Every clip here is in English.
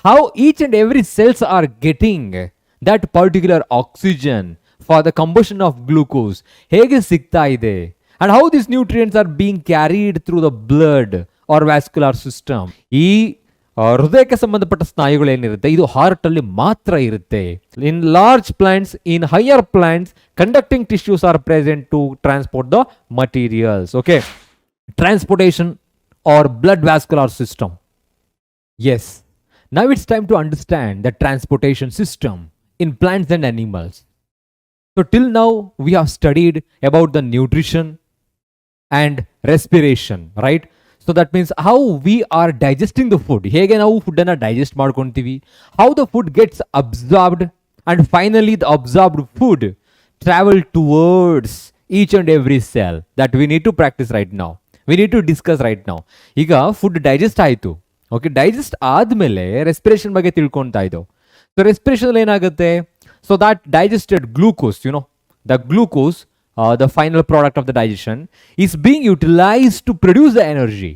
how each and every cells are getting that particular oxygen for the combustion of glucose ಹೇಗೆ ಸಿಗ್ತಾ ಇದೆ, and how these nutrients are being carried through the blood or vascular system. ಈ ಹೃದಯಕ್ಕೆ ಸಂಬಂಧಪಟ್ಟ ಸ್ನಾಯುಗಳು ಏನಿರುತ್ತೆ ಇದು heart ಅಲ್ಲಿ ಮಾತ್ರ ಇರುತ್ತೆ. In large plants, in higher plants, conducting tissues are present to transport the materials. Okay, transportation or blood vascular system. Yes, now it's time to understand the transportation system in plants and animals. So till now we have studied about the nutrition and respiration, right? So that means how we are digesting the food, hege ನಾವು food ಅನ್ನು digest ಮಾಡ್ಕೊಂತೀವಿ, how the food gets absorbed, and finally the absorbed food travel towards each and every cell that we need to practice right now. We need to discuss right now. ಈಗ food digest ಆಯಿತು. Okay, digest ಆದಮೇಲೆ respiration ಬಗ್ಗೆ ತಿಳ್ಕೊತಾ ಇದ್ದೋ. So respiration ಏನಾಗುತ್ತೆ, so that digested glucose, you know the glucose, the final product of the digestion is being utilized to produce the energy.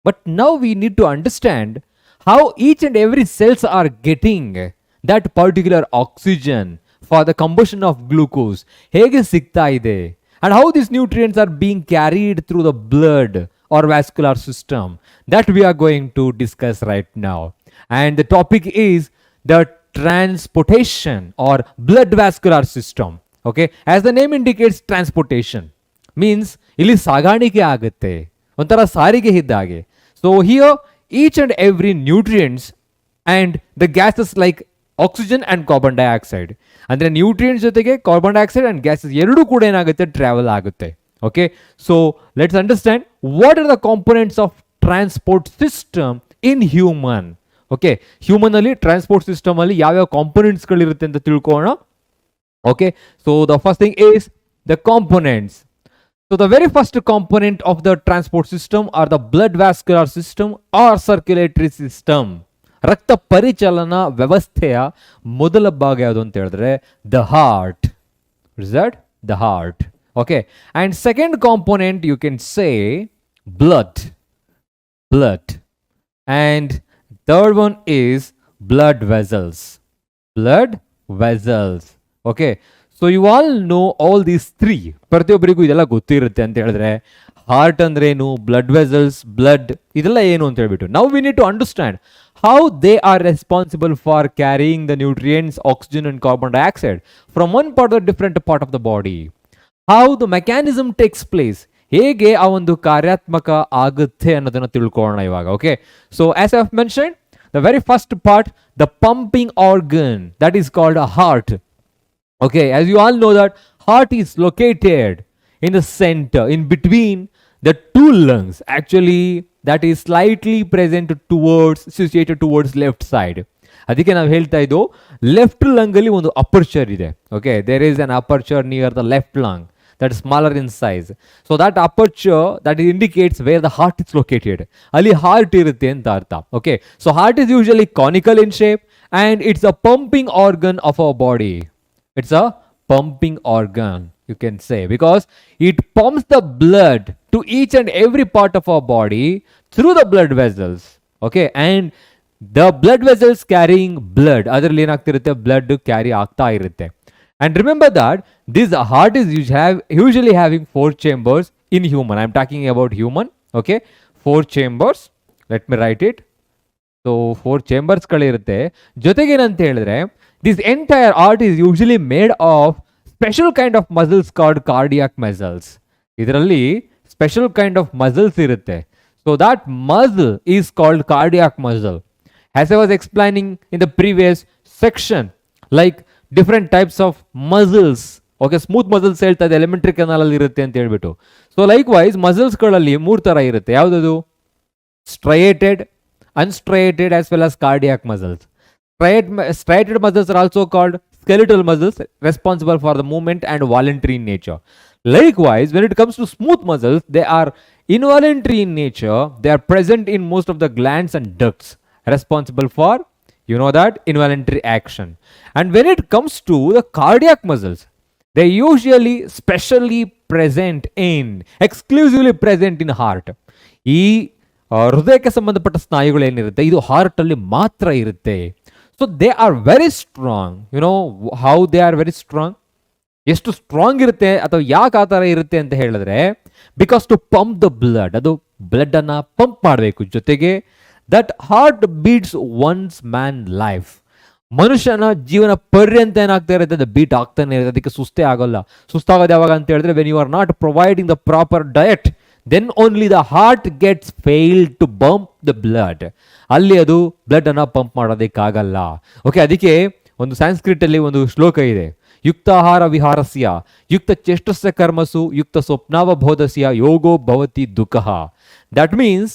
But now we need to understand how each and every cells are getting that particular oxygen for the combustion of glucose ಹೇಗೆ ಸಿಗ್ತಾ ಇದೆ, and how these nutrients are being carried through the blood or vascular system that we are going to discuss right now. And the topic is the transportation or blood vascular system. Okay, as the name indicates, transportation means ಇಲ್ಲಿ ಸಾಗಾಣಿಕೆ ಆಗುತ್ತೆ, ಒಂಥರ ಸಾರಿಗೆ ಇದ್ದಾಗೆ. So here each and every nutrients and the gases like oxygen and carbon dioxide, ಅಂದರೆ nutrients ಜೊತೆಗೆ carbon dioxide and gases ಎರಡೂ ಕೂಡ ಏನಾಗುತ್ತೆ, ಟ್ರಾವೆಲ್ ಆಗುತ್ತೆ. Okay, so let's understand what are the components of transport system in human. Okay, human ಅಲ್ಲಿ transport system ಅಲ್ಲಿ ಯಾವ್ಯಾವ ಕಾಂಪೊನೆಂಟ್ಸ್ಗಳಿರುತ್ತೆ ಅಂತ ತಿಳ್ಕೊಳ್ಳೋಣ. Okay, so the first thing is the components. So the very first component of the transport system are the blood vascular system or circulatory system. ರಕ್ತ ಪರಿಚಲನ ವ್ಯವಸ್ಥೆಯ ಮೊದಲ ಭಾಗ ಯಾವುದು ಅಂತ ಹೇಳಿದ್ರೆ the heart. Is that the heart? Okay, and second component you can say blood. And third one is blood vessels. Okay, so you all know all these three. ಪ್ರತಿಯೊಬ್ಬರಿಗೂ ಇದೆಲ್ಲ ಗೊತ್ತಿರುತ್ತೆ ಅಂತ ಹೇಳಿದ್ರೆ ಹಾರ್ಟ್ ಅಂದ್ರೇನು, ಬ್ಲಡ್ ವೆಸಲ್ಸ್, ಬ್ಲಡ್ ಇದೆಲ್ಲ ಏನು ಅಂತ ಹೇಳ್ಬಿಟ್ಟು. Now we need to understand how they are responsible for carrying the nutrients, oxygen and carbon dioxide from one part of different part of the body. How the mechanism takes place, ಹೇಗೆ ಆ ಒಂದು ಕಾರ್ಯಾತ್ಮಕ ಆಗುತ್ತೆ ಅನ್ನೋದನ್ನ ತಿಳ್ಕೊಳ್ಳೋಣ ಇವಾಗ. Okay, so as I have mentioned, the very first part, the pumping organ, that is called a heart. Okay, as you all know that heart is located in the center, in between the two lungs. Actually, that is slightly present towards, situated towards left side. ಅದಕ್ಕೆ ನಾವು ಹೇಳ್ತಾ ಇದ್ದು left lung ಅಲ್ಲಿ ಒಂದು aperture ಇದೆ. Okay, there is an aperture near the left lung that is smaller in size. So that aperture that indicates where the heart is located. Ali heart irutte anta artha. Okay, so heart is usually conical in shape and it's a pumping organ of our body. It's a pumping organ, you can say, because it pumps the blood to each and every part of our body through the blood vessels. Okay, and the blood vessels carrying blood, adralli enagtirutte, blood carry aagta irutte. And remember that this heart is usually having 4 chambers in human. I am talking about human. Okay, 4 chambers. Let me write it. So 4 chambers kalirutte. Jotege enante helidre, this entire heart is usually made of special kind of muscles called cardiac muscles. Idralli special kind of muscles irutte. So that muscle is called cardiac muscle. As I was explaining in the previous section, like different types of muscles. Okay, smooth muscles ಹೇಳ್ತಾ ಇದೆ, elementary canal ಅಲ್ಲಿ ಇರುತ್ತೆ ಅಂತ ಹೇಳ್ಬಿಟ್ಟು. So like wise muscles ಗಳಲ್ಲಿ 3 ತರ ಇರುತ್ತೆ. ಯಾವ್ದು? Striated, unstriated as well as cardiac muscles. Striated muscles are also called skeletal muscles, responsible for the movement and voluntary in nature. Likewise, when it comes to smooth muscles, they are involuntary in nature. They are present in most of the glands and ducts, responsible for, you know, that involuntary action. And when it comes to the cardiac muscles, they usually specially present in, exclusively present in heart. ಈ ಹೃದಯಕ್ಕೆ ಸಂಬಂಧಪಟ್ಟ ಸ್ನಾಯುಗಳು ಏನಿರುತ್ತೆ ಇದು ಹಾರ್ಟಲ್ಲಿ ಮಾತ್ರ ಇರುತ್ತೆ. So they are very strong. You know how they are very strong. ಎಷ್ಟು ಸ್ಟ್ರಾಂಗ್ ಇರುತ್ತೆ ಅಥವಾ ಯಾಕೆ ಆ ಥರ ಇರುತ್ತೆ ಅಂತ ಹೇಳಿದ್ರೆ, because to pump the blood, ಅದು ಬ್ಲಡ್ಡನ್ನು ಪಂಪ್ ಮಾಡಬೇಕು. ಜೊತೆಗೆ that heart beats once man life, ಮನುಷ್ಯನ ಜೀವನ ಪರ್ಯಂತ ಏನಾಗ್ತಾ ಇರುತ್ತೆ, ಅದು ಬೀಟ್ ಆಗ್ತಾನೆ ಇರುತ್ತೆ, ಅದಕ್ಕೆ ಸುಸ್ತೇ ಆಗೋಲ್ಲ. ಸುಸ್ತಾಗೋದು ಯಾವಾಗ ಅಂತ ಹೇಳಿದ್ರೆ, when you are not providing the proper diet, then only the heart gets failed to pump the blood. ಅಲ್ಲಿ ಅದು ಬ್ಲಡ್ ಅನ್ನ ಪಂಪ್ ಮಾಡೋದಕ್ಕಾಗಲ್ಲ. ಓಕೆ, ಅದಕ್ಕೆ ಒಂದು ಸಂಸ್ಕೃತ್ ಅಲ್ಲಿ ಒಂದು ಶ್ಲೋಕ ಇದೆ, ಯುಕ್ತಾಹಾರ ವಿಹಾರಸ್ಯ ಯುಕ್ತ ಚೇಷ್ಟಸ್ಯ ಕರ್ಮಸು ಯುಕ್ತ ಸ್ವಪ್ನಾವಬೋಧಸ್ಯ ಯೋಗೋ ಭವತಿ ದುಃಖಃ. That means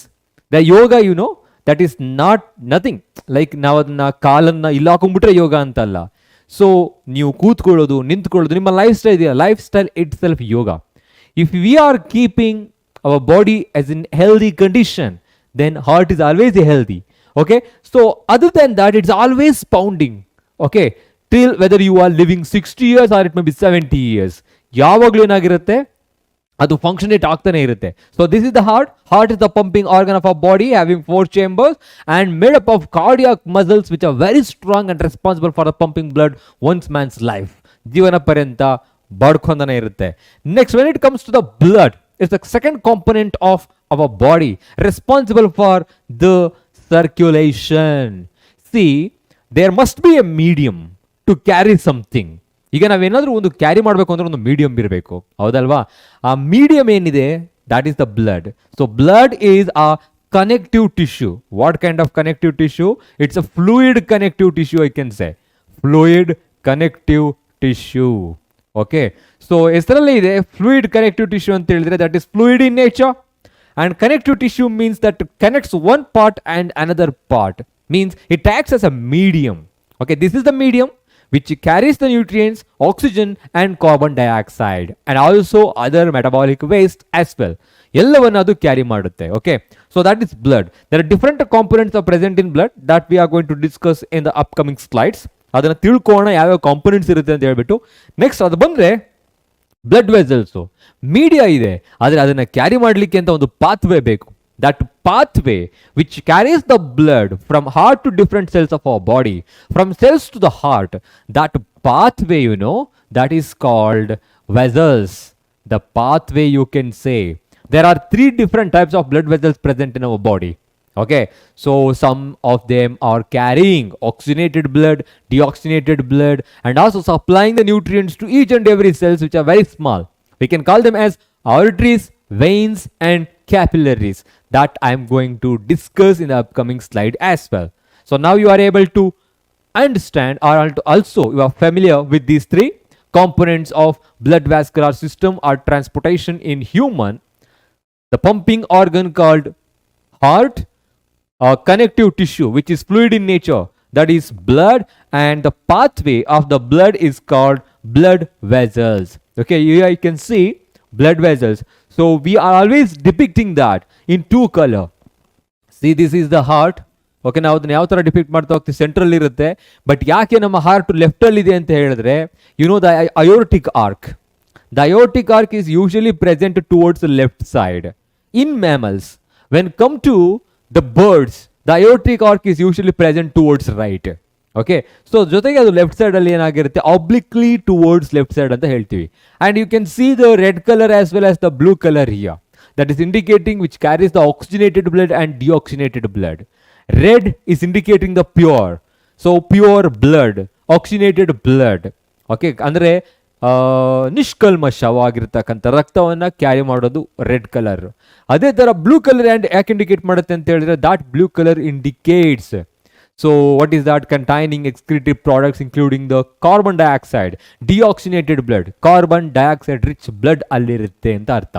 the yoga, you know, that is not nothing like ನಾವು ಅದನ್ನ ಕಾಲನ್ನ ಇಲ್ಲ ಹಾಕೊಂಡ್ಬಿಟ್ರೆ ಯೋಗ ಅಂತಲ್ಲ. ಸೊ ನೀವು ಕೂತ್ಕೊಳ್ಳೋದು, ನಿಂತ್ಕೊಳ್ಳೋದು, ನಿಮ್ಮ ಲೈಫ್ ಸ್ಟೈಲ್ ಇದೆಯಾ, life style it self yoga. If we are keeping our body as in healthy condition, then heart is always healthy. Okay, so other than that, it's always pounding. Okay, till whether you are living 60 years or it may be 70 years, ಯಾವಾಗಲೂ ಏನಾಗಿರುತ್ತೆ, ಅದು ಫಂಕ್ಷನೇಟ್ ಆಗ್ತಾನೆ ಇರುತ್ತೆ. So this is the heart. Heart is the pumping organ of a body having 4 chambers and made up of cardiac muscles which are very strong and responsible for the pumping blood once man's life. ಜೀವನ ಪರ್ಯಂತ ಬಡ್ಕೊಂಡನೇ ಇರುತ್ತೆ. Next, when it comes to the blood, it's the second component of our body responsible for the circulation. See, there must be a medium to carry something. ಈಗ ನಾವೇನಾದ್ರೂ ಒಂದು carry ಮಾಡಬೇಕು ಅಂದ್ರೆ ಒಂದು medium ಇರಬೇಕು, ಹೌದಲ್ವಾ? ಆ ಮೀಡಿಯಂ ಏನಿದೆ, that is the blood. So blood is a connective tissue. What kind of connective tissue? It's a fluid connective tissue, I can say. Fluid connective tissue. Okay, so ಹೆಸರಲ್ಲೇ ಇದೆ fluid connective tissue ಅಂತ ಹೇಳಿದ್ರೆ, that is fluid in nature. And connective tissue means that connects one part and another part, means it acts as a medium. Okay, this is the medium which carries the nutrients, oxygen and carbon dioxide and also other metabolic waste as well. ಎಲ್ಲವನ್ನು ಅದು carry ಮಾಡುತ್ತೆ. Okay, so that is blood. There are different components are present in blood that we are going to discuss in the upcoming slides. ಅದನ್ನು ತಿಳ್ಕೊಳ್ಳೋಣ ಯಾವ್ಯಾವ components ಇರುತ್ತೆ ಅಂತ ಹೇಳ್ಬಿಟ್ಟು. Next ಅದು ಬಂದರೆ ಬ್ಲಡ್ ವೆಸಲ್ಸು ಮೀಡಿಯಾ ಇದೆ, ಆದರೆ ಅದನ್ನು ಕ್ಯಾರಿ ಮಾಡಲಿಕ್ಕೆ ಅಂತ ಒಂದು ಪಾತ್ವೇ ಬೇಕು. That pathway which carries the blood from heart to different cells of our body, from cells to the heart, that pathway, you know, that is called vessels. The pathway, you can say. There are 3 different types of blood vessels present in our body. Okay, so some of them are carrying oxygenated blood, deoxygenated blood and also supplying the nutrients to each and every cells which are very small. We can call them as arteries, veins and capillaries that I am going to discuss in the upcoming slide as well. So now you are able to understand, or also you are familiar with these 3 components of blood vascular system or transportation in human. The pumping organ called heart, connective tissue which is fluid in nature, that is blood, and the pathway of the blood is called blood vessels. Okay, here you can see blood vessels. So we are always depicting that in 2 color. See, this is the heart. Okay, ನಾವು ಅದನ್ನ ಯಾವ ಥರ depict ಮಾಡ್ತಾ ಹೋಗ್ತೀವಿ, central ಇರುತ್ತೆ. But ಯಾಕೆ ನಮ್ಮ heart ಲೆಫ್ಟಲ್ಲಿ ಇದೆ ಅಂತ ಹೇಳಿದ್ರೆ, you know the aortic arch. The aortic arch is usually present towards the left side in mammals. When come to the birds, the aortic arc is usually present towards right. Okay, so ಜೊತೆಗೆ ಅದು left side ಅಲ್ಲಿ ಏನಾಗಿರುತ್ತೆ, obliquely towards left side ಅಂತ ಹೇಳ್ತೀವಿ. And you can see the red color as well as the blue color here, that is indicating which carries the oxygenated blood and deoxygenated blood. Red is indicating the pure, so pure blood, oxygenated blood. Okay, ಅಂದ್ರೆ ನಿಷ್ಕಲ್ಮಶವಾಗಿರ್ತಕ್ಕಂಥ ರಕ್ತವನ್ನು carry ಮಾಡೋದು red colour. ಅದೇ ಥರ blue colour and ಯಾಕೆ indicate ಮಾಡುತ್ತೆ ಅಂತ ಹೇಳಿದ್ರೆ, that blue colour indicates, so what is that, containing excretive products including the carbon dioxide, deoxygenated blood, carbon dioxide rich blood ಅಲ್ಲಿರುತ್ತೆ ಅಂತ ಅರ್ಥ.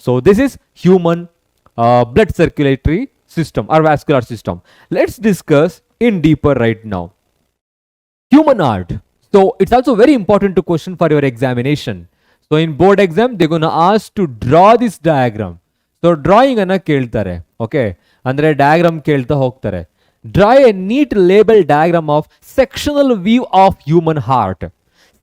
So this is human blood circulatory system or vascular system. Let's discuss in deeper right now. Human heart. So it's also very important to question for your examination. So in board exam, they're going to ask to draw this diagram. So drawing anna keltare. Okay. Andre diagram kelta hogtare. Draw a neat label diagram of sectional view of human heart.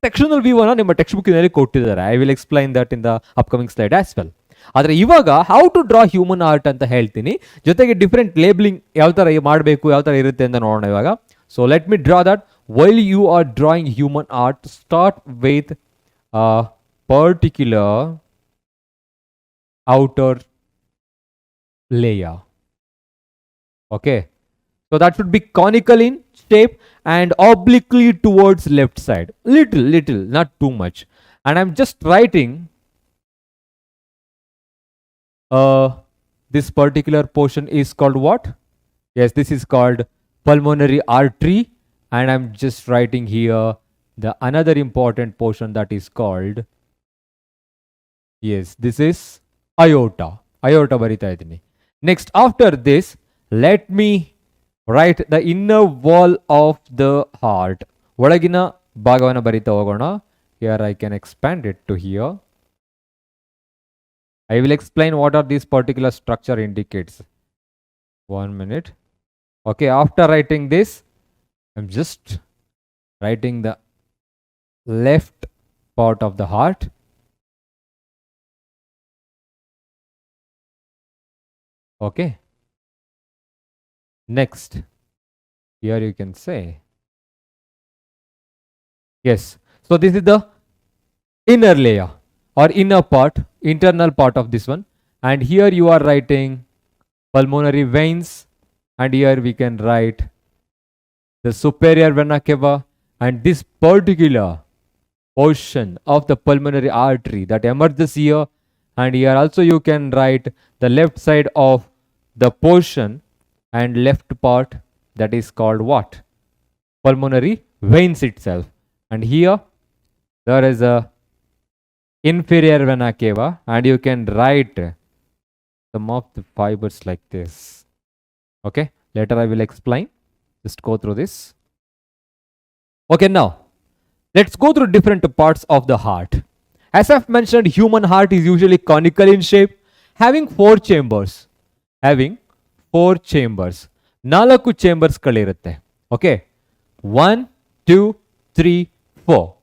Sectional view anna nimma textbook inalli kottidare. I will explain that in the upcoming slide as well. ಆದರೆ ಇವಾಗ how to draw human art ಅಂತ ಹೇಳ್ತೀನಿ, ಜೊತೆಗೆ different labelling ಯಾವ ಥರ ಮಾಡಬೇಕು, ಯಾವ ಥರ ಇರುತ್ತೆ ಅಂತ ನೋಡೋಣ ಇವಾಗ. So let me draw that. While you are drawing human art, start with particular outer layer. Okay, so that should be conical in shape and obliquely towards left side, little, not too much. And I'm just writing this particular portion is called what? Yes, this is called pulmonary artery, and I'm just writing here the another important portion that is called, yes, this is aorta. Aorta barita idini. Next, after this, let me write the inner wall of the heart. Odagina bhagavana barita hogona. Here I can expand it to here. I will explain what are these particular structure indicates. 1 minute. Okay, after writing this, I'm just writing the left part of the heart. Okay. Next, here you can say, yes, so this is the inner layer or inner part, internal part of this one, and here you are writing pulmonary veins, and here we can write the superior vena cava, and this particular portion of the pulmonary artery that emerges here, and here also you can write the left side of the portion and left part, that is called what? Pulmonary veins itself. And here there is a inferior vena cava, and you can write some of the fibers like this. Okay, later I will explain. Just go through this. Okay, now let's go through different parts of the heart. As I've mentioned, human heart is usually conical in shape, having 4 chambers. Having 4 chambers. 4 chambers kalirutte. Okay, 1, 2, 3, 4.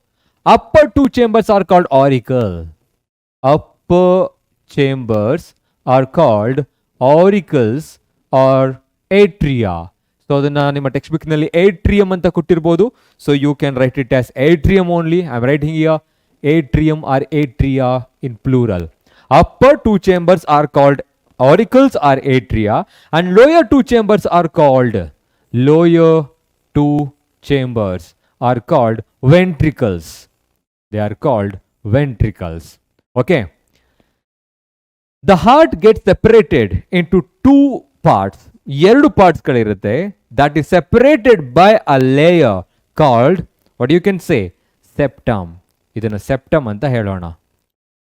Upper 2 chambers are called auricle. Upper chambers are called auricles or atria. So adana ನಿಮ್ಮ text book ನಲ್ಲಿ atrium ಅಂತ ಕೊಟ್ಟಿರಬಹುದು. So you can write it as atrium only. I'm writing here atrium or atria in plural. Upper 2 chambers are called auricles or atria, and lower 2 chambers are called ventricles. They are called ventricles. Okay, the heart gets separated into 2 parts. 2 parts kalirutte, that is separated by a layer called, what you can say, septum. Idana septum anta helona.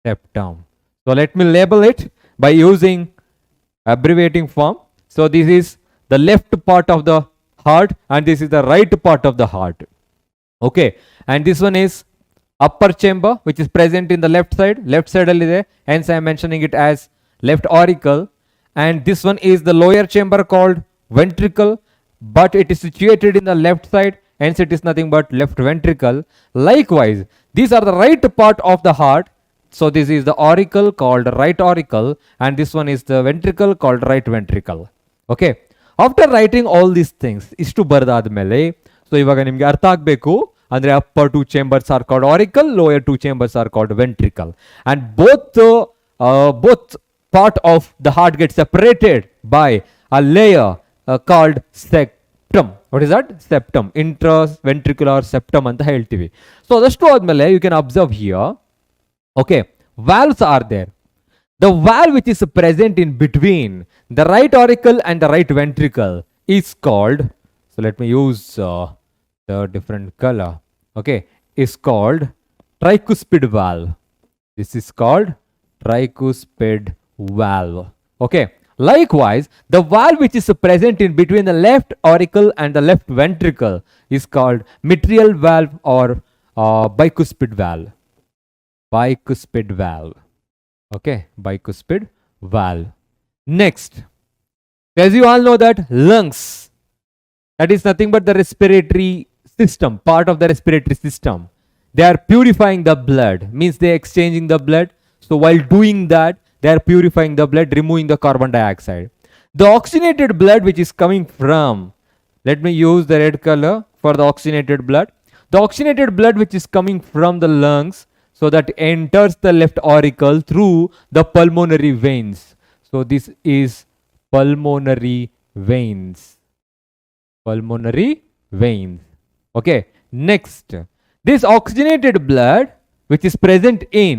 Septum. So let me label it by using abbreviating form. So this is the left part of the heart, and this is the right part of the heart. Okay, and this one is upper chamber, which is present in the left side. Left side allide, hence I am mentioning it as left auricle. And this one is the lower chamber called ventricle, but it is situated in the left side, hence it is nothing but left ventricle. Likewise, these are the right part of the heart. So this is the auricle called right auricle, and this one is the ventricle called right ventricle. Okay, after writing all these things, istu bardadmele, so ivaga nimge artha agbeku andre upper 2 chambers are called auricle, lower 2 chambers are called ventricle, and both part of the heart gets separated by a layer called septum. What is that? Septum. Intraventricular septum anta heltivi. So adashtu admele you can observe here. Okay, valves are there. The valve which is present in between the right auricle and the right ventricle is called, so let me use the different color. Okay, is called tricuspid valve. This is called tricuspid valve. Okay, likewise, the valve which is present in between the left auricle and the left ventricle is called mitral valve or bicuspid valve. Bicuspid valve. Okay, bicuspid valve. Next, as you all know that lungs, that is nothing but the respiratory system, part of the respiratory system. They are purifying the blood, means they are exchanging the blood. So while doing that, They are purifying the blood, removing the carbon dioxide. The oxygenated blood which is coming from, let me use the red color for the oxygenated blood. The oxygenated blood which is coming from the lungs, so that enters the left auricle through the pulmonary veins. So this is pulmonary veins. Pulmonary veins. Okay. Next, this oxygenated blood which is present in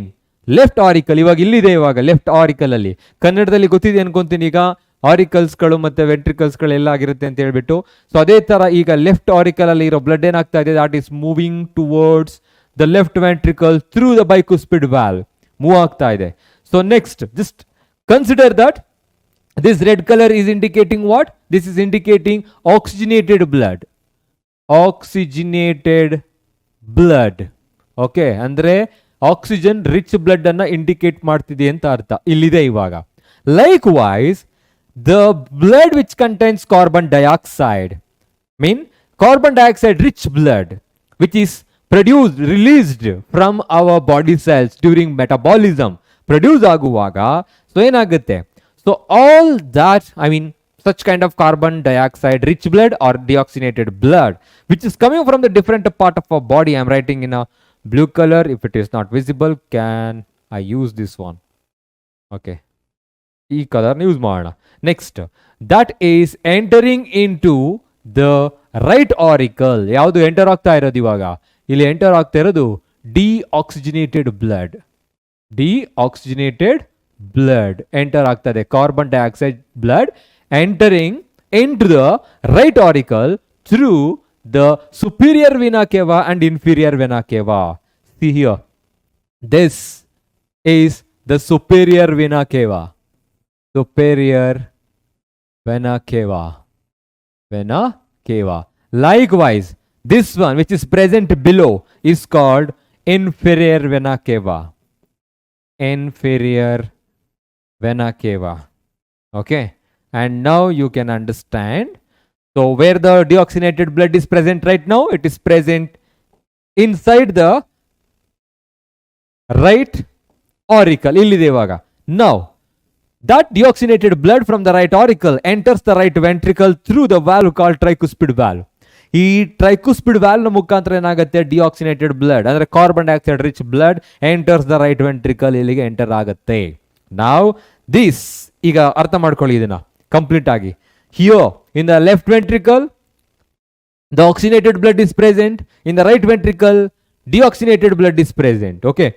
left auricle, ಇವಾಗ ಇಲ್ಲಿದೆ, ಇವಾಗ left auricle ಅಲ್ಲಿ ಕನ್ನಡದಲ್ಲಿ ಗೊತ್ತಿದೆ ಅನ್ಕೊಂತೀನಿ ಈಗ ಆರಿಕಲ್ಸ್ಗಳು ಮತ್ತೆ ವೆಂಟ್ರಿಕಲ್ಸ್ಗಳು ಎಲ್ಲ ಆಗಿರುತ್ತೆ ಅಂತ ಹೇಳ್ಬಿಟ್ಟು. ಸೊ ಅದೇ ತರ ಈಗ ಲೆಫ್ಟ್ ಆರಿಕಲ್ ಅಲ್ಲಿ ಇರೋ ಬ್ಲಡ್ ಏನಾಗ್ತಾ ಇದೆ, that is moving towards the left ventricle through the bicuspid valve, move ಆಗ್ತಾ ಇದೆ. So next just consider that this red color is indicating what? This is indicating oxygenated blood. Oxygenated blood. Okay, andre oxygen rich blood anna indicate ಮಾಡ್ತಿದೆ ಅಂತ ಅರ್ಥ ಇಲ್ಲಿದೆ ಇವಾಗ. Likewise, the blood which contains carbon dioxide, mean carbon dioxide rich blood which is produced, released from our body cells during metabolism, produce ಆಗುವಾಗ so ಏನಾಗುತ್ತೆ, so all that, I mean such kind of carbon dioxide rich blood or deoxygenated blood which is coming from the different part of our body, I am writing in a blue color. If it is not visible, can I use this one? Okay, e color use ಮಾಡೋಣ. Next, that is entering into the right auricle. ಯಾವುದು enter ಆಗ್ತಾ ಇರೋದು ಇವಾಗ, ಇಲ್ಲಿ enter ಆಗ್ತಾ ಇರೋದು deoxygenated blood. Deoxygenated blood enter ಆಗ್ತದೆ, carbon dioxide blood entering into the right auricle through the superior vena cava and inferior vena cava. See here, this is the superior vena cava. Superior vena cava. Vena cava. Likewise, this one which is present below is called inferior vena cava. Inferior vena cava. Okay, and now you can understand. So where the deoxygenated blood is present right now, it is present inside the right auricle. Illide ivaga. Now that deoxygenated blood from the right auricle enters the right ventricle through the valve called tricuspid valve. ಈ ಟ್ರೈಕುಸ್ಪಿಡ್ valve ಮುಖಾಂತರ ಏನಾಗುತ್ತೆ, ಡಿಆಕ್ಸಿನೇಟೆಡ್ blood ಅಂದ್ರೆ carbon dioxide rich blood enters the right ventricle, ಇಲ್ಲಿಗೆ enter ಆಗುತ್ತೆ. ನಾವ್ this ಈಗ ಅರ್ಥ ಮಾಡ್ಕೊಳ್ಳಿ ಇದನ್ನ ಕಂಪ್ಲೀಟ್ ಆಗಿ. Here in the left ventricle the oxygenated blood is present, in the right ventricle deoxygenated blood is present. Okay,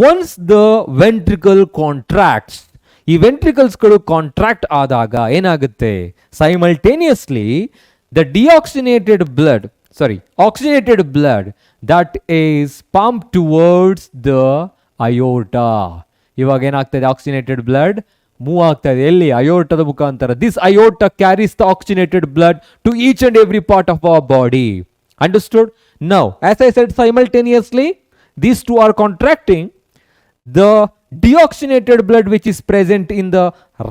once the ventricle contracts, ಈ ventricles ಗಳು ಕಾಂಟ್ರಾಕ್ಟ್ ಆದಾಗ ಏನಾಗುತ್ತೆ, simultaneously the deoxygenated blood, oxygenated blood that is pumped towards the aorta. ಇವಾಗ ಏನಾಗ್ತದೆ, oxygenated blood move ಆಗ್ತಾ ಇದೆ ಎಲ್ಲಿ, ಅಯೋರ್ಟದ ಮುಖಾಂತರ. This aorta carries the oxygenated blood to each and every part of our body. Understood? Now as I said, simultaneously these two are contracting. The deoxygenated blood which is present in the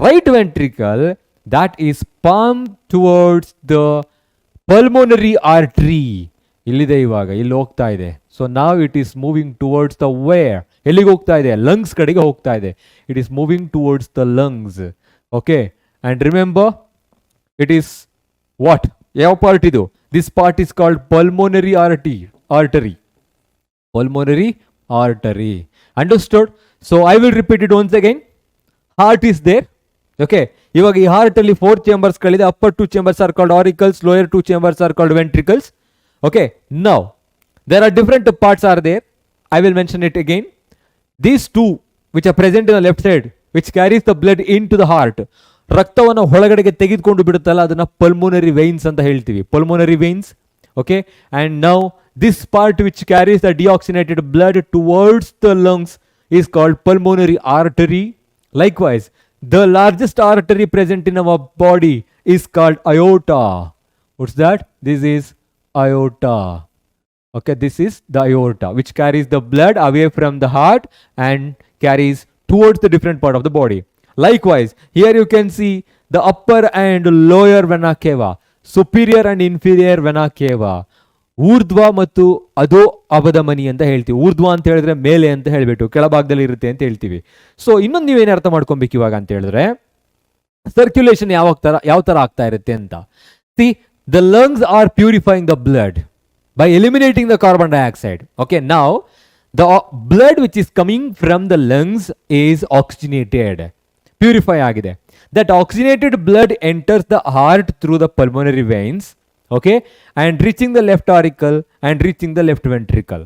right ventricle, that is pumped towards the pulmonary artery. ಇಲ್ಲಿದೆ ಇವಾಗ, ಇಲ್ಲಿ ಹೋಗ್ತಾ ಇದೆ. So ನಾವ್ it is moving towards the where, ಎಲ್ಲಿಗೆ ಹೋಗ್ತಾ ಇದೆ, lungs ಕಡೆಗೆ ಹೋಗ್ತಾ ಇದೆ. It is moving towards the lungs. Okay, and remember it is what, ಯಾವ ಪಾರ್ಟ್ ಇದು, this part is called pulmonary artery. Pulmonary artery. Understood? So I will repeat it once again. Heart is there. Okay, ಇವಾಗ ಈ heart ಅಲ್ಲಿ 4 chambers ಗಳಿದೆ. Upper 2 chambers are called auricles, lower 2 chambers are called ventricles. Okay, now there are different parts are there. I will mention it again. These two which are present in the left side, which carries the blood into the heart, ರಕ್ತವನ್ನು ಒಳಗಡೆಗೆ ತೆಗೆದುಕೊಂಡು ಬಿಡುತ್ತಲ್ಲ, ಅದನ್ನ ಪಲ್ಮೋನರಿ veins ಅಂತ ಹೇಳ್ತೀವಿ. ಪಲ್ಮೋನರಿ veins. Okay, and now this part which carries the deoxygenated blood towards the lungs is called pulmonary artery. Likewise, the largest artery present in our body is called aorta. What's that? This is aorta. Okay, this is the aorta which carries the blood away from the heart and carries towards the different part of the body. Likewise, here you can see the upper and lower vena cava, superior and inferior vena cava. ಊರ್ಧ್ವ ಮತ್ತು ಅದೋ ಅಬಧಮನಿ ಅಂತ ಹೇಳ್ತೀವಿ. ಊರ್ಧ್ವ ಅಂತ ಹೇಳಿದ್ರೆ ಮೇಲೆ ಅಂತ ಹೇಳ್ಬಿಟ್ಟು ಕೆಳಭಾಗದಲ್ಲಿ ಇರುತ್ತೆ ಅಂತ ಹೇಳ್ತೀವಿ. ಸೊ ಇನ್ನೊಂದು ನೀವೇನು ಅರ್ಥ ಮಾಡ್ಕೊಬೇಕು ಇವಾಗ ಅಂತ ಹೇಳಿದ್ರೆ, ಸರ್ಕ್ಯುಲೇಷನ್ ಯಾವ ತರ ಆಗ್ತಾ ಇರುತ್ತೆ ಅಂತ. See, the lungs are purifying the blood by eliminating the carbon dioxide. Okay, now the blood which is coming from the lungs is oxygenated, purify agide. That oxygenated blood enters the heart through the pulmonary veins, okay, and reaching the left auricle and reaching the left ventricle.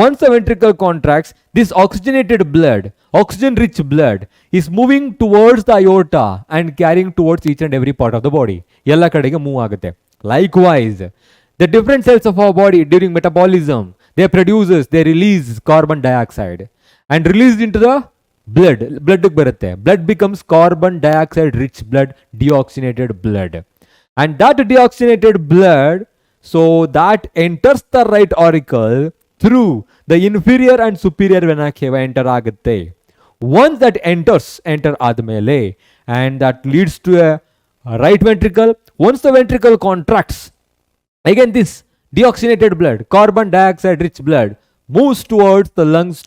Once the ventricle contracts, this oxygenated blood, oxygen rich blood, is moving towards the aorta and carrying towards each and every part of the body. Ella kadege move agutte. Likewise, the different cells of our body during metabolism, they release carbon dioxide and released into the blood. Blood becomes carbon dioxide rich blood, deoxygenated blood. And that deoxygenated blood, so that enters the right auricle through the inferior and superior vena cava enter agutte. Once that enter admele, and that leads to a right ventricle. Once the ventricle contracts, again this deoxygenated blood, carbon dioxide rich blood, moves towards the lungs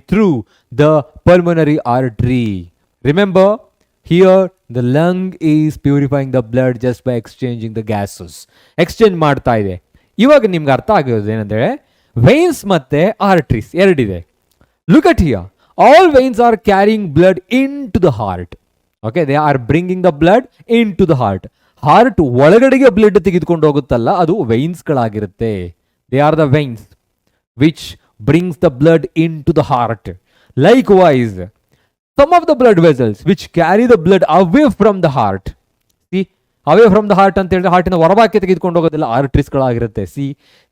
through the pulmonary artery. Remember, here the lung is purifying the blood just by exchanging the gases. Exchange ಮಾಡ್ತಾ ಇದೆ. ಇವಾಗ ನಿಮ್ಗೆ ಅರ್ಥ ಆಗೋದು ಏನಂದ್ರೆ, veins ಮತ್ತೆ arteries ಎರಡಿದೆ. Look at here. All veins are carrying blood into the heart. Okay, they are bringing the blood into the heart. Heart ಒಳಗಡೆಗೆ ಬ್ಲಡ್ ತೆಗೆದುಕೊಂಡು ಹೋಗುತ್ತಲ್ಲ, ಅದು ವೈನ್ಸ್ ಗಳಾಗಿರುತ್ತೆ. They are the veins which brings the blood in to the heart. Likewise, some of the blood vessels which carry the blood away from the heart. See, away from the heart ಅಂತ ಹೇಳಿದ್ರೆ ಹಾರ್ಟಿನ ಹೊರಭಾಗಕ್ಕೆ ತೆಗೆದುಕೊಂಡು ಹೋಗೋದಿಲ್ಲ, arteries ಗಳಾಗಿರುತ್ತೆ. See,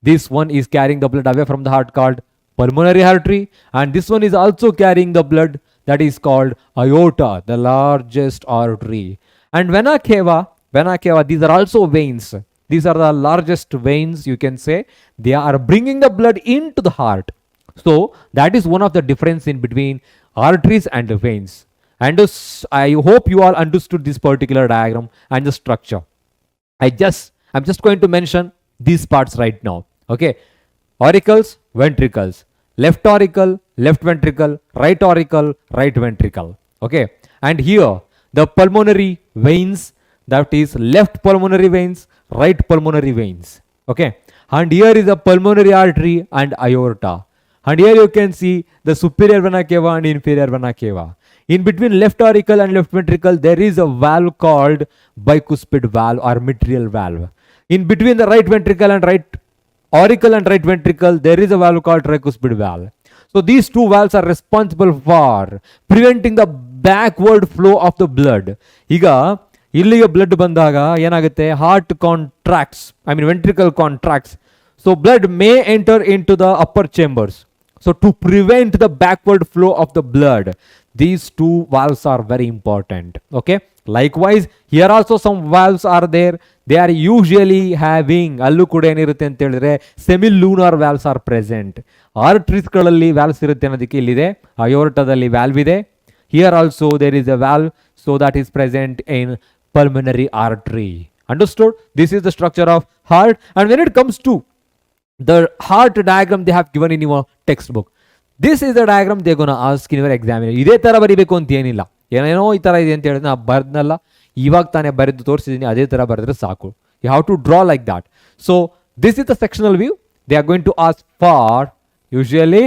this one is carrying the blood away from the heart called pulmonary artery, and this one is also carrying the blood, that is called aorta, the largest artery. And vena cava, these are also veins. These are the largest veins, you can say. They are bringing the blood into the heart. So that is one of the difference in between arteries and the veins. And I hope you all understood this particular diagram and the structure. I'm just going to mention these parts right now. Okay, auricles, ventricles, left auricle, left ventricle, right auricle, right ventricle. Okay, and here the pulmonary veins, that is left pulmonary veins, right pulmonary veins. Okay, and here is the pulmonary artery and aorta. And here you can see the superior vena cava and inferior vena cava. In between left auricle and left ventricle, there is a valve called bicuspid valve or mitral valve. In between the right ventricle and right auricle and right ventricle, there is a valve called tricuspid valve. So these two valves are responsible for preventing the backward flow of the blood. ಈಗ ಇಲ್ಲಿಗೆ blood ಬಂದಾಗ ಏನಾಗುತ್ತೆ, heart contracts, ventricle contracts. So blood may enter into the upper chambers. So to prevent the backward flow of the blood, these two valves are very important. Okay, likewise here also some valves are there. They are usually having, allu kuda enirutte anta ಹೇಳಿದ್ರೆ semilunar valves are present. Arteries ಗಳಲ್ಲಿ valves ಇರುತ್ತೆ ಅನ್ನೋದಕ್ಕೆ ಇಲ್ಲಿದೆ. ಅಯೋರ್ಟಾದಲ್ಲಿ valve ಇದೆ. Here also there is a valve, so that is present in pulmonary artery. Understood? This is the structure of heart. And when it comes to the heart diagram they have given in your textbook, this is the diagram they're going to ask in your examination. ಇದೇ ತರ ಬರಿಬೇಕು ಅಂತ ಏನಿಲ್ಲ, ಏನೇನೋ ಈ ತರ ಇದೆ ಅಂತ ಹೇಳಿದ್ರೆ ನಾ ಬರ್ದನಲ್ಲ, ಇವಾಗ ತಾನೇ ಬರೆದು ತೋರಿಸಿದ್ದೀನಿ, ಅದೇ ತರ ಬರೆದ್ರೆ ಸಾಕು. You have to draw like that. So this is the sectional view. They are going to ask for usually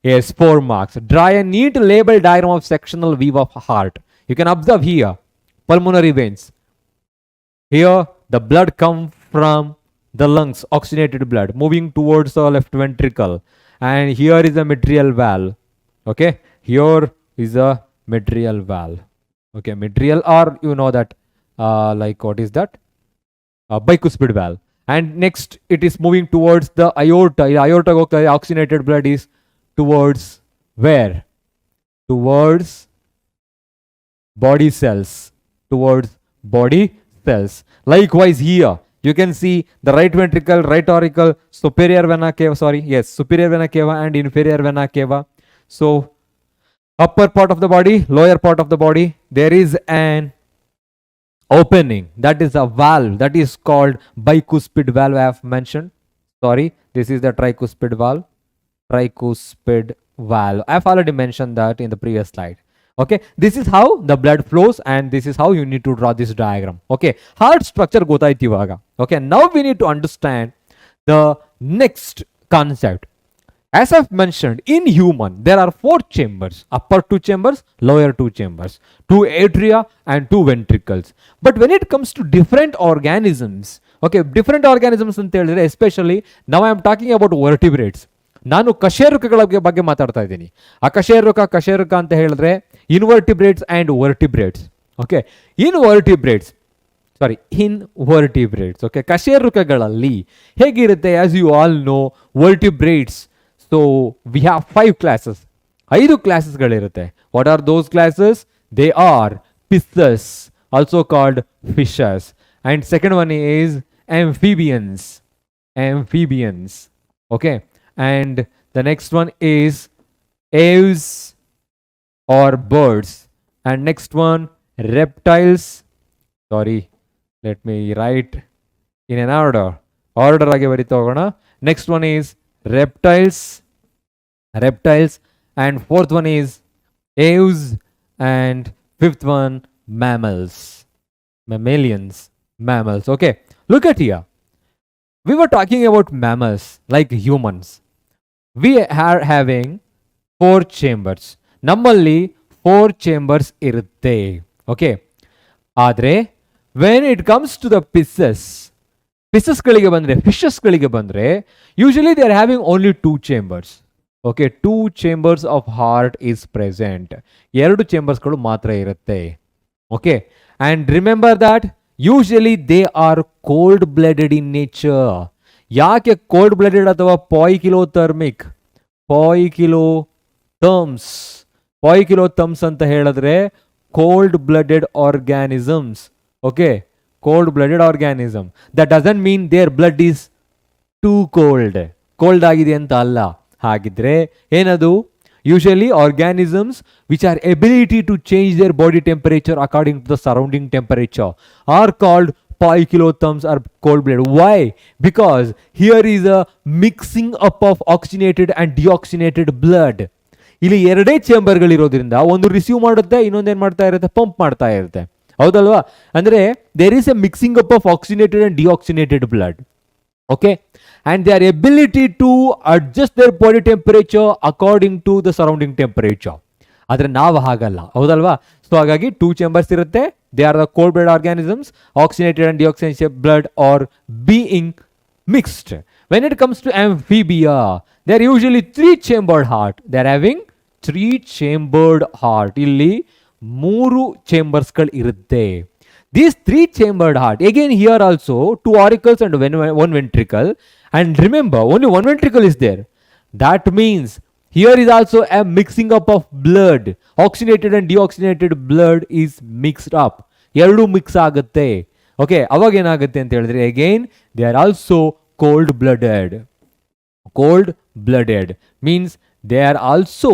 4 marks. Draw a neat label diagram of sectional view of heart. You can observe here pulmonary veins. Here the blood comes from the lungs, oxygenated blood moving towards the left ventricle, and here is a mitral valve. Okay, here is a mitral valve. Okay, mitral, or you know that like what is that, bicuspid valve. And next it is moving towards the aorta. Aorta oxygenated blood is towards where? Towards body cells. Towards body cells. Likewise here you can see the right ventricle, right auricle, superior vena cava, superior vena cava and inferior vena cava. So upper part of the body, lower part of the body, there is an opening. That is a valve that is called bicuspid valve. I have mentioned. Sorry, this is the tricuspid valve. Tricuspid valve. I have already mentioned that in the previous slide. Okay, this is how the blood flows, and this is how you need to draw this diagram. Okay, heart structure gotaಯ್ತು ಇವಾಗ. Okay, now we need to understand the next concept. As I've mentioned, in human, there are 4 chambers, upper 2 chambers, lower 2 chambers, 2 atria and 2 ventricles. But when it comes to different organisms, okay, different organisms ಅಂತ ಹೇಳಿದ್ರೆ, especially now I am talking about vertebrates. ನಾನು ಕಶೇರುಕಗಳ ಬಗ್ಗೆ ಮಾತಾಡ್ತಾ ಇದ್ದೀನಿ. ಕಶೇರುಕ ಅಂತ ಹೇಳಿದ್ರೆ invertebrates and vertebrates. Okay, invertebrates, okay, ಕಶೇರುಕಗಳಲ್ಲಿ ಹೇಗಿರುತ್ತೆ? As you all know, vertebrates, so we have 5 classes, 5 ಕ್ಲಾಸಸ್ಗಳಿರುತ್ತೆ. What are those classes? They are pisces, also called fishes, and second one is amphibians. Okay, and the next one is aves or birds, and next one reptiles. Sorry, let me write in an order age barita hogona. Next one is reptiles, and fourth one is aves, and fifth one mammals. Okay, look at here. We were talking about mammals like humans. We are having 4 chambers. ನಮ್ಮಲ್ಲಿ 4 chambers ಇರುತ್ತೆ. Okay, ಆದರೆ when it comes to the ಫಿಶಸ್ಗಳಿಗೆ ಬಂದರೆ usually they are having only 2 chambers. Okay, 2 chambers of heart is present. 2 ಚೇಂಬರ್ಸ್ಗಳು ಮಾತ್ರ ಇರುತ್ತೆ. Okay, and remember that usually they are cold blooded in nature. ಯಾಕೆ cold blooded ಅಥವಾ poikilotherms ಅಂತ ಹೇಳಿದ್ರೆ cold blooded organisms. Okay, cold blooded organism. That doesn't mean their blood is too cold ಆಗಿದೆ ಅಂತ ಅಲ್ಲ. ಹಾಗಿದ್ರೆ ಏನದು? Usually organisms which are ability to change their body temperature according to the surrounding temperature are called poikilotherms or cold-blooded. Why? Because here is a mixing up of oxygenated and deoxygenated blood. ಇಲ್ಲಿ 2 ಚೇಂಬರ್ಗಳಿರೋದ್ರಿಂದ ಒಂದು receive ಮಾಡುತ್ತೆ, ಇನ್ನೊಂದು ಏನು ಮಾಡ್ತಾ ಇರುತ್ತೆ? Pump ಮಾಡ್ತಾ ಇರುತ್ತೆ. ಹೌದಲ್ವಾ? ಅಂದರೆ there is a mixing up of oxygenated and deoxygenated blood. Okay, and their ability to adjust their body temperature according to the surrounding temperature. ಆದರೆ ನಾವು ಹಾಗಲ್ಲ, ಹೌದಲ್ವಾ? ಸೊ ಹಾಗಾಗಿ 2 chambers ಇರುತ್ತೆ. They are the cold blood organisms. Oxygenated and deoxygenated blood are being mixed. When it comes to amphibia, they are usually 3 chambered heart. They are having 3 chambered heart. ಇಲ್ಲಿ 3 ಚೇಂಬರ್ಸ್ಗಳು ಇರುತ್ತೆ. These 3 chambered heart, again here also 2 auricles and 1 ventricle, and remember only 1 ventricle is there. That means here is also a mixing up of blood. Oxygenated and deoxygenated blood is mixed up. ಎರಡು mix ಆಗುತ್ತೆ. Okay, ಅವಾಗ ಏನಾಗುತ್ತೆ ಅಂತ ಹೇಳಿದ್ರೆ again they are also cold blooded means they are also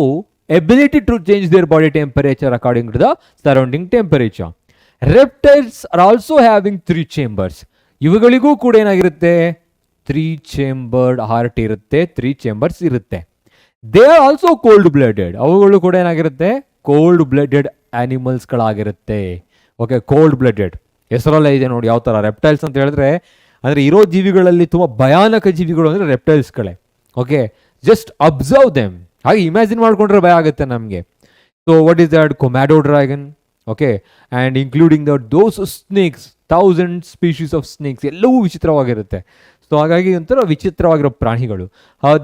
ability to change their body temperature according to the surrounding temperature. Reptiles are also having 3 chambers. ಇವುಗಳಿಗೂ ಕೂಡ ಏನಾಗಿರುತ್ತೆ? 3 chambered heart ಇರುತ್ತೆ, 3 chambers ಇರುತ್ತೆ. They are also cold blooded. ಅವುಗಳು ಕೂಡ ಏನಾಗಿರುತ್ತೆ? Cold blooded ಆನಿಮಲ್ಸ್ಗಳಾಗಿರುತ್ತೆ. Okay, cold blooded ಹೆಸರಲ್ಲೇ ಇದೆ ನೋಡಿ ಯಾವ ಥರ. ರೆಪ್ಟೈಲ್ಸ್ ಅಂತ ಹೇಳಿದ್ರೆ ಅಂದರೆ ಇರೋ ಜೀವಿಗಳಲ್ಲಿ ತುಂಬ ಭಯಾನಕ ಜೀವಿಗಳು ಅಂದರೆ ರೆಪ್ಟೈಲ್ಸ್ಗಳೇ. Okay, just observe them. ಹಾಗೆ ಇಮ್ಯಾಜಿನ್ ಮಾಡ್ಕೊಂಡ್ರೆ ಭಯ ಆಗುತ್ತೆ ನಮಗೆ. So what is that? Komodo dragon. Okay, and including those snakes, 1000 species of snakes, ಎಲ್ಲವೂ ವಿಚಿತ್ರವಾಗಿರುತ್ತೆ. ಸೊ ಹಾಗಾಗಿ ಒಂಥರ ವಿಚಿತ್ರವಾಗಿರೋ ಪ್ರಾಣಿಗಳು.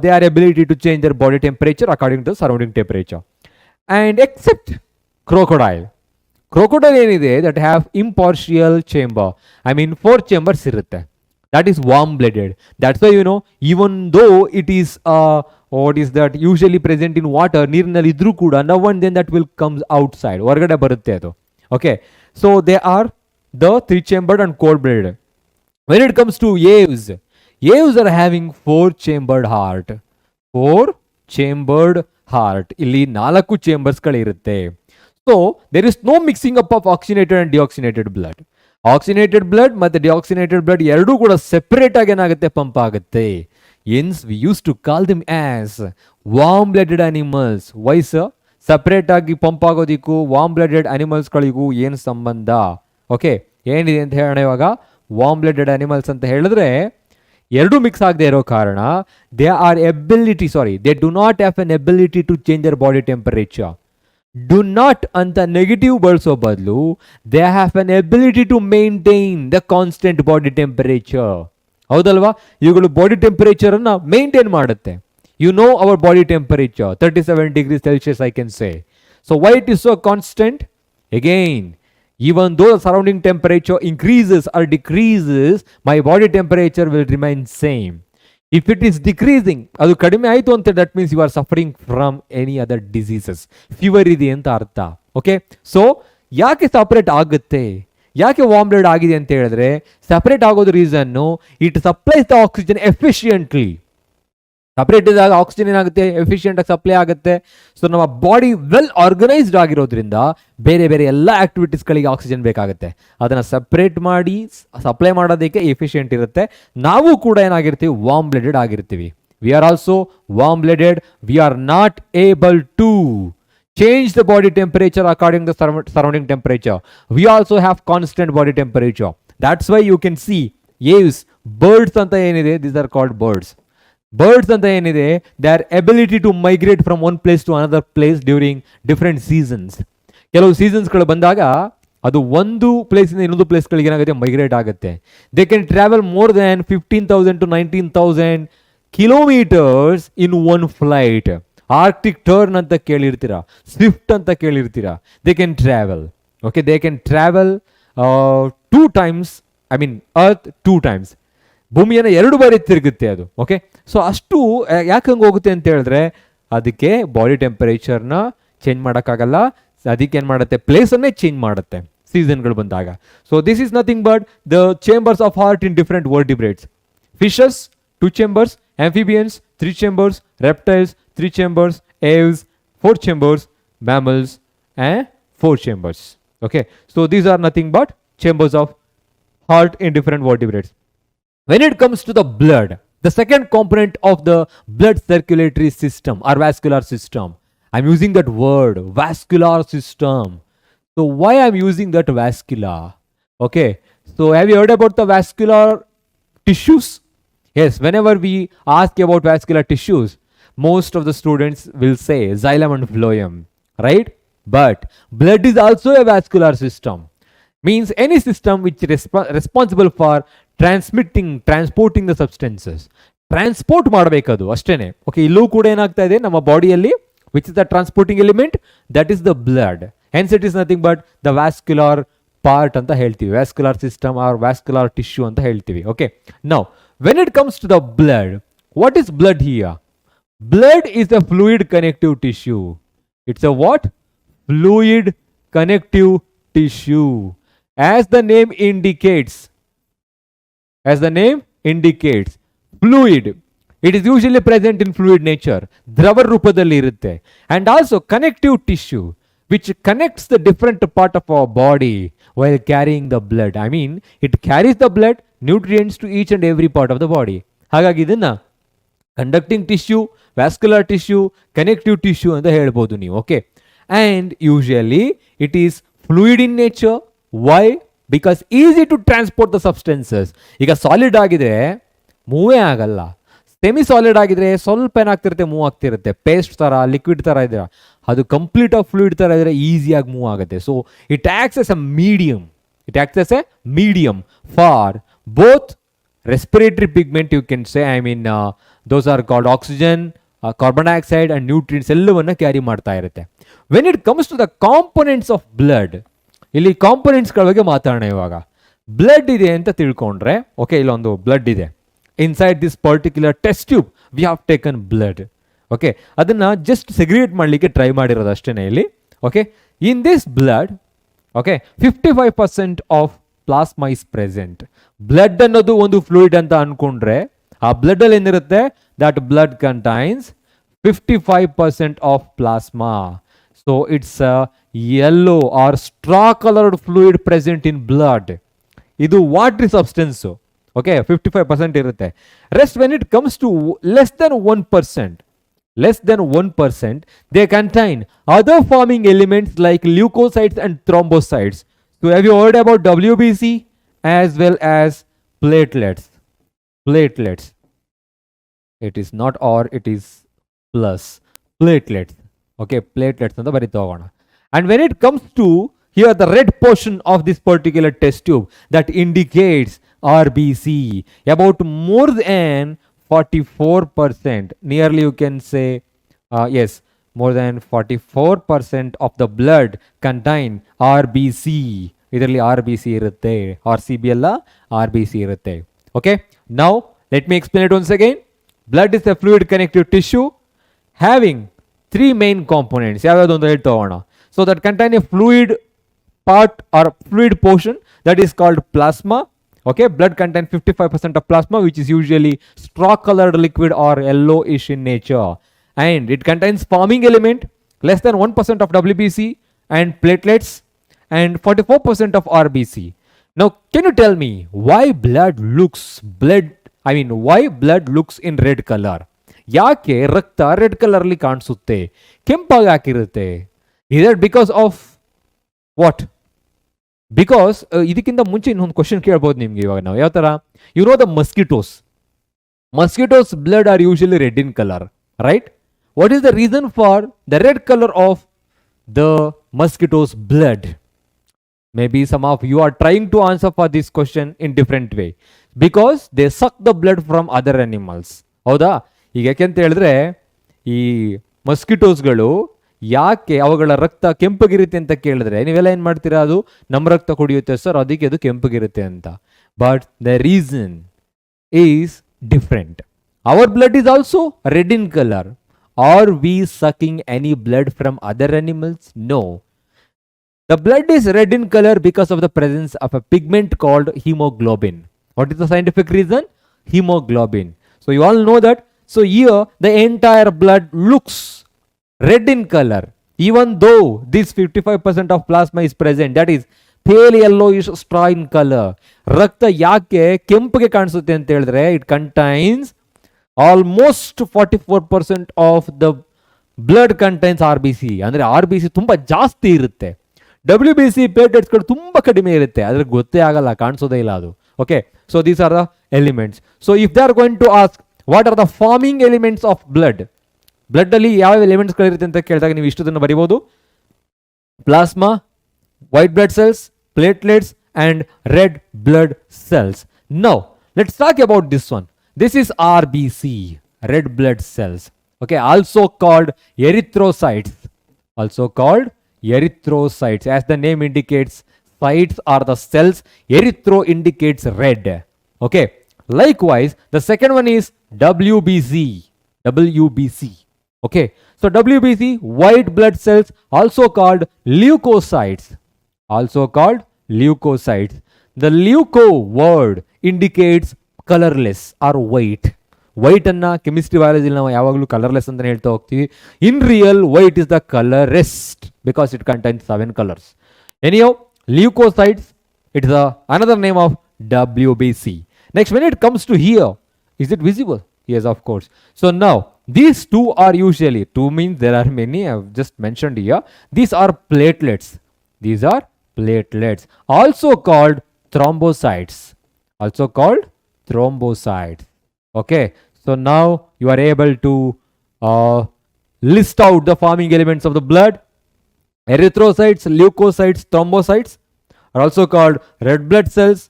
They are ability to change their body temperature according to surrounding temperature. And except crocodile ಏನಿದೆ, that have impartial chamber. I mean 4 chambers ಇರುತ್ತೆ. That is warm blooded. That's why even though it is what is that usually present in water, ನೀರಿನಲ್ಲಿ ಇದ್ರೂ ಕೂಡ now and then that will comes outside, ಹೊರಗಡೆ ಬರುತ್ತೆ ಅದು. Okay, so they are the 3 chambered and cold blooded. When it comes to aves are having 4 chambered heart. ಇಲ್ಲಿ 4 chambers ಗಳಿರುತ್ತೆ. So there is no mixing up of oxygenated and deoxygenated blood. Oxygenated blood ಮತ್ತು deoxygenated blood ಎರಡೂ ಕೂಡ separate ಆಗಿ ಏನಾಗುತ್ತೆ pump ಆಗುತ್ತೆ. Hence we use to call them as warm blooded animals. ವೈಸ್ separate ಆಗಿ pump ಆಗೋದಿಕ್ಕೂ ವಾರ್ಮ್ ಬ್ಲಡೆಡ್ ಅನಿಮಲ್ಸ್ಗಳಿಗೂ ಏನು ಸಂಬಂಧ? ಓಕೆ, ಏನಿದೆ ಅಂತ ಹೇಳೋಣ ಇವಾಗ. ವಾರ್ಮ್ ಬ್ಲಡೆಡ್ ಅನಿಮಲ್ಸ್ ಅಂತ ಹೇಳಿದ್ರೆ ಎರಡೂ ಮಿಕ್ಸ್ ಆಗದೆ ಇರೋ ಕಾರಣ they do not have an ability to change their body temperature. Do not ಅಂತ ನೆಗೆಟಿವ್ ಬಳಸೋ ಬದಲು they have an ability to maintain the constant body temperature. ಹೌದಲ್ವಾ? ಇವುಗಳು ಬಾಡಿ ಟೆಂಪರೇಚರ್ ಅನ್ನ ಮೇಂಟೈನ್ ಮಾಡುತ್ತೆ. You know our body temperature 37 degrees Celsius, I can say. So why it is so constant? Again, even though the surrounding temperature increases or decreases, my body temperature will remain same. If it is decreasing, ಅದು ಕಡಿಮೆ ಆಯಿತು ಅಂತ that means you are suffering from any other diseases. Fever ಇದೆ ಅಂತ ಅರ್ಥ. Okay, so ಯಾಕೆ separate ಆಗುತ್ತೆ? ಯಾಕೆ ವಾರ್ಮ್ ಬ್ಲಡ್ ಆಗಿದೆ ಅಂತ ಹೇಳಿದ್ರೆ ಸಪ್ರೇಟ್ ಆಗೋದು reason it supplies the oxygen efficiently. Separate ಇದ್ದಾಗ ಆಕ್ಸಿಜನ್ ಏನಾಗುತ್ತೆ, ಎಫಿಷಿಯೆಂಟ್ ಆಗಿ ಸಪ್ಲೈ ಆಗುತ್ತೆ. ಸೊ ನಮ್ಮ ಬಾಡಿ ವೆಲ್ ಆರ್ಗನೈಸ್ಡ್ ಆಗಿರೋದ್ರಿಂದ ಬೇರೆ ಬೇರೆ ಎಲ್ಲ ಆಕ್ಟಿವಿಟೀಸ್ಗಳಿಗೆ ಆಕ್ಸಿಜನ್ ಬೇಕಾಗುತ್ತೆ. ಅದನ್ನು ಸಪ್ರೇಟ್ ಮಾಡಿ ಸಪ್ಲೈ ಮಾಡೋದಕ್ಕೆ ಎಫಿಷಿಯೆಂಟ್ ಇರುತ್ತೆ. ನಾವು ಕೂಡ ಏನಾಗಿರ್ತೀವಿ, ವಾರ್ಮ್ ಬ್ಲಡೆಡ್ ಆಗಿರ್ತೀವಿ. We are also warm blooded. We are not able to change the body temperature according to the surrounding temperature. We also have constant body temperature. That's why you can see aves, birds anta enide, these are called birds. Birds anta enide, their ability to migrate from one place to another place during different seasons. ಕೆಲವು ಸೀಸನ್ಸ್ಗಳು ಬಂದಾಗ ಅದು ಒಂದು ಪ್ಲೇಸಿಂದ ಇನ್ನೊಂದು ಪ್ಲೇಸ್ಗಳಿಗೆ ಏನಾಗುತ್ತೆ, migrate ಆಗುತ್ತೆ. They can travel more than 15,000 to 19,000 kilometers in one flight. Arctic tern ಅಂತ ಕೇಳಿರ್ತೀರಾ, swift ಅಂತ ಕೇಳಿರ್ತೀರಾ. They can travel. Okay, they can travel 2 times, I mean earth 2 times. ಭೂಮಿಯನ್ನು 2 ಬಾರಿ ತಿರುಗುತ್ತೆ ಅದು. ಓಕೆ, ಸೊ ಅಷ್ಟು ಯಾಕೆ ಹಂಗೆ ಹೋಗುತ್ತೆ ಅಂತ ಹೇಳಿದ್ರೆ ಅದಕ್ಕೆ ಬಾಡಿ ಟೆಂಪರೇಚರ್ನ ಚೇಂಜ್ ಮಾಡೋಕ್ಕಾಗಲ್ಲ. ಅದಕ್ಕೆ ಏನು ಮಾಡುತ್ತೆ, ಪ್ಲೇಸನ್ನೇ ಚೇಂಜ್ ಮಾಡುತ್ತೆ ಸೀಸನ್ಗಳು ಬಂದಾಗ. So this is nothing but the chambers of heart in different vertebrates. Fishes 2 chambers, amphibians 3 chambers, reptiles 3 chambers, aves 4 chambers, mammals and 4 chambers. Okay, so these are nothing but chambers of heart in different vertebrates. When it comes to the blood, the second component of the blood circulatory system or vascular system, I'm using that word vascular system. So why I'm using that vascular? Okay, so have you heard about the vascular tissues? Yes, whenever we ask about vascular tissues, most of the students will say xylem and phloem, right? But blood is also a vascular system. Means any system which is responsible for transporting the substances. Transport ಮಾಡಬೇಕದು ಅಷ್ಟೇನೆ. Okay, ಇಲ್ಲೂ ಕೂಡ ಏನಾಗ್ತಾ ಇದೆ ನಮ್ಮ ಬಾಡಿಯಲ್ಲಿ, which is the transporting element, that is the blood. Hence it is nothing but the vascular part ಅಂತ ಹೇಳ್ತೀವಿ, vascular system or vascular tissue ಅಂತ ಹೇಳ್ತೀವಿ. Okay, now when it comes to the blood, what is blood here? Blood is a fluid connective tissue. It's a what? Fluid connective tissue. As the name indicates, fluid. It is usually present in fluid nature. ದ್ರವ ರೂಪದಲ್ಲಿ ಇರುತ್ತೆ. And also connective tissue, which connects the different part of our body while carrying the blood. I mean, it carries the blood, nutrients to each and every part of the body. ಹಾಗಾಗಿ ಇದನ್ನ conducting tissue, vascular tissue, connective tissue ಅಂತ ಹೇಳ್ಬೋದು ನೀವು. Okay, and usually it is fluid in nature. Why? Because easy to transport the substances. ಈಗ solid ಆಗಿದ್ರೆ ಮೂವೇ ಆಗಲ್ಲ. Semi solid ಆಗಿದ್ರೆ ಸ್ವಲ್ಪ ಏನಾಗ್ತಿರುತ್ತೆ, ಮೂವ್ ಆಗ್ತಿರುತ್ತೆ. ಪೇಸ್ಟ್ ಥರ, ಲಿಕ್ವಿಡ್ ಥರ ಇದ್ರೆ, ಅದು ಕಂಪ್ಲೀಟ್ ಆಫ್ ಫ್ಲೂಯಿಡ್ ಥರ ಇದ್ರೆ ಈಸಿಯಾಗಿ ಮೂವ್ ಆಗುತ್ತೆ. So it acts as a medium for both respiratory pigment, you can say. I mean, those are called oxygen, carbon dioxide and nutrients ಎಲ್ಲವನ್ನ ಕ್ಯಾರಿ ಮಾಡ್ತಾ ಇರುತ್ತೆ. When it comes to the components of blood, ಇಲ್ಲಿ ಕಾಂಪೊನೆಂಟ್ಸ್ಗಳ ಬಗ್ಗೆ ಮಾತಾಡೋಣ ಇವಾಗ. Blood ಇದೆ ಅಂತ ತಿಳ್ಕೊಂಡ್ರೆ, ಓಕೆ, ಇಲ್ಲೊಂದು ಬ್ಲಡ್ ಇದೆ. Inside this particular test tube we have taken blood. Okay, ಅದನ್ನ ಜಸ್ಟ್ ಸೆಗ್ರಿಗೇಟ್ ಮಾಡಲಿಕ್ಕೆ ಟ್ರೈ ಮಾಡಿರೋದು ಅಷ್ಟೇನೆ ಇಲ್ಲಿ. Okay, in this blood, okay, 55% of plasma is present. Blood ಅನ್ನೋದು ಒಂದು ಫ್ಲೂಯಿಡ್ ಅಂತ ಅನ್ಕೊಂಡ್ರೆ ಆ ಬ್ಲಡ್ ಅಲ್ಲಿ ಏನಿರುತ್ತೆ, that blood contains 55% of plasma. So it's yellow or straw coloured fluid present in blood. ಇದು ವಾಟರಿ ಸಬ್ಸ್ಟೆನ್ಸು. ಓಕೆ, 55% ಇರುತ್ತೆ. Rest when it comes to less than 1%, they contain other forming elements like leukocytes and thrombocytes. So have you heard about WBC as well as platelets? It is not or, it is plus. Platelets. Okay, platelets anta barita hogona. And when it comes to here the red portion of this particular test tube, that indicates RBC, about more than 44%, nearly you can say, yes, more than 44% of the blood contain RBC. ಇದರಲ್ಲಿ RBC ಇರುತ್ತೆ, RCB ಅಲ್ಲ, RBC ಇರುತ್ತೆ. Okay, now let me explain it once again. Blood is a fluid connective tissue having three main components. ಯಾವ್ಯಾವುದು ಅಂತ ಹೇಳ್ತಾ ಹೋಗೋಣ. So that contain a fluid part or fluid portion that is called plasma. Okay, blood contains 55% of plasma, which is usually straw colored liquid or yellowish in nature, and it contains forming element less than 1% of WBC and platelets and 44% of RBC. Now can you tell me why blood looks in red color? ಯಾಕೆ ರಕ್ತ red colour ಅಲ್ಲಿ ಕಾಣಿಸುತ್ತೆ, ಕೆಂಪಾಗಿ ಹಾಕಿರುತ್ತೆ? Is that because of what? Because ಇದಕ್ಕಿಂತ ಮುಂಚೆ ಇನ್ನೊಂದು question ಕೇಳ್ಬೋದು ನಿಮ್ಗೆ ಇವಾಗ ನಾವು. ಯಾವ ತರ? You know the mosquitoes blood are usually red in colour, right? What is the reason for the red colour of the mosquitoes blood? Maybe some of you are trying to answer for this question in different way. Because they suck the blood from other animals. ಹೌದಾ? ಈಗ ಯಾಕೆಂತ ಹೇಳಿದ್ರೆ ಈ ಮಸ್ಕಿಟೋಸ್ಗಳು ಯಾಕೆ ಅವುಗಳ ರಕ್ತ ಕೆಂಪಗಿರುತ್ತೆ ಅಂತ ಕೇಳಿದ್ರೆ ನೀವೆಲ್ಲ ಏನು ಮಾಡ್ತೀರಾ, ಅದು ನಮ್ಮ ರಕ್ತ ಕುಡಿಯುತ್ತೆ ಸರ್, ಅದಕ್ಕೆ ಅದು ಕೆಂಪಗಿರುತ್ತೆ ಅಂತ. But the reason is different. Our blood is also red in colour. Are we sucking any blood from other animals? No. The blood is red in color because of the presence of a pigment called hemoglobin. What is the scientific reason? Hemoglobin. So you all know that. So here the entire blood looks red in color, even though this 55% of plasma is present, that is pale yellowish straw in color. Rakta ಯಾಕೆ ಕೆಂಪಗೆ ಕಾಣಿಸುತ್ತೆ ಅಂತ ಹೇಳಿದ್ರೆ it contains almost 44% of the blood contains RBC. ಅಂದ್ರೆ RBC ತುಂಬಾ ಜಾಸ್ತಿ ಇರುತ್ತೆ. WBC ಪ್ಲೇಟ್ಲೆಟ್ಸ್ಗಳು ತುಂಬ ಕಡಿಮೆ ಇರುತ್ತೆ, ಅದ್ರ ಗೊತ್ತೇ ಆಗಲ್ಲ, ಕಾಣಿಸೋದೇ ಇಲ್ಲ ಅದು. Okay, so these are the elements. So if they are going to ask what are the forming elements of blood, blood ಅಲ್ಲಿ ಯಾವ ಎಲಿಮೆಂಟ್ಸ್ಗಳಿರುತ್ತೆ ಅಂತ ಕೇಳಿದಾಗ ನೀವು ಇಷ್ಟದನ್ನು ಬರೀಬಹುದು: plasma, white blood cells, platelets and red blood cells. Now let's talk about this one. This is RBC, red blood cells. Okay, also called erythrocytes. Erythrocytes, as the name indicates, cytes are the cells, erythro indicates red. Okay, likewise the second one is WBC. Okay, so WBC, white blood cells, also called leukocytes. The leuco word indicates colorless or white. White ಅನ್ನ chemistry biology ನಾವು ಯಾವಾಗಲೂ colourless ಅಂತ ಹೇಳ್ತಾ ಹೋಗ್ತೀವಿ. In real white is the colourest because it contains 7 colors. Anyhow, leukocytes, it is another name of WBC. Next, when it comes to here, is it visible? Yes, of course. So now these two are usually, two means there are many, I have just mentioned here. These are platelets. Also called thrombocytes. Okay, so now you are able to list out the forming elements of the blood. Erythrocytes, leukocytes, thrombocytes are also called red blood cells,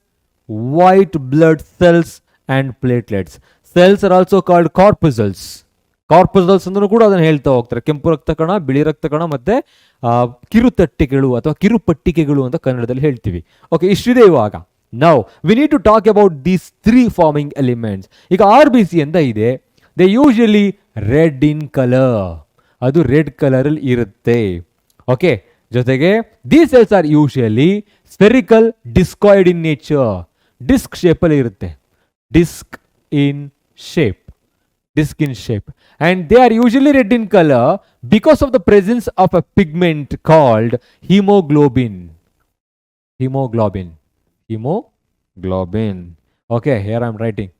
white blood cells and platelets. Cells are also called corpuscles. ಅಂದ್ರೂ ಕೂಡ ಅದನ್ನು ಹೇಳ್ತಾ ಹೋಗ್ತಾರೆ. ಕೆಂಪು ರಕ್ತ ಕಣ, ಬಿಳಿ ರಕ್ತ ಕಣ ಮತ್ತೆ ಕಿರುತಟ್ಟಿಕೆಗಳು ಅಥವಾ ಕಿರುಪಟ್ಟಿಕೆಗಳು ಅಂತ ಕನ್ನಡದಲ್ಲಿ ಹೇಳ್ತೀವಿ. ಓಕೆ, ಇಷ್ಟಿದೆ ಇವಾಗ. Now we need to talk about these three forming elements. ಈಗ RBC ಅಂತ ಇದೆ, they usually red in color. ಅದು ರೆಡ್ ಕಲರ್ ಅಲ್ಲಿ ಇರುತ್ತೆ. ಓಕೆ, ಜೊತೆಗೆ these cells are usually spherical discoid in nature. Disc shape ಅಲ್ಲಿ ಇರುತ್ತೆ. Disc in shape. And they are usually red in color because of the presence of a pigment called hemoglobin. Globin. Okay, here I'm writing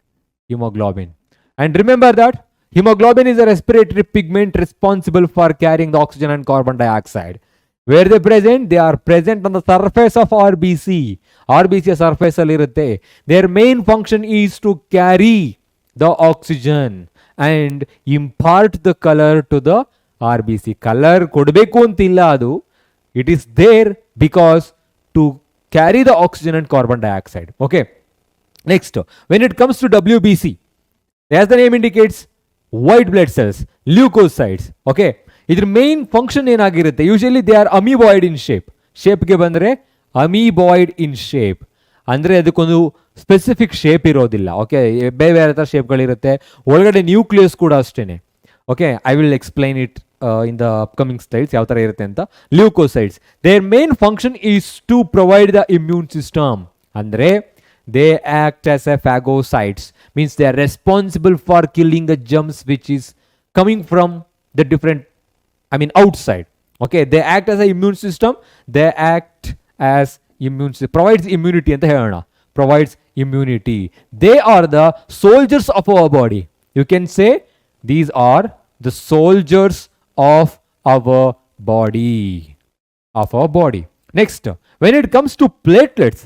hemoglobin. And remember that hemoglobin is a respiratory pigment responsible for carrying the oxygen and carbon dioxide. Where they present? They are present on the surface of RBC. RBC surface alirutte. Their main function is to carry the oxygen and impart the color to the RBC. Color kodbeku antilla adu. It is there because to carry the oxygen and carbon dioxide. Okay. Next, when it comes to WBC, as the name indicates, white blood cells, leukocytes. Okay. Their main function ಏನಾಗಿರುತ್ತೆ? Usually they are amoeboid in shape. ಶೇಪ್ಗೆ ಬಂದರೆ amoeboid in shape. ಅಂದರೆ ಅದಕ್ಕೊಂದು specific shape ಇರೋದಿಲ್ಲ. Okay, ಬೇರೆ ಬೇರೆ ಥರ ಶೇಪ್ಗಳಿರುತ್ತೆ. ಒಳಗಡೆ nucleus ಕೂಡ ಅಷ್ಟೇ. Okay, I will explain it in the upcoming slides ಯಾವ ಥರ ಇರುತ್ತೆ ಅಂತ. Leucocytes, their main function is to provide the immune system. ಅಂದರೆ they act as a phagocytes, means they are responsible for killing the germs which is coming from the different, outside. Okay, they act as a immune system. They act as immune system, provides immunity anta helana, provides immunity. They are the soldiers of our body. You can say these are the soldiers of our body, Next, when it comes to platelets,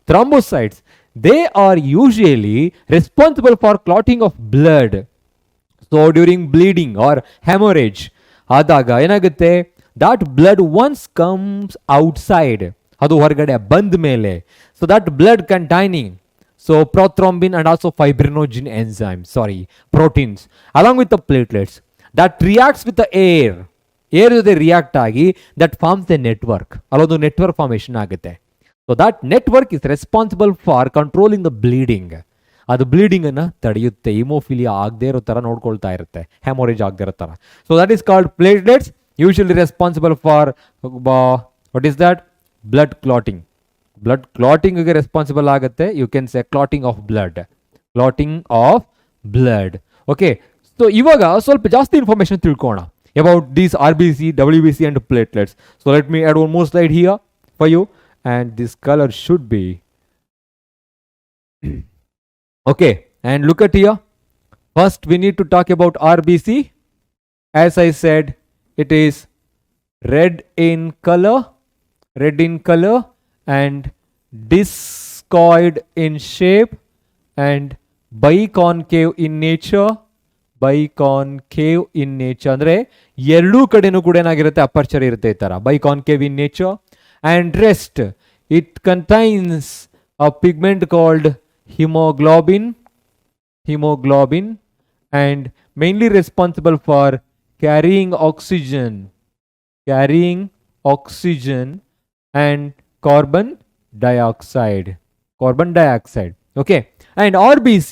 thrombocytes, they are usually responsible for clotting of blood. So during bleeding or hemorrhage ಆದಾಗ ಏನಾಗುತ್ತೆ, that blood once comes outside, ಅದು ಹೊರಗಡೆ ಬಂದ ಮೇಲೆ, so that blood containing prothrombin and also fibrinogen enzymes, proteins along with the platelets that reacts with the air ಜೊತೆ react ಆಗಿ that forms a network, ಅಲ್ಲೊಂದು network formation ಆಗುತ್ತೆ. So that network is responsible for controlling the bleeding. ಅದು bleeding ಅನ್ನ ತಡೆಯುತ್ತೆ, haemophilia ಆಗದೆ ಇರೋ ತರ ನೋಡ್ಕೊಳ್ತಾ ಇರುತ್ತೆ, ಹೆಮೊರೇಜ್ ಆಗದೆ ಇರೋ ತರ. So that is called platelets, usually responsible for what is that, blood clotting. Blood ಕ್ಲಾಟಿಂಗ್ಗೆ ರೆಸ್ಪಾನ್ಸಿಬಲ್ ಆಗುತ್ತೆ. You can say clotting of blood. Okay, so ಇವಾಗ ಸ್ವಲ್ಪ ಜಾಸ್ತಿ ಇನ್ಫಾರ್ಮೇಶನ್ ತಿಳ್ಕೋಣ about these RBC, WBC and platelets. So let me add one more slide here for you. And this color should be okay, and look at here. First we need to talk about RBC. As I said, it is red in color and discoid in shape and biconcave in nature. ಅಂದ್ರೆ ಎರಡೂ ಕಡೆನೂ ಕೂಡ ಏನಾಗಿರುತ್ತೆ, aperture ಇರುತ್ತೆ ಈ ತರ, biconcave in nature. And rest, it contains a pigment called hemoglobin and mainly responsible for carrying oxygen and carbon dioxide. Okay, and RBC,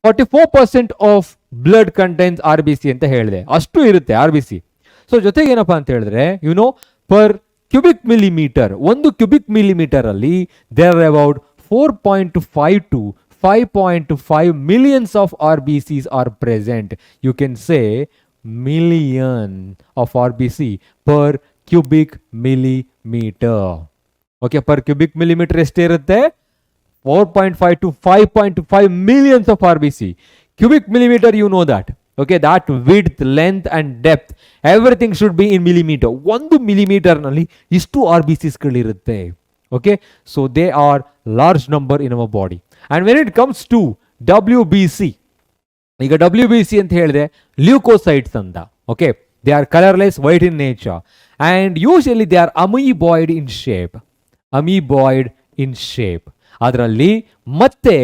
44% of blood contains RBC ಅಂತ ಹೇಳಿದೆ, ಅಷ್ಟು ಇರುತ್ತೆ RBC. ಸೊ ಜೊತೆಗೆ ಏನಪ್ಪಾ ಅಂತ ಹೇಳಿದ್ರೆ, ಪರ್ ಕ್ಯೂಬಿಕ್ ಮಿಲಿಮೀಟರ್, ಒಂದು cubic millimetre ಅಲ್ಲಿ there are about 4.5 to 5.5 millions of RBCs are present. You can say million of RBC per cubic millimeter. Okay, per cubic millimeter ಎಷ್ಟೇ ಇರುತ್ತೆ, 4.5 to 5.5 millions of RBC. Cubic millimeter, you know that. Okay, that width, length and depth, everything should be in millimeter. 1 millimeter ನಲ್ಲಿ ಇಷ್ಟು RBCs ಗಳಿರುತ್ತೆ. Okay, so they are large number in our body. And when it comes to WBC, ಈಗ WBC ಅಂತ ಹೇಳಿದೆ leukocytes ಅಂತ. Okay, they are colorless, white in nature and usually they are amoeboid in shape. ಅದರಲ್ಲಿ ಮತ್ತೆ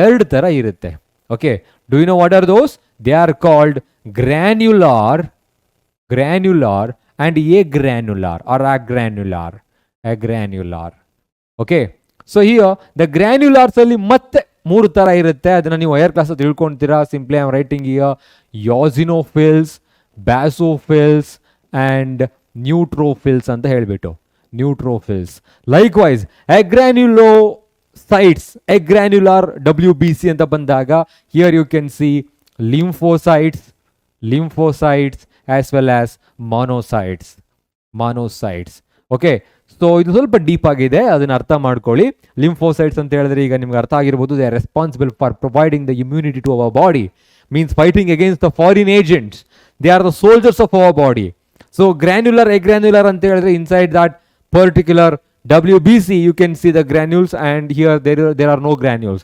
ಎರಡು ತರ ಇರುತ್ತೆ. Okay, do you know what are those? They are called granular and agranular or agranular. Okay, so here the granulars ಅಲ್ಲಿ ಮತ್ತೆ ಮೂರು ತರ ಇರುತ್ತೆ. ಅದನ್ನ ನೀವು ಹೈಯರ್ ಕ್ಲಾಸ್ ತಿಳ್ಕೊಂತೀರಾ. Simply I am writing here eosinophils, basophils and neutrophils ಅಂತ ಹೇಳ್ಬಿಟ್ಟು, ನ್ಯೂಟ್ರೋಫಿಲ್ಸ್. ಲೈಕ್ವೈಸ್ agranular WBC ಅಂತ ಬಂದಾಗ here you can see lymphocytes as well as monocytes. Okay, so ಇದು ಸ್ವಲ್ಪ ಡೀಪ್ ಆಗಿದೆ, ಅದನ್ನ ಅರ್ಥ ಮಾಡ್ಕೊಳ್ಳಿ. ಲಿಂಫೋಸೈಟ್ಸ್ ಅಂತ ಹೇಳಿದ್ರೆ ಈಗ ನಿಮ್ಗೆ ಅರ್ಥ ಆಗಿರ್ಬೋದು, they are responsible for providing the immunity to our body, means fighting against the foreign agents. They are the soldiers of our body. So granular agranular ಅಂತ ಹೇಳಿದ್ರೆ inside that particular WBC you can see the granules, and here there are no granules.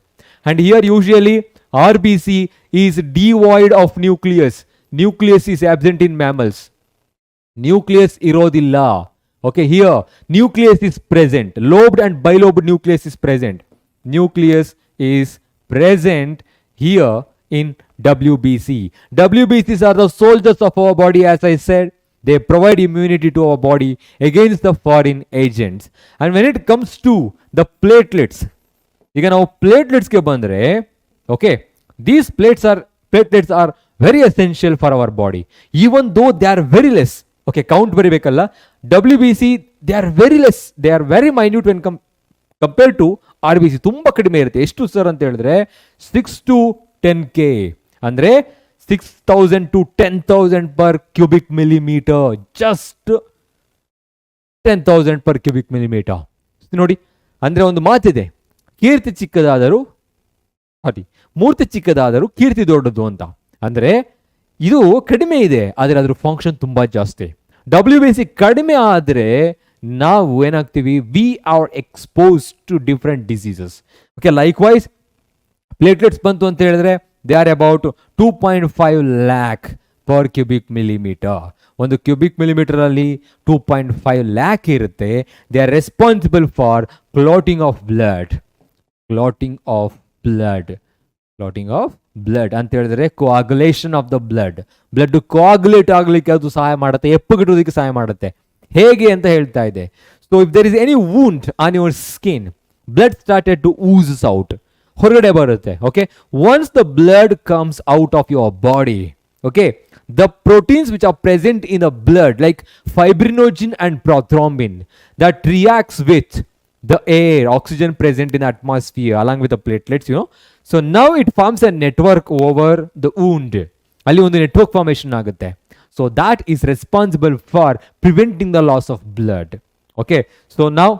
And here usually RBC is devoid of nucleus. Nucleus is absent in mammals. Nucleus irodilla. Okay, here nucleus is present. Lobed and bilobed nucleus is present. Nucleus is present here in WBC. WBCs are the soldiers of our body, as I said. They provide immunity to our body against the foreign agents. And when it comes to the platelets, ಈಗ ನಾವು ಪ್ಲೇಟ್ಲೆಟ್ಸ್ಗೆ ಬಂದರೆ, okay, these platelets are very essential for our body, even though they are very less. Okay, count ಬರಿಬೇಕಲ್ಲ, WBC they are very less, they are very minute when compared to RBC. ತುಂಬ ಕಡಿಮೆ ಇರುತ್ತೆ. ಎಷ್ಟು sir ಅಂತ ಹೇಳಿದ್ರೆ 6 to 10K, ಅಂದರೆ 6,000 to 10,000 per cubic millimeter. Just 10,000 per cubic millimeter. ನೋಡಿ, ಅಂದರೆ ಒಂದು ಮಾತಿದೆ, ಕೀರ್ತಿ ಚಿಕ್ಕದಾದರೂ ಮೂರ್ತಿ ಚಿಕ್ಕದಾದರೂ ಕೀರ್ತಿ ದೊಡ್ಡದು ಅಂತ. ಅಂದರೆ ಇದು ಕಡಿಮೆ ಇದೆ, ಆದರೆ ಅದರ ಫಂಕ್ಷನ್ ತುಂಬ ಜಾಸ್ತಿ. WBC ಕಡಿಮೆ ಆದರೆ ನಾವು ಏನಾಗ್ತೀವಿ, we are expose to different diseases. Okay, likewise platelets ಬಂತು ಅಂತ ಹೇಳಿದ್ರೆ they are about 2.5 lakh per cubic millimeter. ಒಂದು ಕ್ಯೂಬಿಕ್ ಮಿಲಿಮೀಟರ್ ಅಲ್ಲಿ 2.5 lakh ಇರುತ್ತೆ. They are responsible for clotting of blood. Clotting of blood ಅಂತ ಹೇಳಿದ್ರೆ ಕೋಆಗುಲೇಷನ್ ಆಫ್ ದ ಬ್ಲಡ್ ಕೋಆಗುಲೇಟ್ ಆಗ್ಲಿಕ್ಕೆ ಅದು ಸಹಾಯ ಮಾಡುತ್ತೆ, ಎಪ್ಪುಗಿಡೋದಕ್ಕೆ ಸಹಾಯ ಮಾಡುತ್ತೆ. ಹೇಗೆ ಅಂತ ಹೇಳ್ತಾ ಇದೆ. So if there is any wound on your skin, blood started to ooze out, ಹೊರಗಡೆ ಬರುತ್ತೆ. Okay, once the blood comes out of your body, okay, the proteins which are present in the blood like fibrinogen and prothrombin that reacts with the air, oxygen present in the atmosphere along with the platelets, so now it forms a network over the wound. ಅಲ್ಲಿ ಒಂದು network formation ಆಗುತ್ತೆ. So that is responsible for preventing the loss of blood. Okay, so now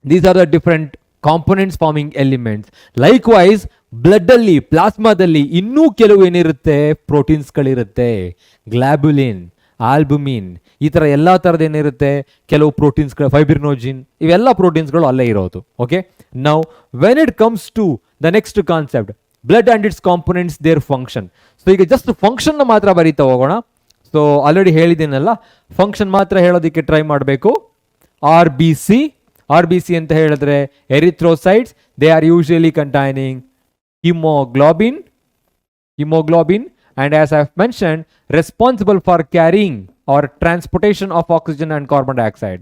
these are the different components farming elements. Likewise blood ಅಲ್ಲಿ, ಪ್ಲಾಸ್ಮಾದಲ್ಲಿ ಇನ್ನೂ ಕೆಲವು ಏನಿರುತ್ತೆ, ಪ್ರೋಟೀನ್ಸ್ಗಳಿರುತ್ತೆ. ಗ್ಲಾಬ್ಯುಲಿನ್, albumin, ಈ ಥರ ಎಲ್ಲ ಥರದ್ದು ಏನಿರುತ್ತೆ, ಕೆಲವು ಪ್ರೋಟೀನ್ಸ್ಗಳು, ಫೈಬ್ರಿನೋಜಿನ್, ಇವೆಲ್ಲ ಪ್ರೋಟೀನ್ಸ್ಗಳು ಅಲ್ಲೇ ಇರೋದು. Okay, now when it comes to the next concept, blood and its components, their function. So ಈಗ ಜಸ್ಟ್ ಫಂಕ್ಷನ್ನ ಮಾತ್ರ ಬರೀತಾ ಹೋಗೋಣ. ಸೊ ಆಲ್ರೆಡಿ ಹೇಳಿದ್ದೀನಲ್ಲ, ಫಂಕ್ಷನ್ ಮಾತ್ರ ಹೇಳೋದಕ್ಕೆ ಟ್ರೈ ಮಾಡಬೇಕು. RBC ಅಂತ ಹೇಳಿದ್ರೆ erythrocytes, they are usually containing hemoglobin, and as I have mentioned, responsible for carrying or transportation of oxygen and carbon dioxide.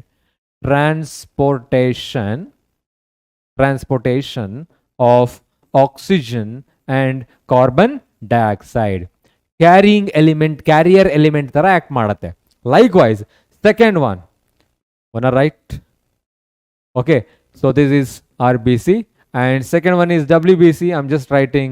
Transportation of oxygen and carbon dioxide. Carrier element ತರ act ಮಾಡುತ್ತೆ. Likewise, second one, wanna write? Okay, so this is RBC and second one is WBC. I'm just writing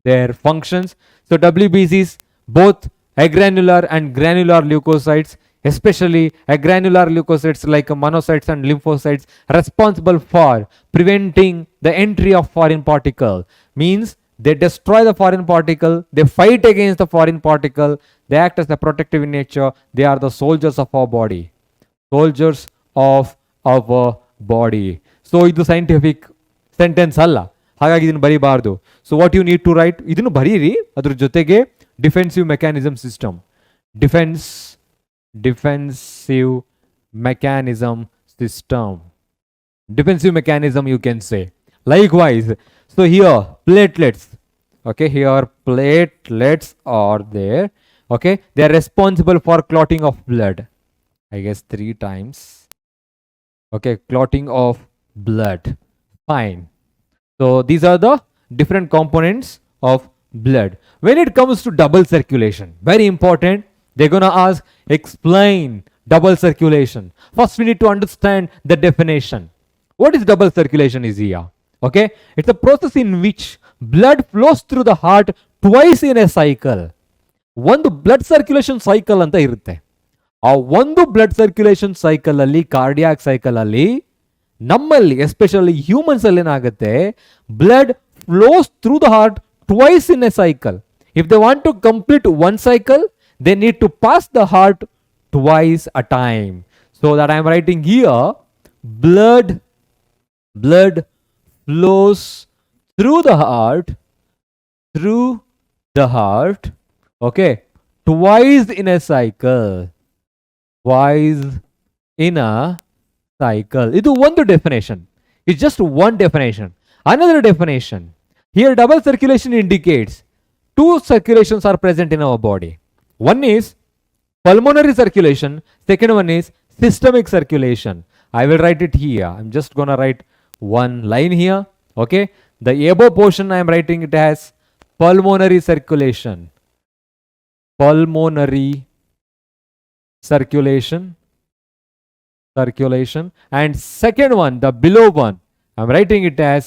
their functions. So WBCs, both agranular and granular leukocytes, especially agranular leukocytes like monocytes and lymphocytes, responsible for preventing the entry of foreign particle. Means they destroy the foreign particle, they fight against the foreign particle, they act as a protective in nature. They are the soldiers of our body. Soldiers of our body. So ಇದು scientific sentence ಅಲ್ಲ, ಹಾಗಾಗಿ ಇದನ್ನು ಬರೀಬಾರ್ದು. So what you need to write, ಇದನ್ನು ಬರೀರಿ, ಅದ್ರ ಜೊತೆಗೆ defensive mechanism system, defensive mechanism you can say. Likewise, so here platelets, okay, here platelets are there. Okay, they are responsible for clotting of blood, I guess 3 times. Okay, clotting of blood. Fine. So these are the different components of blood. When it comes to double circulation, very important, they're gonna ask, explain double circulation. First we need to understand the definition. What is double circulation is here? Okay, it's a process in which blood flows through the heart twice in a cycle. ಒಂದು blood circulation cycle ಅಂತ ಇರುತ್ತೆ. ಆ ಒಂದು blood circulation cycle ಅಲ್ಲಿ, cardiac cycle ಅಲ್ಲಿ, ನಮ್ಮಲ್ಲಿ especially humans ಅಲ್ಲಿ ಏನಾಗುತ್ತೆ, blood flows through the heart twice in a cycle. If they want to complete one cycle, they need to pass the heart twice a time. So that I am writing here, blood flows through the heart, okay, twice in a cycle. Idu one definition. It's just one definition. Another definition. Here double circulation indicates two circulations are present in our body. One is pulmonary circulation, second one is systemic circulation. I will write it here. I'm just going to write one line here. Okay. The above portion I am writing it as pulmonary circulation. Pulmonary circulation. And second one, the below one, I'm writing it as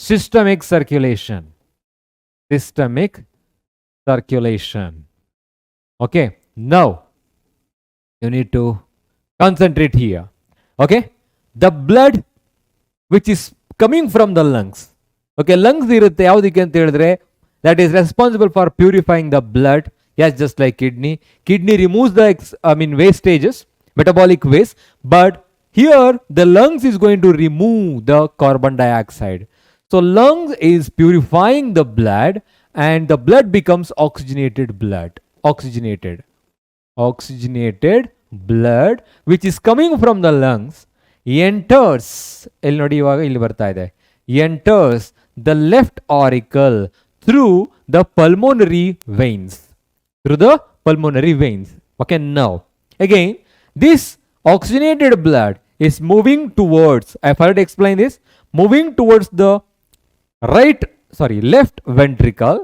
systemic circulation. Systemic circulation. Okay. Now, you need to concentrate here. Okay. The blood which is coming from the lungs. Okay. Lungs irutte yavudike anta helidre, that is responsible for purifying the blood. Yes, just like kidney. Kidney removes the wastages, metabolic waste. But here the lungs is going to remove the carbon dioxide. So lungs is purifying the blood and the blood becomes oxygenated blood. Oxygenated blood which is coming from the lungs enters the left auricle through the pulmonary veins. Okay, now again this oxygenated blood is moving towards, I've already explained this, moving towards the left ventricle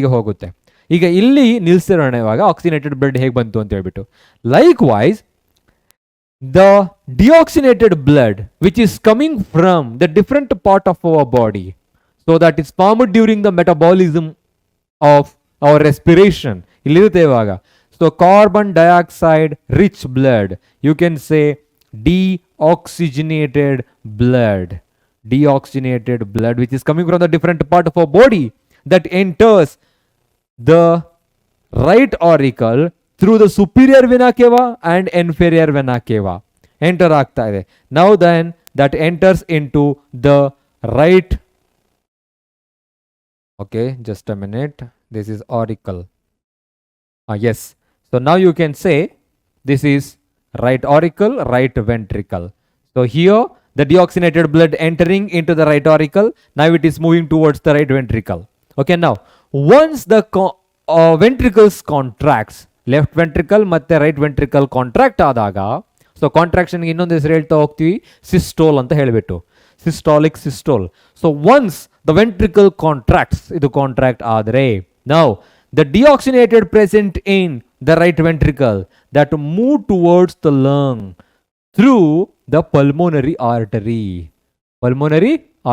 ಗೆ ಹೋಗುತ್ತೆ. ಈಗ ಇಲ್ಲಿ ನಿಲ್ಸಿರೋಣ ಇವಾಗ ಆಕ್ಸಿನೇಟೆಡ್ blood ಹೇಗೆ ಬಂತು ಅಂತ ಹೇಳ್ಬಿಟ್ಟು. Likewise the deoxygenated blood which is coming from the different part of our body, so that is formed during the metabolism of our respiration ಇಲ್ಲಿರುತ್ತೆ ಇವಾಗ. So carbon dioxide rich blood, you can say deoxygenated blood which is coming from the different part of our body that enters the right auricle through the superior vena cava and inferior vena cava. Enter aagta ide. Now then that enters into the right, okay, just a minute, this is auricle. Yes, so now you can say this is right auricle, right ventricle. So here the deoxygenated blood entering into the right auricle, now it is moving towards the right ventricle. Okay, now once the ventricles contracts, left ventricle ಮತ್ತೆ right ventricle contract ಆದಾಗ, so contraction ಗೆ ಇನ್ನೊಂದು ಹೆಸರು ಹೇಳ್ತಾ ಹೋಗ್ತೀವಿ, systole ಅಂತ ಹೇಳಿಬಿಟ್ಟು, systolic systole. So once the ventricle contracts, ಇದು contract ಆದರೆ, now the deoxygenated present in the right ventricle that move towards the lung through the pulmonary artery.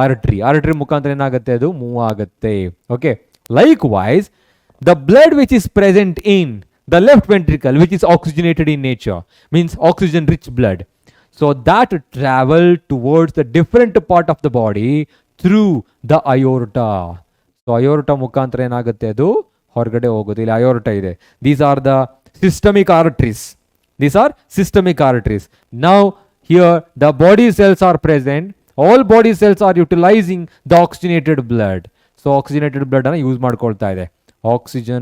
Artery ಮುಖಾಂತರ ಏನಾಗುತ್ತೆ, ಅದು ಮೂವ್ ಆಗುತ್ತೆ. Okay. Likewise, the blood which is present in the left ventricle, which is oxygenated in nature, means oxygen rich blood. So that travel towards the different part of the body through the aorta. So aorta ಮುಖಾಂತರ ಏನಾಗುತ್ತೆ, ಅದು ಹೊರಗಡೆ ಹೋಗುತ್ತೆ. ಇಲ್ಲಿ aorta ಇದೆ. These are the systemic arteries. Now here the body cells are present. All body cells are utilizing the oxygenated blood. So oxygenated blood ಅನ್ನು use ಮಾಡ್ಕೊಳ್ತಾ ಇದೆ. Oxygen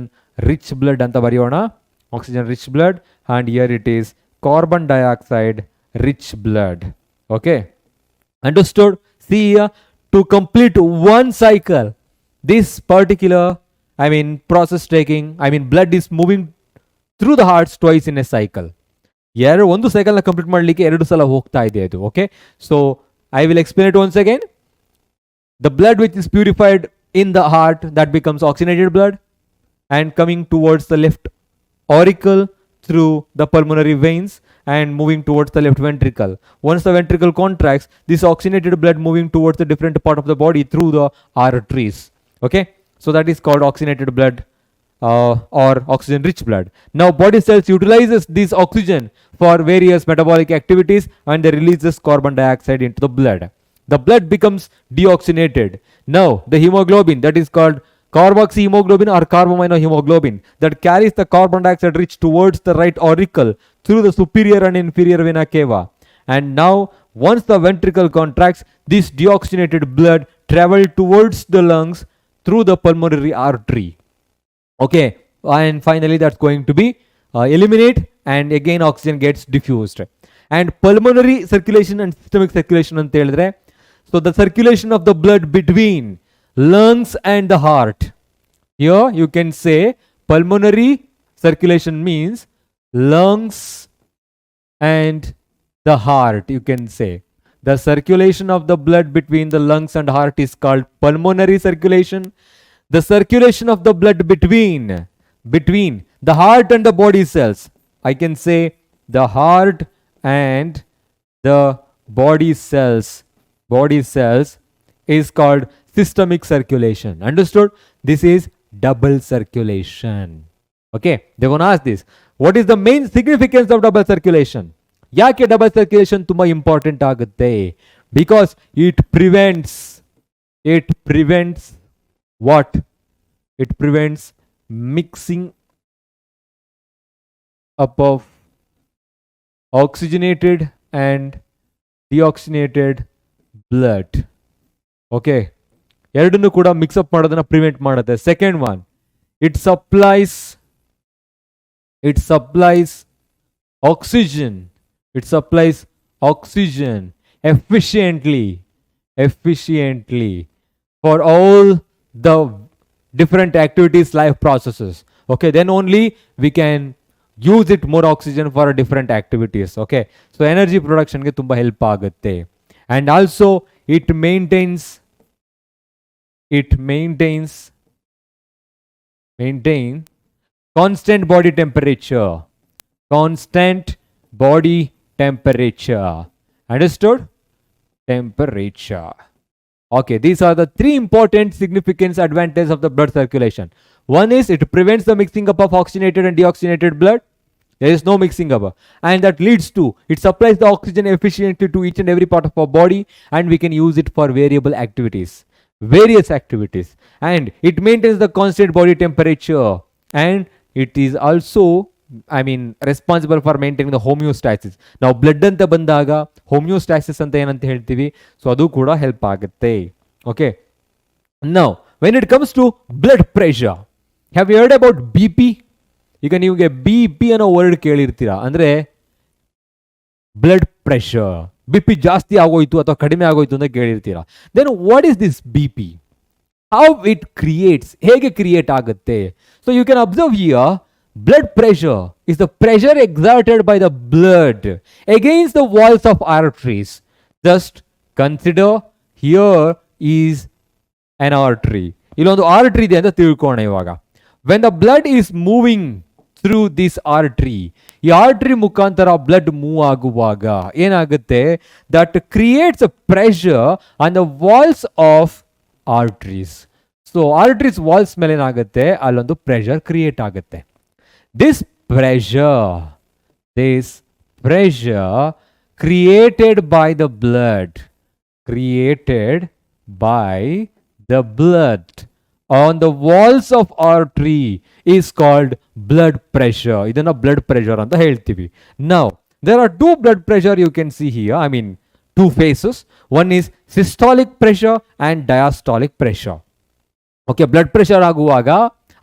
rich blood ಅಂತ ಬರೆಯೋಣ. Oxygen rich blood, and here it is carbon dioxide rich blood. Okay, understood? See here, to complete one cycle, this particular process blood is moving through the heart twice in a cycle. ಒಂದು cycle ನ complete ಮಾಡಲಿಕ್ಕೆ 2 ಸಲ ಹೋಗ್ತಾ ಇದೆ ಅದು. Okay, so I will explain it once again. The blood which is purified in the heart, that becomes oxygenated blood and coming towards the left auricle through the pulmonary veins and moving towards the left ventricle. Once the ventricle contracts, this oxygenated blood moving towards the different part of the body through the arteries. Okay, so that is called oxygenated blood or oxygen rich blood. Now body cells utilizes this oxygen for various metabolic activities and they releases carbon dioxide into the blood. The blood becomes deoxygenated. Now the hemoglobin, that is called carboxyhemoglobin or carbaminohemoglobin, that carries the carbon dioxide rich towards the right auricle through the superior and inferior vena cava. And now once the ventricle contracts, this deoxygenated blood travels towards the lungs through the pulmonary artery. Okay, and finally that's going to be eliminate, and again oxygen gets diffused. And pulmonary circulation and systemic circulation anta helidre, so the circulation of the blood between lungs and the heart. Here you can say pulmonary circulation means lungs and the heart. You can say the circulation of the blood between the lungs and heart is called pulmonary circulation. The circulation of the blood between the heart and the body cells, I can say the heart and the body cells is called systemic circulation. Understood? This is double circulation. Okay, they're going to ask this. What is the main significance of double circulation? ಯಾಕೆ double circulation ತುಂಬಾ important ಆಗುತ್ತೆ? Because it prevents what? It prevents mixing up of oxygenated and deoxygenated blood. Okay, ಎರಡನ್ನೂ ಕೂಡ mix up ಮಾಡೋದನ್ನ prevent ಮಾಡುತ್ತೆ. Second one, it supplies oxygen. It supplies oxygen efficiently for all the different activities, life processes. Okay, then only we can use it more oxygen for different activities. Okay, so energy production ge tumba help agutte. And also it maintains constant body temperature. Understood? Temperature. Okay, these are the three important significant advantages of the blood circulation. One is it prevents the mixing up of oxygenated and deoxygenated blood. There is no mixing up, and that leads to it supplies the oxygen efficiently to each and every part of our body, and we can use it for various activities, and it maintains the constant body temperature, and it is also responsible for maintaining the homeostasis. Now blood anta bandaga homeostasis anta enanta heltivi, so adu kuda help agutte. Okay, now when it comes to blood pressure, have you heard about BP? ಈಗ ನೀವಿಗೆ BP ಅನ್ನೋ word ಕೇಳಿರ್ತೀರಾ, ಅಂದ್ರೆ blood pressure, BP ಜಾಸ್ತಿ ಆಗೋಯ್ತು ಅಥವಾ ಕಡಿಮೆ ಆಗೋಯ್ತು ಅಂತ ಕೇಳಿರ್ತೀರಾ. Then what is this BP? How it creates, ಹೇಗೆ ಕ್ರಿಯೇಟ್ ಆಗುತ್ತೆ? So you can observe here, blood pressure is the pressure exerted by the blood against the walls of arteries. Just consider here is an artery. Illondhu artery ide anta tilkona ivaga. When the blood is moving through this artery, ಈ artery ಮುಖಾಂತರ blood move ಆಗುವಾಗ ಏನಾಗುತ್ತೆ, that creates a pressure on the walls of arteries. So arteries walls ಮೇಲೆ ಏನಾಗುತ್ತೆ, ಅಲ್ಲೊಂದು pressure create ಆಗುತ್ತೆ. This pressure created by the blood on the walls of artery is called blood pressure. Idanna blood pressure anta heltivi. Now there are two blood pressure you can see here, two phases. One is systolic pressure and diastolic pressure. Okay, blood pressure aguvaga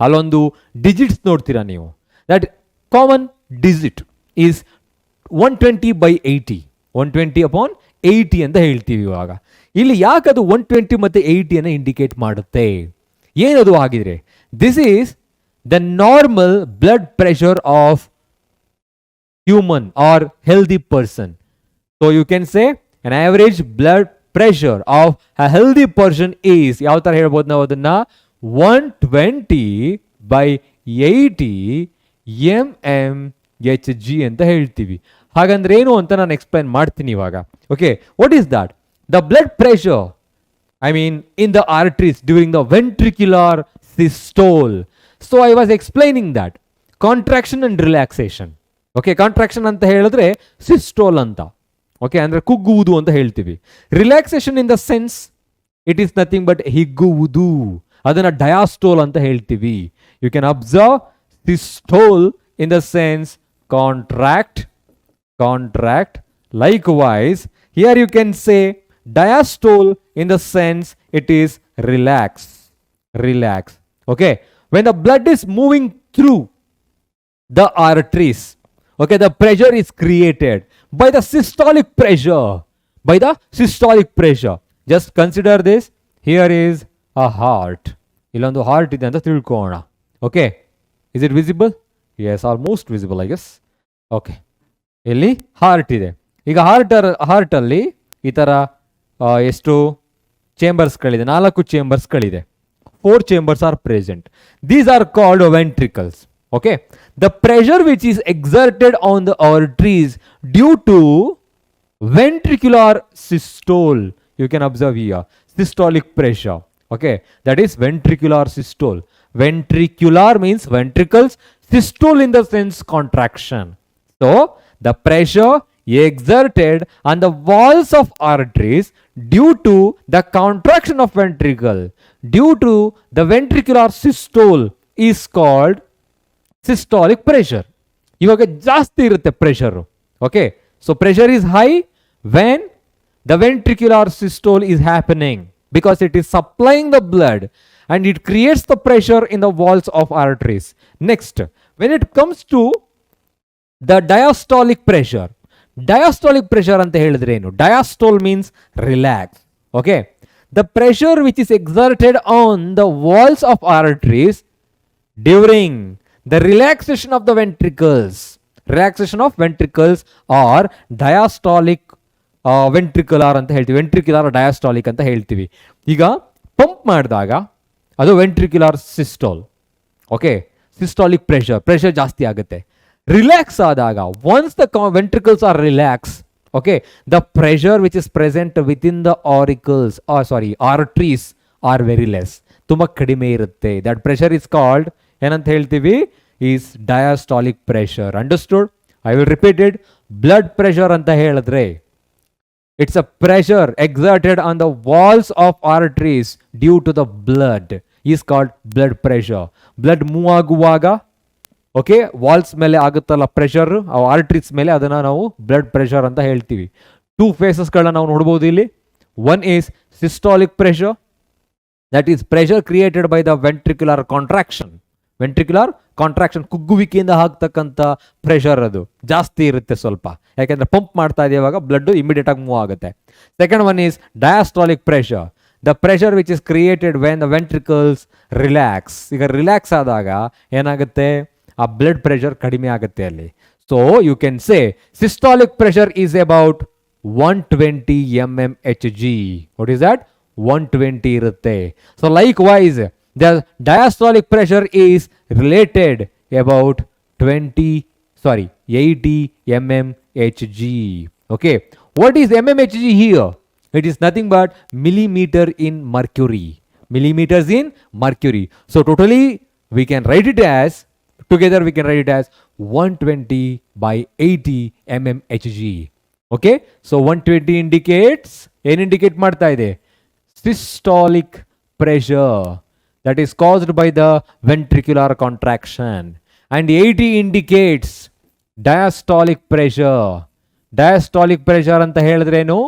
allondu digits ನೋಡ್ತೀರಾ ನೀವು. That common digit is 120/80. 120/80 ಅಂತ ಹೇಳ್ತೀವಿ. ಇವಾಗ ಇಲ್ಲಿ ಯಾಕದು 120 ಮತ್ತೆ 80 ಅನ್ನು indicate ಮಾಡುತ್ತೆ, ಏನದು ಆಗಿದ್ರೆ? This is the normal blood pressure of human or healthy person. So you can say an average blood pressure of a healthy person is, ಯಾವ ತರ ಹೇಳ್ಬೋದು ನಾವು ಅದನ್ನ, 120/80 mmHg ಅಂತ ಹೇಳ್ತೀವಿ. ಹಾಗಂದ್ರೆ ಏನು ಅಂತ ನಾನು ಎಕ್ಸ್ಪ್ಲೈನ್ ಮಾಡ್ತೀನಿ ಇವಾಗ. Okay, what is that? The blood pressure in the arteries during the ventricular systole. So I was explaining that contraction and relaxation. Okay, contraction ಅಂತ ಹೇಳಿದ್ರೆ ಸಿಸ್ಟೋಲ್ ಅಂತ, ಓಕೆ, ಅಂದ್ರೆ ಕುಗ್ಗುವುದು ಅಂತ ಹೇಳ್ತೀವಿ. Relaxation in the sense it is nothing but ಹಿಗ್ಗುವುದು, ಅದನ್ನ diastole ಅಂತ ಹೇಳ್ತೀವಿ. You can observe systole in the sense contract. Likewise, here you can say diastole in the sense it is relax. Okay, when the blood is moving through the arteries, okay, the pressure is created by the systolic pressure. Just consider this. Here is a heart. Illondu heart ide anta tilkona. Okay, is it visible? Yes, almost visible, I guess. Okay, ಇಲ್ಲಿ heart ಇದೆ. ಈಗ ಹಾರ್ಟಲ್ಲಿ ಈ ಥರ ಎಷ್ಟು ಚೇಂಬರ್ಸ್ಗಳಿದೆ? 4 ಚೇಂಬರ್ಸ್ಗಳಿದೆ. 4 chambers are present. These are called ventricles. Okay, the pressure which is exerted on the arteries due to ventricular systole, you can observe here systolic pressure. Okay, that is ventricular systole. Ventricular means ventricles, systole in the sense contraction. So the pressure exerted on the walls of arteries due to the contraction of ventricle due to the ventricular systole is called systolic pressure. ಇವಾಗ ಜಾಸ್ತಿ ಇರುತ್ತೆ pressure. Okay, so pressure is high when the ventricular systole is happening because it is supplying the blood and it creates the pressure in the walls of arteries. Next, when it comes to the diastolic pressure ಅಂತ ಹೇಳಿದ್ರೆ ಏನು? Diastole means relax. Okay, the pressure which is exerted on the walls of arteries during the relaxation of the ventricles or diastolic ventricular ಅಂತ ಹೇಳ್ತೀವಿ. ventricular diastolic ಅಂತ ಹೇಳ್ತೀವಿ. ಈಗ pump ಮಾಡಿದಾಗ ಅದು ventricular systole. Okay, systolic pressure ಜಾಸ್ತಿ ಆಗುತ್ತೆ. Relax ಆದಾಗ, once the ventricles are relaxed, okay, the pressure which is present within the arteries are very less. ತುಂಬಾ ಕಡಿಮೆ ಇರುತ್ತೆ. that pressure is called ಏನಂತ ಹೇಳ್ತೀವಿ? is diastolic pressure. Understood? I will repeat it. blood pressure ಅಂತ ಹೇಳಿದ್ರೆ it's a pressure exerted on the walls of arteries due to the blood is called blood pressure. blood move ಆಗುವಾಗ, okay, walls ಮೇಲೆ ಆಗುತ್ತಲ್ಲ pressure, arteries ಮೇಲೆ, ಅದನ್ನು ನಾವು blood pressure ಅಂತ ಹೇಳ್ತೀವಿ. 2 ಫೇಸಸ್ಗಳನ್ನ ನಾವು ನೋಡ್ಬೋದು ಇಲ್ಲಿ. One is systolic pressure, that is pressure created by the ventricular contraction, ಕುಗ್ಗುವಿಕೆಯಿಂದ ಆಗ್ತಕ್ಕಂಥ ಪ್ರೆಷರ್. ಅದು ಜಾಸ್ತಿ ಇರುತ್ತೆ ಸ್ವಲ್ಪ, ಯಾಕೆಂದ್ರೆ ಪಂಪ್ ಮಾಡ್ತಾ ಇದೆಯುವಾಗ ಬ್ಲಡ್ ಇಮಿಡಿಯೇಟ್ ಆಗಿ ಮೂವ್ ಆಗುತ್ತೆ. Second one is diastolic pressure, the pressure which is created when the ventricles relax. ಈಗ ರಿಲ್ಯಾಕ್ಸ್ ಆದಾಗ ಏನಾಗುತ್ತೆ? ಆ ಬ್ಲಡ್ ಪ್ರೆಷರ್ ಕಡಿಮೆ ಆಗುತ್ತೆ ಅಲ್ಲಿ. So you can say systolic pressure is about 120 mmHg. What is that? 120 ಇರುತ್ತೆ. So likewise the diastolic pressure is related about 80 mmHg. Okay, what is mmHg here? It is nothing but millimeter in mercury. Millimeters in mercury. So totally we can write it as 120 by 80 mmHg. Okay, so 120 indicates, ಏನು indicate ಮಾಡ್ತಾ ಇದೆ? systolic pressure that is caused by the ventricular contraction, and 80 indicates diastolic pressure. Diastolic pressure ಅಂತ ಹೇಳಿದ್ರೇನು?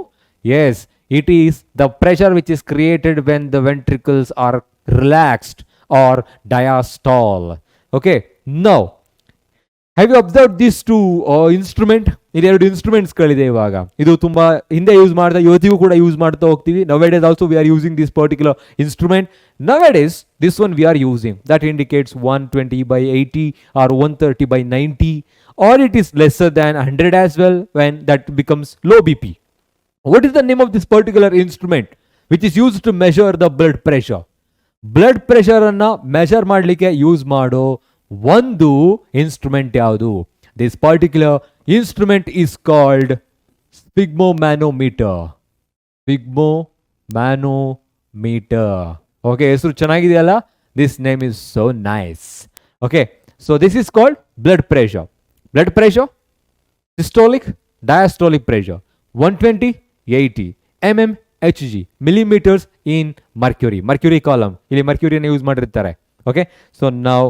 Yes, it is the pressure which is created when the ventricles are relaxed or diastole. Okay, now have you observed these two instrument? ಇದೆರಡು ಇನ್ಸ್ಟ್ರೂಮೆಂಟ್ಸ್ಗಳಿದೆ. ಇವಾಗ ಇದು ತುಂಬಾ ಹಿಂದೆ use ಮಾಡ್ತಾ, ಇವತ್ತಿಗೂ ಕೂಡ use ಮಾಡ್ತಾ ಹೋಗ್ತೀವಿ. nowadays also we are using this particular instrument. Nowadays this one we are using, that indicates 120 by 80 or 130 by 90, or it is lesser than 100 as well when that becomes low BP. What is the name of this particular instrument which is used to measure the blood pressure? Blood pressure ಅನ್ನ measure ಮಾಡಲಿಕ್ಕೆ use ಮಾಡೋ ಒಂದು instrument ಯಾವುದು? This particular instrument is called sphygmomanometer. Okay, ಹೆಸರು ಚೆನ್ನಾಗಿದೆಯಲ್ಲ? This name is so nice. Okay, so this is called blood pressure. Blood pressure, systolic, diastolic pressure, 120, 80 mm Hg, millimeters in mercury. Mercury column. ಇಲ್ಲಿ mercuryನ use ಮಾಡಿರ್ತಾರೆ. Okay, so now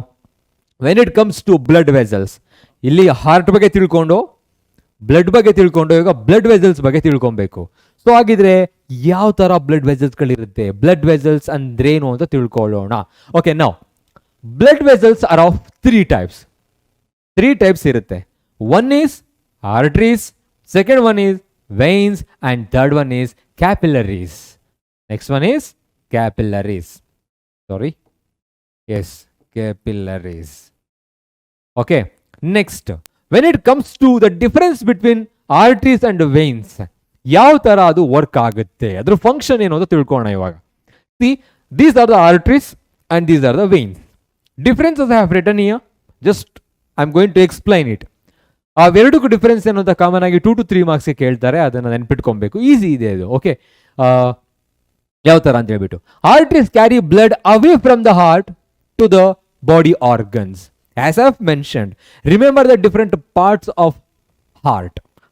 when it comes to blood vessels, ಇಲ್ಲಿ heart ಬಗ್ಗೆ ತಿಳ್ಕೊಂಡು blood ಬಗ್ಗೆ ತಿಳ್ಕೊಂಡು ಈಗ blood vessels ಬಗ್ಗೆ ತಿಳ್ಕೊಬೇಕು. ಸೊ ಹಾಗಿದ್ರೆ ಯಾವ ತರ ಬ್ಲಡ್ ವೆಸಲ್ಸ್ಗಳಿರುತ್ತೆ, ಬ್ಲಡ್ ವೆಸಲ್ಸ್ ಅಂದ್ರೇನು ಅಂತ ತಿಳ್ಕೊಳ್ಳೋಣ. ಓಕೆ, ನಾವು blood vessels are of three types ಇರುತ್ತೆ. One is arteries, second one is veins, and third one is capillaries. Next one is capillaries. Sorry. Yes, capillaries. Okay. Next, when it comes to the difference between arteries and veins, ಯಾವ ತರ ಅದು work ಆಗುತ್ತೆ, ಅದರ function ಏನು ಅಂತ ತಿಳ್ಕೊಳ್ಳೋಣ ಇವಾಗ. See, these are the arteries and these are the veins. Differences I have written here. Just I'm going to explain it. ಅವೆರಡಕ್ಕೂ ಡಿಫರೆನ್ಸ್ ಏನು ಅಂತ ಕಾಮನ್ ಆಗಿ 2 to 3 ಮಾರ್ಕ್ಸ್ಗೆ ಕೇಳ್ತಾರೆ, ಅದನ್ನು ನೆನ್ಪಿಟ್ಕೊಬೇಕು. ಈಸಿ ಇದೆ ಇದು. ಓಕೆ, ಯಾವ ಥರ ಅಂತ ಹೇಳ್ಬಿಟ್ಟು, arteries carry blood away from the heart to the body organs. As I have mentioned, remember the different parts of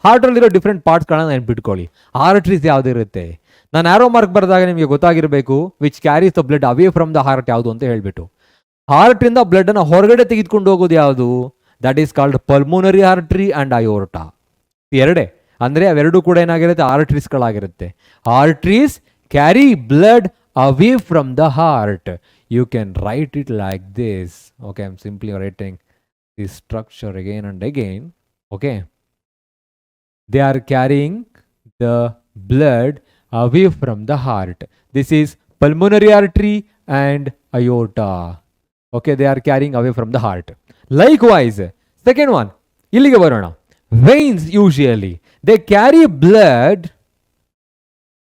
ಹಾರ್ಟಲ್ಲಿರೋ ಡಿಫ್ರೆಂಟ್ ಪಾರ್ಟ್ಸ್ಗಳನ್ನ ನೆನ್ಪಿಟ್ಕೊಳ್ಳಿ. ಆರ್ಟರೀಸ್ ಯಾವುದಿರುತ್ತೆ, ನಾನು ಆರೋ ಮಾರ್ಕ್ ಬರೆದಾಗ ನಿಮಗೆ ಗೊತ್ತಾಗಿರಬೇಕು which carries the blood away from the heart ಯಾವುದು ಅಂತ ಹೇಳ್ಬಿಟ್ಟು. ಹಾರ್ಟಿಂದ ಬ್ಲಡ್ಡನ್ನು ಹೊರಗಡೆ ತೆಗೆದುಕೊಂಡು ಹೋಗೋದು ಯಾವುದು, that is called pulmonary artery and aorta. ಎರಡೇ ಅಂದರೆ ಅವೆರಡು ಕೂಡ ಏನಾಗಿರುತ್ತೆ, ಆರ್ಟರೀಸ್ಗಳಾಗಿರುತ್ತೆ. Arteries carry blood away from the heart. You can write it like this. Okay, I am simply writing this structure again and again. Okay, they are carrying the blood away from the heart. This is pulmonary artery and aorta. Okay, they are carrying away from the heart. Likewise, second one, illige barona. Veins usually they carry blood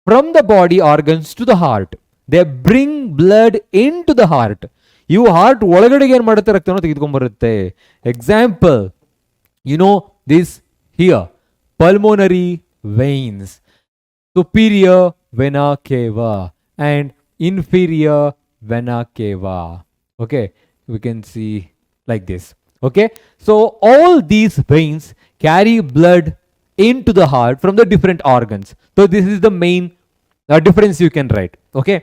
from the body organs to the heart. They bring blood into the heart. You heart ಒಳಗಡೆಗೆ ಏನು ಮಾಡುತ್ತೆ, ರಕ್ತವನ್ನು ತೆಗೆದುಕೊಂಡು ಬರುತ್ತೆ. Example, you know this here, pulmonary veins. Superior vena cava and inferior vena cava. Okay, we can see like this. Okay, so all these veins carry blood into the heart from the different organs. So this is the main difference you can write. Okay,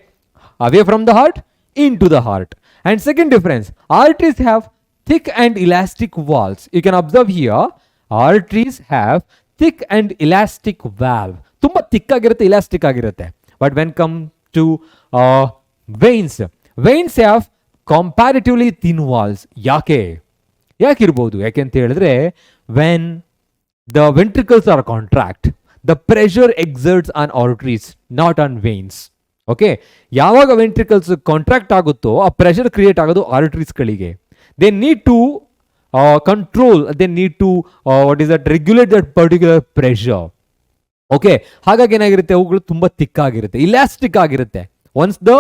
away from the heart, into the heart. And second difference, arteries have thick and elastic walls. You can observe here, arteries have thick and elastic valve. ತುಂಬ ತಿಕ್ಕಾಗಿರುತ್ತೆ, elastic ಆಗಿರುತ್ತೆ. But when come to veins have comparatively thin walls. ಯಾಕಿರ್ಬೋದು, ಯಾಕೆಂತ ಹೇಳಿದ್ರೆ when the ventricles are contract, the pressure exerts on arteries, not on veins. Okay, ಯಾವಾಗ ventricles contract ಆಗುತ್ತೋ ಆ pressure create ಆಗೋದು ಆರ್ಟರೀಸ್ಗಳಿಗೆ. They need to control, they need to what is that regulate that particular pressure. Okay, ಹಾಗಾಗಿ ಏನಾಗಿರುತ್ತೆ, ಅವುಗಳು ತುಂಬ ತಿಕ್ಕಾಗಿರುತ್ತೆ, ಇಲಾಸ್ಟಿಕ್ ಆಗಿರುತ್ತೆ. Once the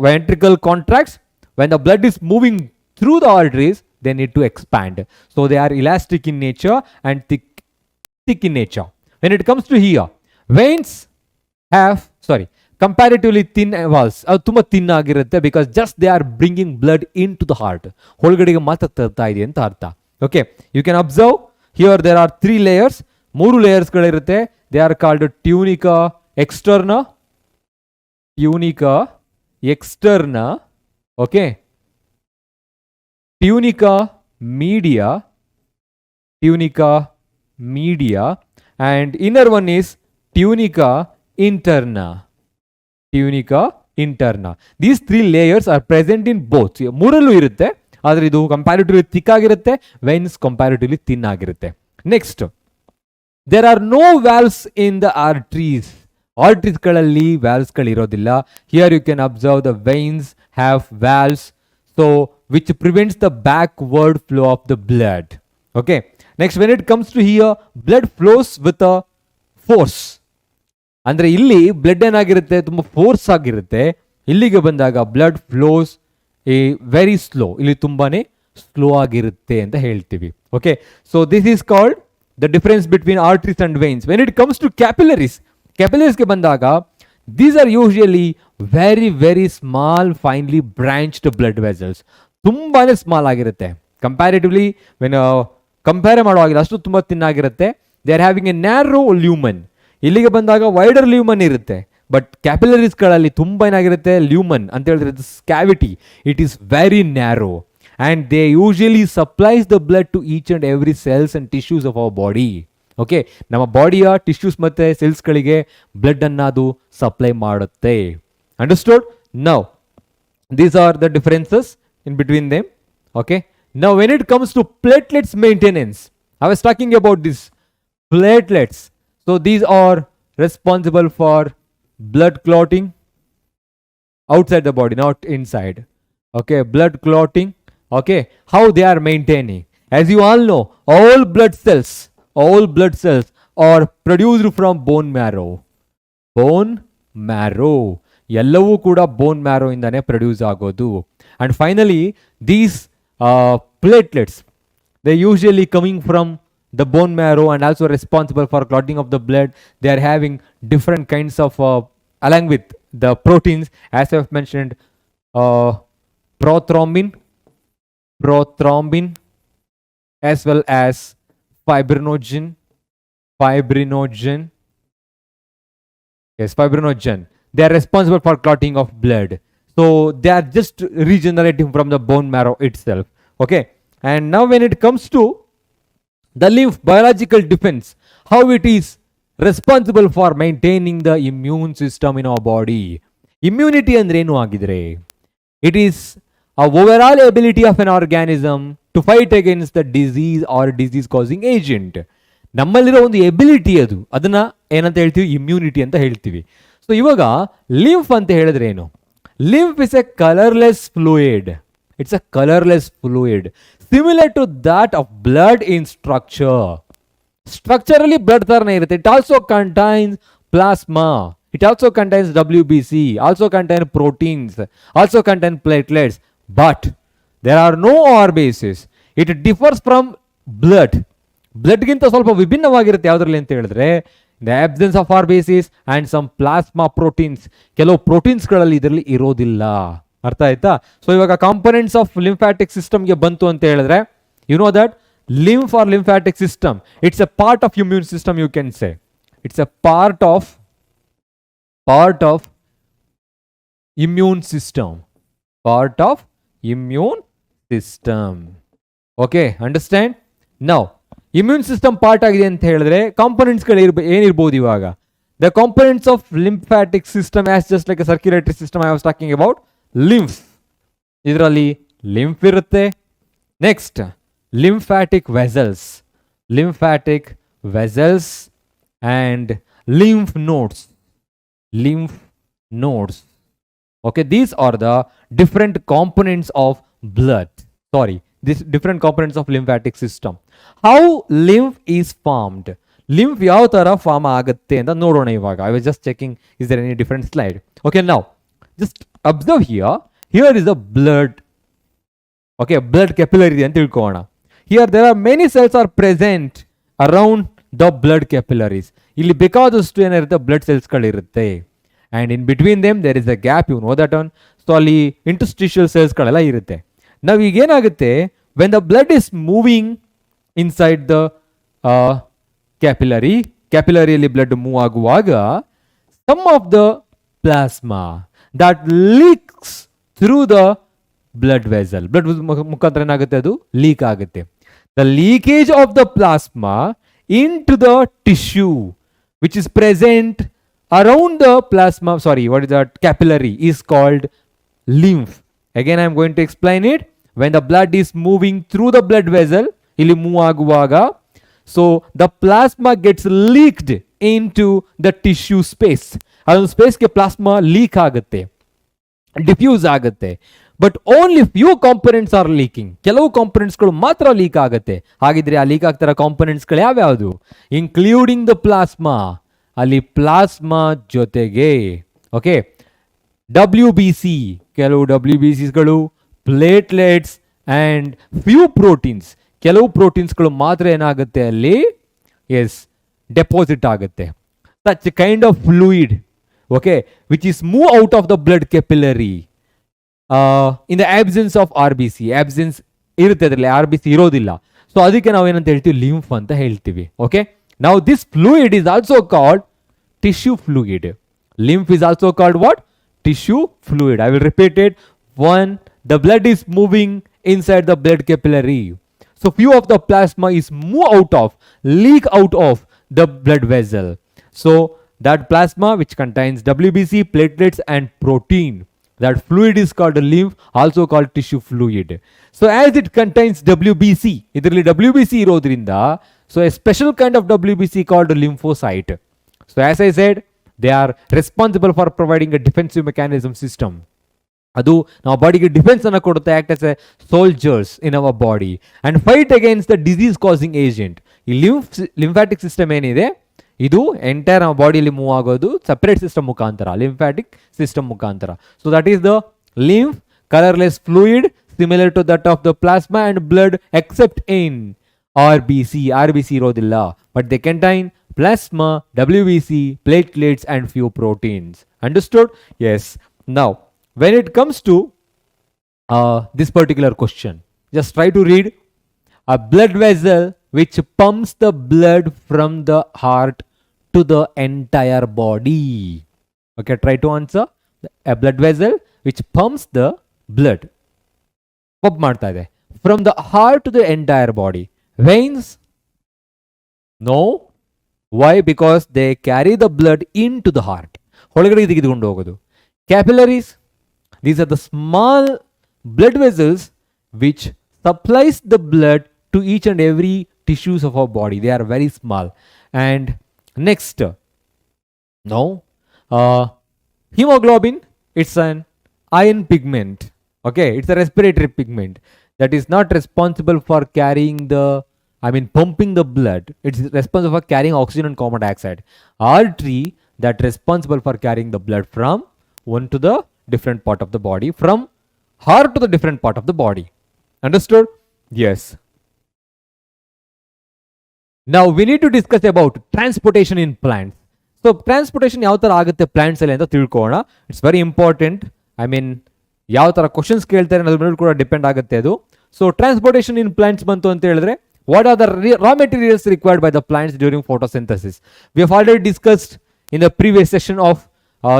ventricle contracts, when the blood is moving through the arteries, they need to expand. So they are elastic in nature and thick in nature. When it comes to here, veins have comparatively thin walls. ಅದು ತುಂಬ thin ಆಗಿರುತ್ತೆ, because just they are bringing blood in to the heart. ಒಳಗಡೆಗೆ ಮಾತ್ರ ತರ್ತಾ ಇದೆ ಅಂತ ಅರ್ಥ. Okay, you can observe here there are 3 layers, 3 ಲೇಯರ್ಸ್ಗಳಿರುತ್ತೆ. They are called tunica externa, okay, tunica media, and inner one is tunica interna. These 3 layers are present in both. ಮೂರಲ್ಲೂ ಇರುತ್ತೆ, ಆದರೆ ಇದು ಕಂಪ್ಯಾರಿಟಿವ್ಲಿ ಥಿಕ್ ಆಗಿರುತ್ತೆ, ವೆನ್ಸ್ ಕಂಪ್ಯಾರಿಟಿವ್ಲಿ ಥಿನ್ ಆಗಿರುತ್ತೆ. Next, there are no valves in the arteries. ಆರ್ಟರೀಸ್ಗಳಲ್ಲಿ ವ್ಯಾಲ್ವ್ಸ್ಗಳಿರೋದಿಲ್ಲ. Here you can observe the veins have valves, so which prevents the backward flow of the blood. Okay, next, when it comes to here, blood flows with a force. ಅಂದರೆ ಇಲ್ಲಿ blood ಏನಾಗಿರುತ್ತೆ, ತುಂಬ force ಆಗಿರುತ್ತೆ. ಇಲ್ಲಿಗೆ ಬಂದಾಗ blood flows very slow, ಇಲ್ಲಿ ತುಂಬಾನೇ slow ಆಗಿರುತ್ತೆ ಅಂತ ಹೇಳ್ತೀವಿ. Okay, so this is called the difference between arteries and veins. When it comes to capillaries ಗೆ ಬಂದಾಗ, these are usually very very small finely branched blood vessels, ತುಂಬಾನೇ small ಆಗಿರುತ್ತೆ comparatively. When compare ಮಾಡುವಾಗಿಲ್ಲ ಅಷ್ಟು ತುಂಬ ತಿನ್ನಾಗಿರುತ್ತೆ. They are having a narrow lumen. ಇಲ್ಲಿಗೆ ಬಂದಾಗ ವೈಡರ್ ಲ್ಯೂಮನ್ ಇರುತ್ತೆ, ಬಟ್ ಕ್ಯಾಪಿಲರೀಸ್ಗಳಲ್ಲಿ ತುಂಬ ಏನಾಗಿರುತ್ತೆ, ಲ್ಯೂಮನ್ ಅಂತ ಹೇಳಿದ್ರೆ cavity, it is very narrow. And they usually supplies the blood to each and every cells and tissues of our body. Okay, ನಮ್ಮ ಬಾಡಿಯ tissues ಮತ್ತು ಸೆಲ್ಸ್ಗಳಿಗೆ ಬ್ಲಡ್ ಅನ್ನು ಅದು ಸಪ್ಲೈ ಮಾಡುತ್ತೆ. Understood? Now these are the differences in between them. Okay, now when it comes to platelets maintenance, I was talking about this platelets. So these are responsible for blood clotting outside the body, not inside. Okay, blood clotting. Okay, how they are maintaining? As you all know, all blood cells are produced from bone marrow. Bone marrow. ಎಲ್ಲವೂ ಕೂಡ bone marrow ಇಂದಾನೆ produce ಆಗೋದು. And finally these platelets, they're usually coming from the bone marrow and also responsible for clotting of the blood. They are having different kinds of along with the proteins, as I've mentioned, prothrombin as well as fibrinogen. Yes, fibrinogen. They are responsible for clotting of blood. So they are just regenerating from the bone marrow itself. Okay, and now when it comes to the lymph biological defense, how it is responsible for maintaining the immune system in our body. Immunity andre enu agidre, it is a overall ability of an organism to fight against the disease or disease causing agent. ನಮ್ಮಲ್ಲಿರೋ ಒಂದು ability ಅದು, ಅದನ್ನ ಏನಂತ ಹೇಳ್ತೀವಿ, immunity ಅಂತ ಹೇಳ್ತೀವಿ. So ಇವಾಗ lymph ಅಂತ ಹೇಳಿದ್ರೆ ಏನು? Lymph is a colorless fluid. It's a colorless fluid similar to that of blood in structure. Structurally blood tarane irutte. It also contains plasma. It also contains WBC, also contains proteins, also contains platelets. But there are no R bases. It differs from blood. Blood ginta ಸ್ವಲ್ಪ ವಿಭಿನ್ನವಾಗಿರುತ್ತೆ ಯಾವುದರಲ್ಲಿ ಅಂತ ಹೇಳಿದ್ರೆ the absence of R bases and some plasma proteins. ಕೆಲವು ಪ್ರೋಟೀನ್ಸ್ಗಳಲ್ಲಿ ಇದರಲ್ಲಿ ಇರೋದಿಲ್ಲ. ಅರ್ಥ ಆಯ್ತಾ? So ಇವಾಗ ಕಾಂಪೊನೆಂಟ್ಸ್ ಆಫ್ ಲಿಂಫ್ಯಾಟಿಕ್ ಸಿಸ್ಟಮ್ಗೆ ಬಂತು ಅಂತ ಹೇಳಿದ್ರೆ, you know that lymph or lymphatic system, it's a part of immune system, you can say. It's a part of immune system. Part of immune system. Okay, understand? Now immune system part ಆಗಿದೆ ಅಂತ ಹೇಳಿದ್ರೆ ಕಾಂಪೊನೆಂಟ್ಸ್ಗಳು ಏನಿರ್ಬೋದು ಇವಾಗ? The components of lymphatic system as just like circulatory system I was talking about lymph. ಇದರಲ್ಲಿ lymph ಇರುತ್ತೆ. Next lymphatic vessels and lymph notes. Okay, these are the different components of blood. These different components of lymphatic system. How lymph is formed? Lymph ಯಾವ ತರ form ಆಗುತ್ತೆ ಅಂತ ನೋಡೋಣ ಇವಾಗ. I was just checking, is there any different slide? Okay, now just observe here is the blood. Okay, blood capillary ಅಂತ ತಿಳ್ಕೊಳ್ಳೋಣ. Here there are many cells are present around the blood capillaries. ಇಲ್ಲಿ ಬೇಕಾದಷ್ಟು ಏನಿರುತ್ತೆ blood cells ಗಳಿರುತ್ತೆ. And in between them there is a gap, you know that one. So ಅಲ್ಲಿ interstitial cells ಗಳೆಲ್ಲ ಇರುತ್ತೆ. ನಾವು ಈಗ ಏನಾಗುತ್ತೆ, when the blood is moving inside the capillary blood move ಆಗುವಾಗ some of the plasma that leaks through the blood vessel, blood ಮುಖಾಂತರ ಏನಾಗುತ್ತೆ, ಅದು ಲೀಕ್ ಆಗುತ್ತೆ. The leakage of the plasma into the tissue which is present around the capillary is called lymph. Again I am going to explain it. When the blood is moving through the blood vessel, ಇಲ್ಲಿ move ಆಗುವಾಗ, so the plasma gets leaked into the tissue space. ಅದೊಂದು ಸ್ಪೇಸ್ಗೆ plasma leak ಆಗುತ್ತೆ, diffuse ಆಗುತ್ತೆ. But only few components R leaking. ಕೆಲವು ಕಾಂಪೊನೆಂಟ್ಸ್ಗಳು ಮಾತ್ರ leak ಆಗುತ್ತೆ. ಹಾಗಿದ್ರೆ ಆ ಲೀಕ್ ಆಗ್ತಿರೋ ಕಾಂಪೊನೆಂಟ್ಸ್ಗಳು ಯಾವ್ಯಾವುದು? Including the plasma. ಅಲ್ಲಿ ಪ್ಲಾಸ್ಮಾ ಜೊತೆಗೆ ಓಕೆ WBC, ಕೆಲವು WBCಗಳು, ಪ್ಲೇಟ್ಲೆಟ್ಸ್ ಆ್ಯಂಡ್ ಫ್ಯೂ ಪ್ರೋಟೀನ್ಸ್, ಕೆಲವು ಪ್ರೋಟೀನ್ಸ್ಗಳು ಮಾತ್ರ ಏನಾಗುತ್ತೆ ಅಲ್ಲಿ ಡೆಪಾಸಿಟ್ ಆಗುತ್ತೆ. Such kind of fluid okay, which is move out of the blood capillary in the absence of RBC. Absence ಇರುತ್ತೆ ಅದರಲ್ಲಿ, RBC ಇರೋದಿಲ್ಲ. ಸೊ ಅದಕ್ಕೆ ನಾವು ಏನಂತ ಹೇಳ್ತೀವಿ, ಲಿಂಫ್ ಅಂತ ಹೇಳ್ತೀವಿ. ಓಕೆ, ನಾವು this fluid is also called tissue fluid. Lymph is also called what? Tissue fluid. I will repeat it. One, the blood is moving inside the blood capillary. So few of the plasma is leak out of the blood vessel. So that plasma which contains WBC, platelets and protein, that fluid is called lymph, also called tissue fluid. So as it contains WBC, idರಲ್ಲಿ WBC ಇರೋದ್ರಿಂದ, so a special kind of WBC called lymphocyte. So as I said, they are responsible for providing a defensive mechanism system. ಅದು ನಮ್ಮ ಬಾಡಿಗೆ defence ಅನ್ನು ಕೊಡುತ್ತೆ, act as a soldiers in our body and fight against the disease causing agent. ಈ lymphatic system ಏನಿದೆ, ಇದು entire ನಮ್ಮ ಬಾಡಿಯಲ್ಲಿ ಮೂವ್ ಆಗೋದು ಸಪರೇಟ್ ಸಿಸ್ಟಮ್ ಮುಖಾಂತರ, ಲಿಂಫ್ಯಾಟಿಕ್ ಸಿಸ್ಟಮ್ ಮುಖಾಂತರ. So that is the lymph, colourless fluid similar to that of the plasma and blood except in RBC ಇರೋದಿಲ್ಲ, but they contain plasma, WBC, platelets and few proteins. Understood? Yes. Now, when it comes to this particular question, just try to read. A blood vessel which pumps the blood from the heart to the entire body. Okay, try to answer. A blood vessel which pumps the blood. Pump ಮಾಡ್ತಾ ಇದೆ from the heart to the entire body. Veins? No. Why? Because they carry the blood into the heart. ಹೊಳಗಡೆ ತೆಗೆದುಕೊಂಡು ಹೋಗೋದು. Capillaries, these are the small blood vessels which supplies the blood to each and every tissues of our body. They are very small. And next, no, hemoglobin, it's an iron pigment. Okay, it's a respiratory pigment that is not responsible for carrying pumping the blood. It's responsible for carrying oxygen and carbon dioxide. Artery, that responsible for carrying the blood from one to the different part of the body, from heart to the different part of the body. Understood? Yes. Now we need to discuss about transportation in plants. So transportation ಯಾವ ತರ ಆಗುತ್ತೆ plants ಅಲ್ಲಿ ಅಂತ ತಿಳ್ಕೊಳ್ಳೋಣ. It's very important. ಯಾವ ತರ questions ಕೇಳ್ತಾರೆ ಅನ್ನೋದ್ರ ಮೇಲೆ ಕೂಡ ಡಿಪೆಂಡ್ ಆಗುತ್ತೆ ಅದು. ಸೊ ಟ್ರಾನ್ಸ್ಪೋರ್ಟೇಷನ್ ಇನ್ ಪ್ಲಾಂಟ್ಸ್ ಬಂತು ಅಂತ ಹೇಳಿದ್ರೆ, what are the raw materials required by the plants during photosynthesis? We have already discussed in the previous session of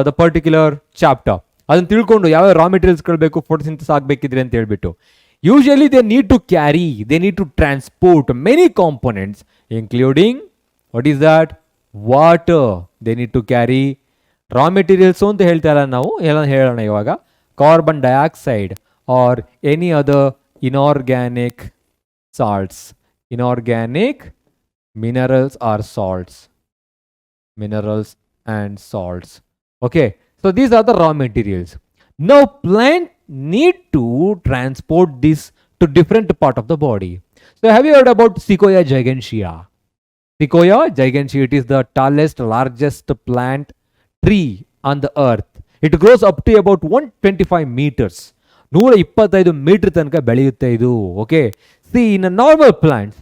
the particular chapter. ಅದನ್ನು ತಿಳ್ಕೊಂಡು ಯಾವ ರಾ ಮೆಟೀರಿಯಲ್ಸ್ಗಳು ಬೇಕು ಫೋಟೋಸಿಂಥಸಿಸ್ ಆಗಬೇಕಿದ್ರೆ ಅಂತ ಹೇಳ್ಬಿಟ್ಟು, usually they need to transport many components including, what is that? Water. They need to carry raw materials ಅಂತ ಹೇಳ್ತಾ ಇಲ್ಲ ನಾವು, ಹೇಳೋಣ ಇವಾಗ, carbon dioxide R any other inorganic salts. Inorganic minerals or salts. Minerals and salts. Okay, so these are the raw materials. Now plant need to transport this to different part of the body. So have you heard about Sequoia gigantea? Sequoia gigantea, it is the tallest, largest plant tree on the earth. It grows up to about 125 meters. 125 meter ತನಕ ಬೆಳೆಯುತ್ತೆ ಇದು. Okay, see in normal plants,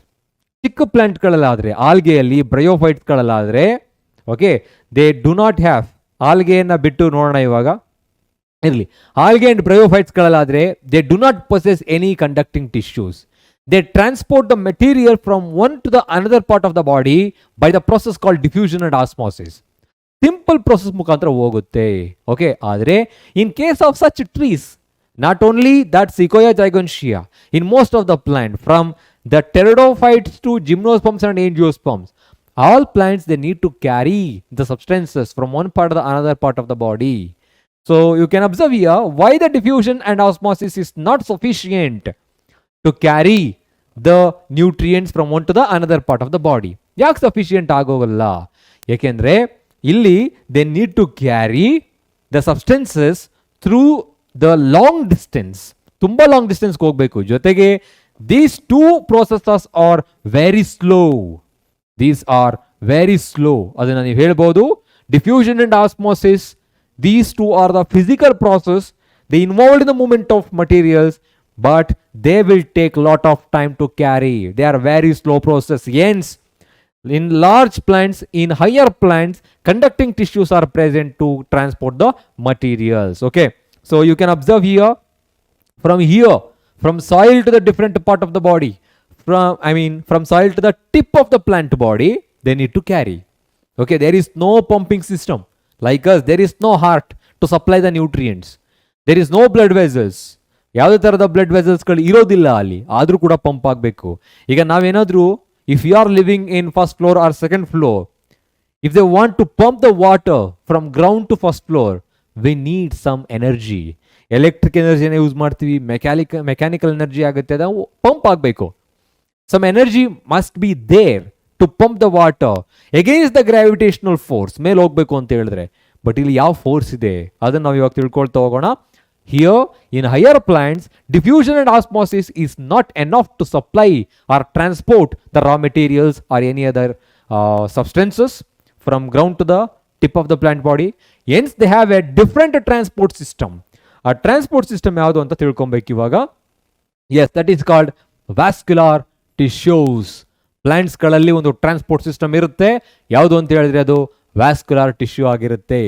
ಚಿಕ್ಕ ಪ್ಲಾಂಟ್ಗಳಲ್ಲಾದರೆ, ಆಲ್ಗೆಯಲ್ಲಿ ಬ್ರಯೋಫೈಟ್ಸ್ಗಳಲ್ಲಾದರೆ, okay, they do not have, ಆಲ್ಗೆಯನ್ನು ಬಿಟ್ಟು ನೋಡೋಣ ಇವಾಗ, ಇರಲಿ, ಆಲ್ಗೆ ಅಂಡ್ ಬ್ರಯೋಫೈಟ್ಸ್ಗಳಲ್ಲಾದರೆ they do not possess any conducting tissues. They transport the material from one to the another part of the body by the process called diffusion and osmosis. Simple process ಮುಖಾಂತರ ಹೋಗುತ್ತೆ. Okay, ಆದರೆ in case of such trees, not only that Sequoia gigantea, in most of the plant, from the pteridophytes to gymnosperms and angiosperms, all plants, they need to carry the substances from one part to the another part of the body. So you can observe here why the diffusion and osmosis is not sufficient to carry the nutrients from one to the another part of the body. ಯಾಕೆ sufficient ಆಗೋಗಲ್ಲ? ಯಾಕೆಂದ್ರೆ ಇಲ್ಲಿ they need to carry the substances through the long distance, ತುಂಬಾ long distance ಹೋಗಬೇಕು. ಜೊತೆಗೆ these two processes are very slow. These are very slow. ಅದನ್ನ ನೀವು ಹೇಳ್ಬೋದು. Diffusion and osmosis, these two are the physical process. They involved in the movement of materials, but they will take lot of time to carry. They are very slow process. Hence, In large plants, in higher plants, conducting tissues are present to transport the materials. Okay, so you can observe here, from soil to the different part of the body, from soil to the tip of the plant body, they need to carry. Okay, there is no pumping system. Like us, there is no heart to supply the nutrients. There is no blood vessels. ಯಾವುದೇ ಥರದ blood ವೆಸಲ್ಸ್ಗಳು ಇರೋದಿಲ್ಲ ಅಲ್ಲಿ, ಆದರೂ ಕೂಡ pump ಆಗಬೇಕು. ಈಗ ನಾವೇನಾದರೂ, if you are living in first floor or second floor, if they want to pump the water from ground to first floor, we need some energy. Electric ಎನರ್ಜಿನ ಯೂಸ್ ಮಾಡ್ತೀವಿ, ಮೆಕ್ಯಾನಿಕಲ್ ಎನರ್ಜಿ ಆಗುತ್ತೆ, ಅದು pump ಆಗಬೇಕು. Some energy must be there to pump the water against the gravitational force. ಮೇಲೆ ಹೋಗ್ಬೇಕು ಅಂತ ಹೇಳಿದ್ರೆ, but ಇಲ್ಲಿ ಯಾವ ಫೋರ್ಸ್ ಇದೆ ಅದನ್ನು ನಾವು ಇವಾಗ ತಿಳ್ಕೊಳ್ತಾ ಹೋಗೋಣ. Here, in higher plants, diffusion and osmosis is not enough to supply or transport the raw materials or any other substances from ground to the tip of the plant body. Hence, they have a different transport system. A transport system ಯಾವುದು ಅಂತ ತಿಳ್ಕೊಬೇಕು ಇವಾಗ. Yes, that is called vascular tissues. ಪ್ಲಾಂಟ್ಸ್ಗಳಲ್ಲಿ ಒಂದು transport system ಇರುತ್ತೆ. ಯಾವುದು ಅಂತ ಹೇಳಿದ್ರೆ ಅದು ವ್ಯಾಸ್ಕ್ಯುಲರ್ ಟಿಶ್ಯೂ ಆಗಿರುತ್ತೆ.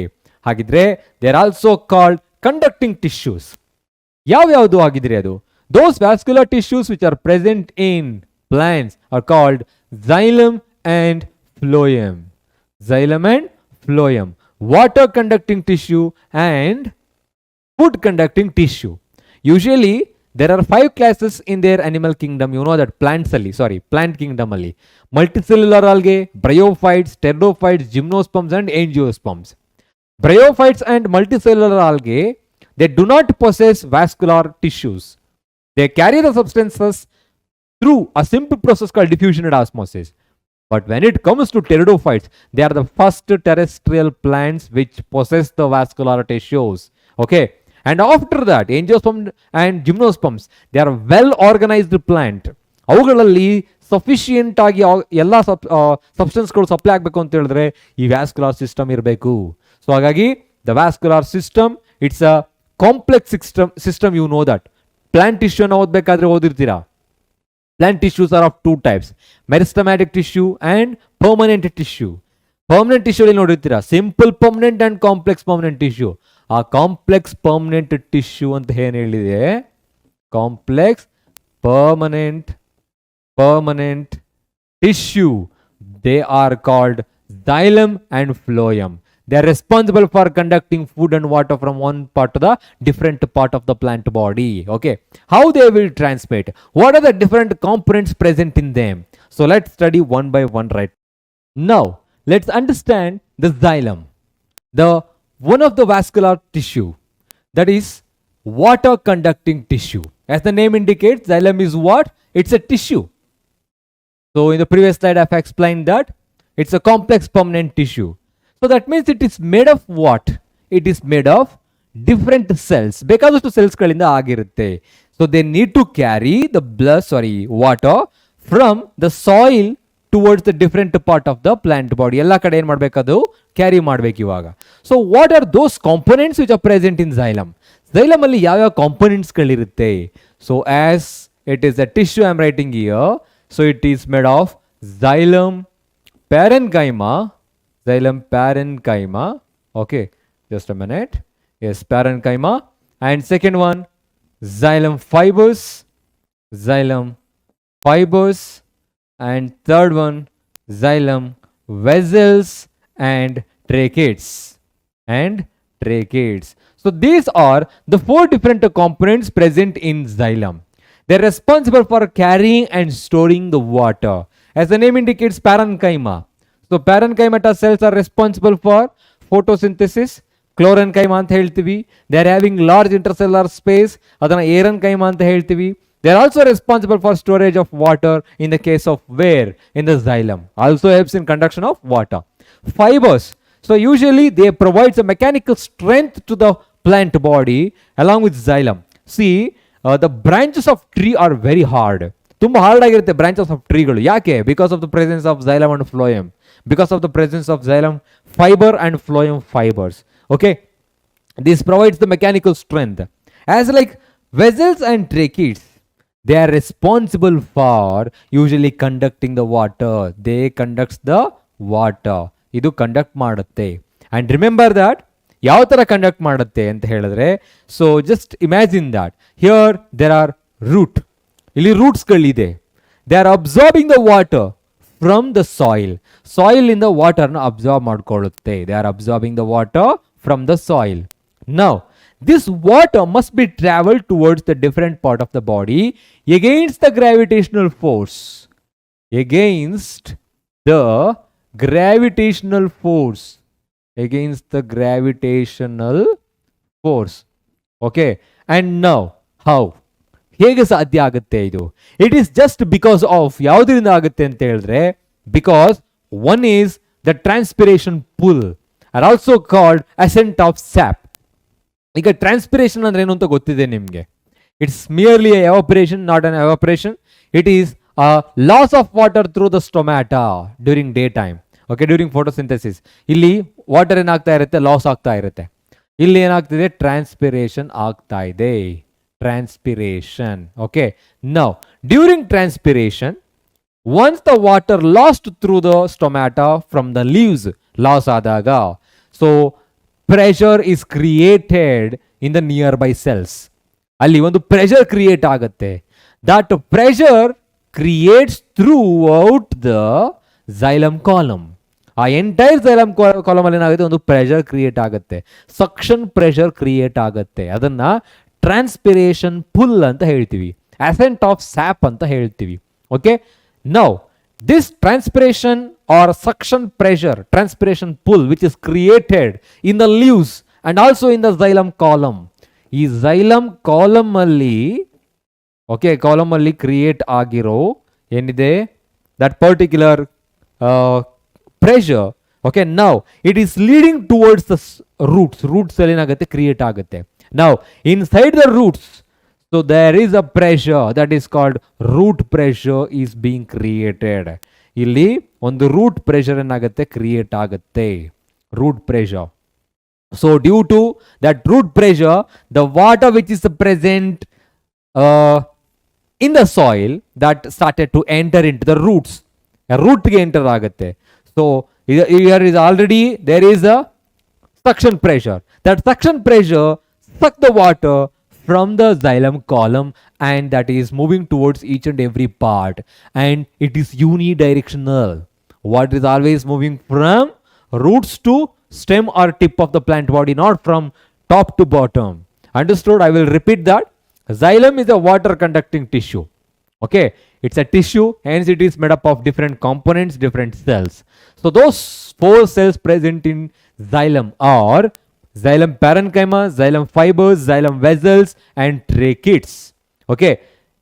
ಹಾಗಿದ್ರೆ they are also called conducting tissues. ಯಾವ್ಯಾವುದು ಆಗಿದ್ರೆ ಅದು? Those vascular tissues which are present in plants are called xylem and phloem. Xylem and phloem. Water conducting tissue and food conducting tissue. Usually there are 5 classes in their animal kingdom. You know that plant kingdom alli. Multicellular algae, bryophytes, pteridophytes, gymnosperms and angiosperms. Bryophytes and multicellular algae, they do not possess vascular tissues. They carry the substances through a simple process called diffusion and osmosis. But when it comes to pteridophytes, they are the first terrestrial plants which possess the vascular tissues. Okay, and after that, angiosperms and gymnosperms, they are well organized plant. ಅವುಗಳಲ್ಲಿ sufficient ಆಗಿ ಎಲ್ಲ ಸಬ್ಸ್ಟೆನ್ಸ್ಗಳು supply ಆಗಬೇಕು ಅಂತ ಹೇಳಿದ್ರೆ ಈ vascular system ಇರಬೇಕು. So ಹಾಗಾಗಿ the vascular system, it's a complex system. You know that. Plant ಟಿಶ್ಯೂನ ಓದಬೇಕಾದ್ರೆ ಓದಿರ್ತೀರಾ. Plant tissues are of 2 types, meristematic tissue and permanent tissue. Permanent tissue ನೋಡಿರ್ತೀರಾ, simple permanent and complex permanent tissue. ಆ complex permanent tissue ಅಂತ ಏನು ಹೇಳಿದೆ? Complex permanent tissue, they are called xylem and phloem. They are responsible for conducting food and water from one part to the different part of the plant body. Okay, how they will transmit, what are the different components present in them? So let's study one by one right now. Let's understand the xylem, the one of the vascular tissue, that is water conducting tissue. As the name indicates, xylem is what? It's a tissue. So in the previous slide I have explained that it's a complex permanent tissue. So that means it is made of what? It is made of different cells. ಬೇಕಾದಷ್ಟು cells ಗಳಿಂದ ಆಗಿರುತ್ತೆ. So they need to carry the water from the soil towards the different part of the plant body. ಎಲ್ಲ ಕಡೆ ಏನು ಮಾಡಬೇಕದು? Carry ಮಾಡಬೇಕು ಇವಾಗ. So what are those components which are present in xylem? Xylem ಅಲ್ಲಿ ಯಾವ್ಯಾವ components ಗಳಿರುತ್ತೆ? So as it is a tissue I am writing here. So it is made of xylem parenchyma. Okay, just a minute. Yes, parenchyma. And second one, xylem fibers. And third one, xylem vessels and tracheids. So these are the 4 different components present in xylem. They are responsible for carrying and storing the water. As the name indicates, parenchyma. So parenchyma cells are responsible for photosynthesis. Chlorenchyma anta heltivi. They are having large intercellular space. Adana aerenchyma anta heltivi. They are also responsible for storage of water in the case of where? In the xylem. Also helps in conduction of water. Fibers. So usually they provide a mechanical strength to the plant body along with xylem. See, the branches of tree are very hard. ತುಂಬಾ hard ಆಗಿರುತ್ತೆ branches of ಟ್ರೀಗಳು. ಯಾಕೆ? Because of the presence of xylem and phloem. Because of the presence of xylem fiber and phloem fibers. Okay, this provides the mechanical strength. As like vessels and tracheids, They are responsible for usually conducting the water. They conducts the water. ಇದು conduct ಮಾಡುತ್ತೆ. And remember that ಯಾವ ಥರ conduct ಮಾಡುತ್ತೆ ಅಂತ ಹೇಳಿದ್ರೆ, so just imagine that here there are root, ಇಲ್ಲಿ ರೂಟ್ಸ್ಗಳಿದೆ. They are absorbing the water from the soil. Soil ಇಂದ ವಾಟರ್ನ ಅಬ್ಸಾರ್ಬ್ ಮಾಡ್ಕೊಳ್ಳುತ್ತೆ. They are absorbing the water from the soil. Now this water must be traveled towards the different part of the body against the gravitational force. Against the gravitational force. Against the gravitational force. Okay. And now, how? ಹೇಗೆ ಸಾಧ್ಯ ಆಗುತ್ತೆ ಇದು? It is just because of ಯಾವುದರಿಂದ ಆಗುತ್ತೆ ಅಂತ ಹೇಳಿದ್ರೆ, because one is the transpiration pull, are also called ascent of sap. ಈಗ transpiration ಅಂದ್ರೆ ಏನು ಅಂತ ಗೊತ್ತಿದೆ ನಿಮಗೆ. It's merely evaporation, not an evaporation. It is loss of water through the stomata during day time. Okay, during photosynthesis ಇಲ್ಲಿ water ಏನಾಗ್ತಾ ಇರುತ್ತೆ, loss ಆಗ್ತಾ ಇರುತ್ತೆ. ಇಲ್ಲಿ ಏನಾಗ್ತಿದೆ, ಟ್ರಾನ್ಸ್ಪಿರೇಷನ್ ಆಗ್ತಾ ಇದೆ. Transpiration. Okay, now during transpiration once the water lost through the stomata from the leaves loss ಆದಾಗ, so pressure is created in the nearby cells. ಅಲ್ಲಿ ಒಂದು ಪ್ರೆಷರ್ ಕ್ರಿಯೇಟ್ ಆಗುತ್ತೆ. That pressure creates throughout the xylem column. ಆ entire xylem column ಅಲ್ಲಿ ಏನಾಗುತ್ತೆ, ಒಂದು pressure create ಆಗುತ್ತೆ, suction pressure create ಆಗುತ್ತೆ. ಅದನ್ನ ಟ್ರಾನ್ಸ್ಪಿರೇಷನ್ ಪುಲ್ ಅಂತ ಹೇಳ್ತೀವಿ, ಅಸೆಂಟ್ ಆಫ್ ಸ್ಯಾಪ್ ಅಂತ ಹೇಳ್ತೀವಿ. Okay, now this transpiration or suction pressure, transpiration pull, which is created in the leaves and also in the xylem column. ಈ xylem column ಅಲ್ಲಿ, okay, column ಅಲ್ಲಿ create ಆಗಿರೋ ಏನಿದೆ, that particular pressure, okay, now it is leading towards the roots. Roots ಅಲ್ಲಿ ಏನಾಗುತ್ತೆ, create ಆಗುತ್ತೆ. Now inside the roots, so there is a pressure that is called root pressure is being created. ಇಲ್ಲಿ ಒಂದು root pressure ಏನಾಗುತ್ತೆ, create ಆಗುತ್ತೆ. Root pressure. So due to that root pressure, the water which is present in the soil that started to enter in to the roots. ರೂಟ್ಗೆ enter ಆಗುತ್ತೆ. So here is already there is a suction pressure. That suction pressure suck the water from the xylem column, and that is moving towards each and every part, and it is unidirectional. Water is always moving from roots to stem or tip of the plant body, not from top to bottom. Understood? I will repeat that. Xylem is a water conducting tissue. Okay, it's a tissue, hence it is made up of different components, different cells. So those 4 cells present in xylem are xylem parenchyma, xylem fibers, xylem vessels, and tracheids. Okay,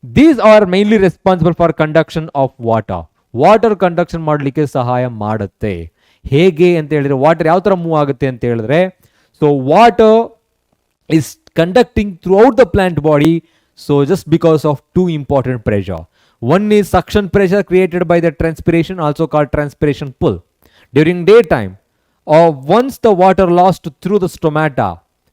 these are mainly responsible for conduction of water. Water conduction ಮಾಡಲಿಕ್ಕೆ ಸಹಾಯ ಮಾಡುತ್ತೆ. ಹೇಗೆ ಅಂತ ಹೇಳಿದ್ರೆ, water ಯಾವ ತರ move ಆಗುತ್ತೆ ಅಂತ ಹೇಳಿದ್ರೆ, so water is conducting throughout the plant body, so just because of 2 important pressure. One is suction pressure created by the transpiration, also called transpiration pull. During daytime, or once the water lost through the stomata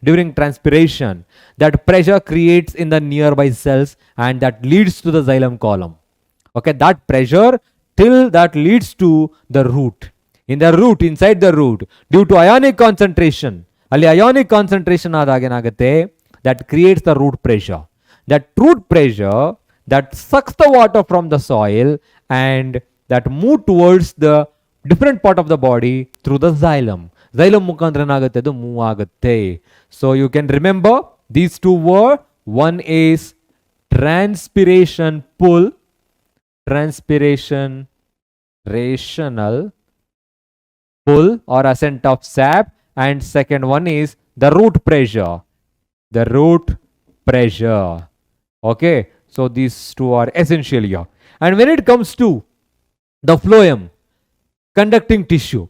during transpiration, that pressure creates in the nearby cells, and that leads to the xylem column. Okay, that pressure till that leads to the root. In the root, inside the root, due to ionic concentration, ಅಲ್ಲಿ ionic concentration ಆದಾಗ ಏನಾಗುತ್ತೆ, that creates the root pressure. That root pressure that sucks the water from the soil and that move towards the different part of the body through the xylem. Xylem ಮುಖಾಂತರ ಏನಾಗುತ್ತೆ, ಅದು move ಆಗುತ್ತೆ. So you can remember these 2 were, one is transpiration pull, transpiration rational pull or ascent of sap, and second one is the root pressure. The root pressure. Okay, so these 2 are essential here. And when it comes to the phloem, conducting tissue,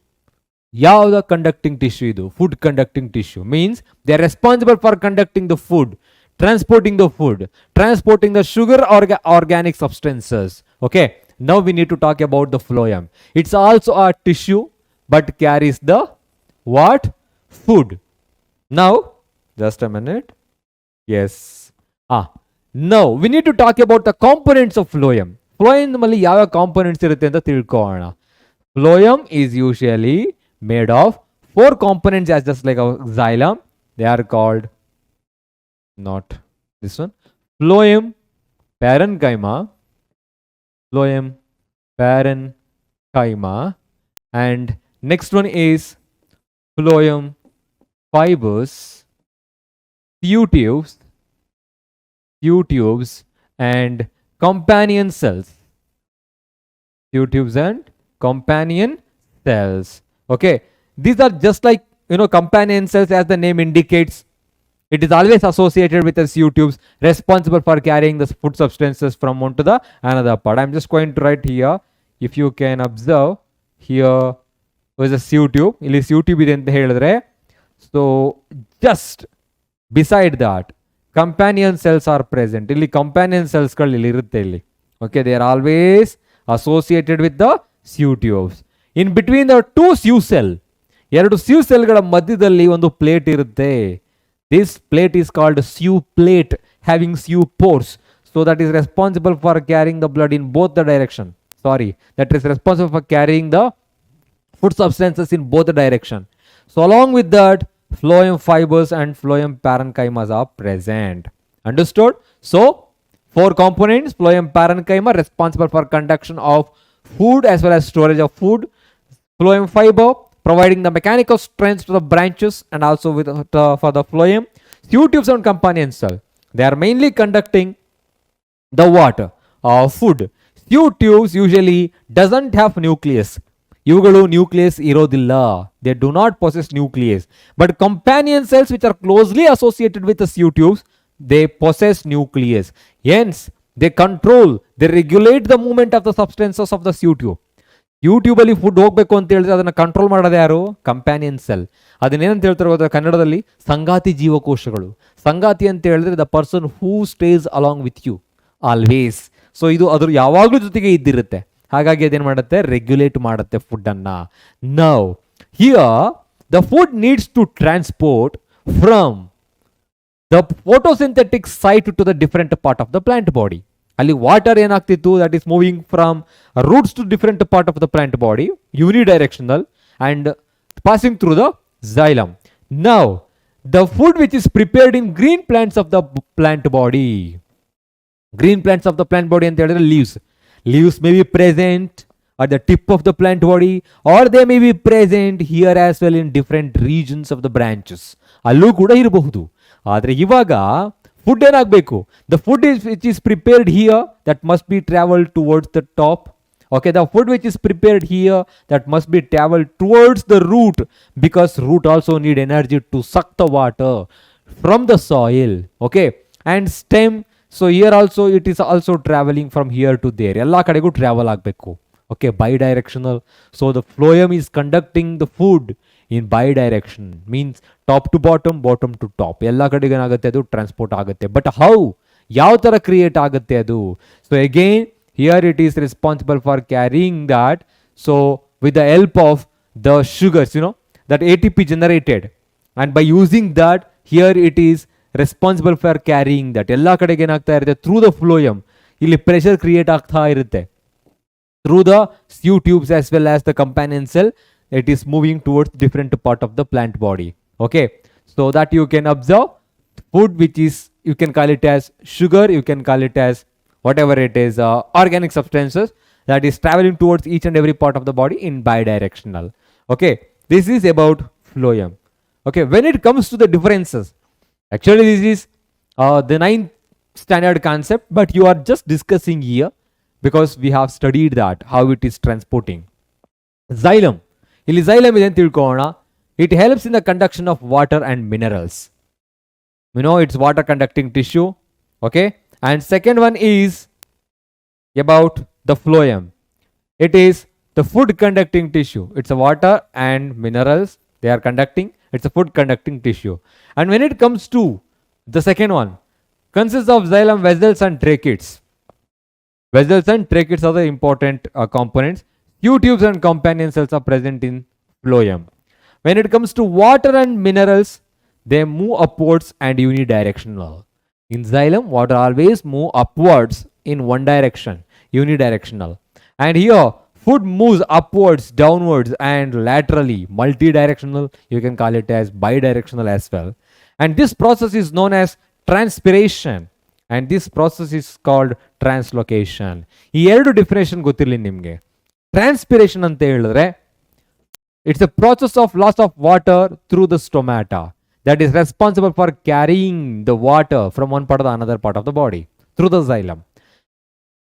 ಯಾವ್ದು conducting tissue ಇದು? Food conducting tissue means they are responsible for conducting the food, transporting the food, transporting the sugar or organic substances. Okay, now we need to talk about the phloem. It's also a tissue but carries the what? Food. Now just a minute. Yes, Now we need to talk about the components of phloem. Phloem ನಲ್ಲಿ ಯಾವ components ಇರುತ್ತೆ ಅಂತ ತಿಳ್ಕೊಳ್ಳೋಣ. Phloem is usually made of 4 components as just like a xylem. They are called, not this one, phloem parenchyma, phloem parenchyma, and next one is phloem fibers, tubes, and companion cells. Tubes and companion cells. Okay, these are just like, companion cells, as the name indicates. It is always associated with the tubes responsible for carrying the food substances from one to the another part. I'm just going to write here. If you can observe here was a tube. Illi tube ide anta helidre, so just beside that companion cells are present. Illi companion cells gal illi irutte illi. Okay, they are always associated with the tubes. In between the two sieve cell, ಎರಡು sieve cell ಗಳ ಮಧ್ಯದಲ್ಲಿ ಒಂದು plate ಇರುತ್ತೆ. This plate is called sieve plate, having sieve pores. So that is responsible for carrying the blood in both the direction. That is responsible for carrying the food substances in both the direction. So along with that, phloem fibers and phloem parenchyma are present. Understood? So 4 components: phloem parenchyma, responsible for conduction of food as well as storage of food; phloem fiber, providing the mechanical strength to the branches and also for the phloem; tubes and companion cell, they are mainly conducting the water or food. Tubes usually doesn't have nucleus. ಇವುಗಳು nucleus ಇರೋದಿಲ್ಲ. They do not possess nucleus. But companion cells, which are closely associated with the tubes, they possess nucleus. Hence, they control, they regulate the movement of the substances of the tube. YouTube ಅಲ್ಲಿ food ಹೋಗ್ಬೇಕು ಅಂತ ಹೇಳಿದ್ರೆ ಅದನ್ನ control ಮಾಡೋದು ಯಾರು? Companion cell. ಅದನ್ನೇನಂತ ಹೇಳ್ತಾರೆ ಗೊತ್ತಾ ಕನ್ನಡದಲ್ಲಿ? ಸಂಗಾತಿ ಜೀವಕೋಶಗಳು. ಸಂಗಾತಿ ಅಂತ ಹೇಳಿದ್ರೆ the person who stays along with you always. So ಇದು ಅದ್ರ ಯಾವಾಗಲೂ ಜೊತೆಗೆ ಇದ್ದಿರುತ್ತೆ. ಹಾಗಾಗಿ ಅದೇನು ಮಾಡುತ್ತೆ? ರೆಗ್ಯುಲೇಟ್ ಮಾಡುತ್ತೆ ಫುಡ್ ಅನ್ನ. Now here the food needs to transport from the photosynthetic site to the different part of the plant body. ಅಲ್ಲಿ ವಾಟರ್ ಏನಾಗ್ತಿತ್ತು? That is moving from roots to different part of the plant body, unidirectional, and passing through the xylem. Now the food which is prepared in green plants of the plant body, green plants of the plant body ಅಂತ ಹೇಳಿದ್ರೆ leaves may be present at the tip of the plant body, or they may be present here as well in different regions of the branches. ಅಲ್ಲೂ ಕೂಡ ಇರಬಹುದು. ಆದರೆ ಇವಾಗ food ಏನಾಗಬೇಕು? The food which is prepared here, that must be traveled towards the top. Okay, the food which is prepared here, that must be traveled towards the root, because root also need energy to suck the water from the soil. Okay, and stem, so here also it is also traveling from here to there. Ella kadegu travel agbeku. Okay, bidirectional. So the phloem is conducting the food in bidirection, means top to bottom, bottom to top. Ella kadege ಏನಾಗುತ್ತೆ? ಅದು transport ಆಗುತ್ತೆ. But how, ಯಾವ ತರ create ಆಗುತ್ತೆ ಅದು? So again here it is responsible for carrying that. So with the help of the sugars, that ATP generated, and by using that, here it is responsible for carrying that. Ella kadege ಏನಾಗ್ತಾ ಇರುತ್ತೆ? through the phloem ಇಲ್ಲಿ pressure create ಆಗ್ತಾ ಇರುತ್ತೆ. Through the sieve tubes as well as the companion cell, it is moving towards different part of the plant body. Okay, so that you can observe food which is, you can call it as sugar, you can call it as whatever it is, organic substances that is traveling towards each and every part of the body in bidirectional. Okay, this is about phloem. Okay, when it comes to the differences, actually this is the 9th standard concept, but you are just discussing here because we have studied that how it is transporting. Xylem, ಇಲ್ಲಿ xylem ಇದೆ ಅಂತ ತಿಳ್ಕೊಳ್ಳೋಣ. It helps in the conduction of water and minerals. It's water conducting tissue. Okay, and second one is about the phloem. It is the food conducting tissue. It's a water and minerals they are conducting. It's a food conducting tissue. And when it comes to the second one, consists of xylem, vessels and tracheids. Vessels and tracheids are the important components. Tubes and companion cells are present in phloem. When it comes to water and minerals, they move upwards and unidirectional. In xylem, water always move upwards in one direction, unidirectional. And here, food moves upwards, downwards, and laterally, multidirectional. You can call it as bidirectional as well. And this process is known as transpiration. And this process is called translocation. ಈ ಎರಡು definition ಗೊತ್ತಿರಲಿ ನಿಮಗೆ. Transpiration ಅಂತ ಹೇಳಿದ್ರೆ it's a process of loss of water through the stomata that is responsible for carrying the water from one part of the another part of the body through the xylem.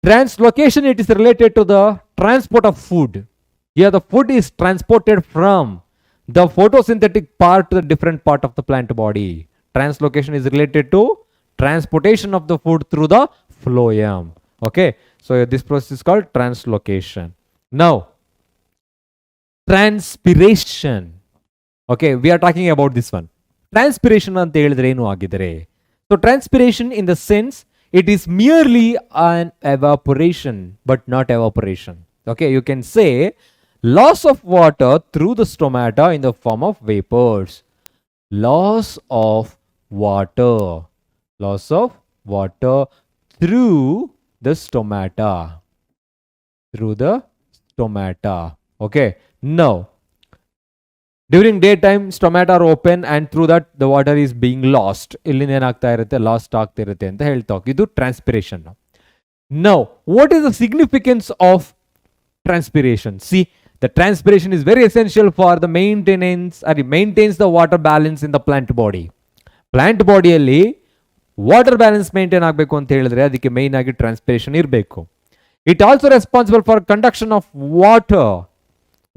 Translocation, it is related to the transport of food. Here the food is transported from the photosynthetic part to the different part of the plant body. Translocation is related to transportation of the food through the phloem. Okay, so this process is called translocation. Now, transpiration. Okay, we are talking about this one. Transpiration anta helidre enu agidare. So transpiration, in the sense, it is merely an evaporation but not evaporation. Okay, you can say loss of water through the stomata in the form of vapors. Loss of water through the stomata. Okay, now during daytime stomata are open and through that the water is being lost. Illi enagta irutte, lost aagta irutte anta helta idu transpiration. Now, what is the significance of transpiration? See, the transpiration is very essential for the maintenance, or it maintains the water balance in the plant body. Plant bodyಯಲ್ಲಿ water balance maintain ಆಗಬೇಕು ಅಂತ ಹೇಳಿದ್ರೆ ಅದಕ್ಕೆ main ಆಗಿ transpiration ಇರಬೇಕು. It also responsible for conduction of water.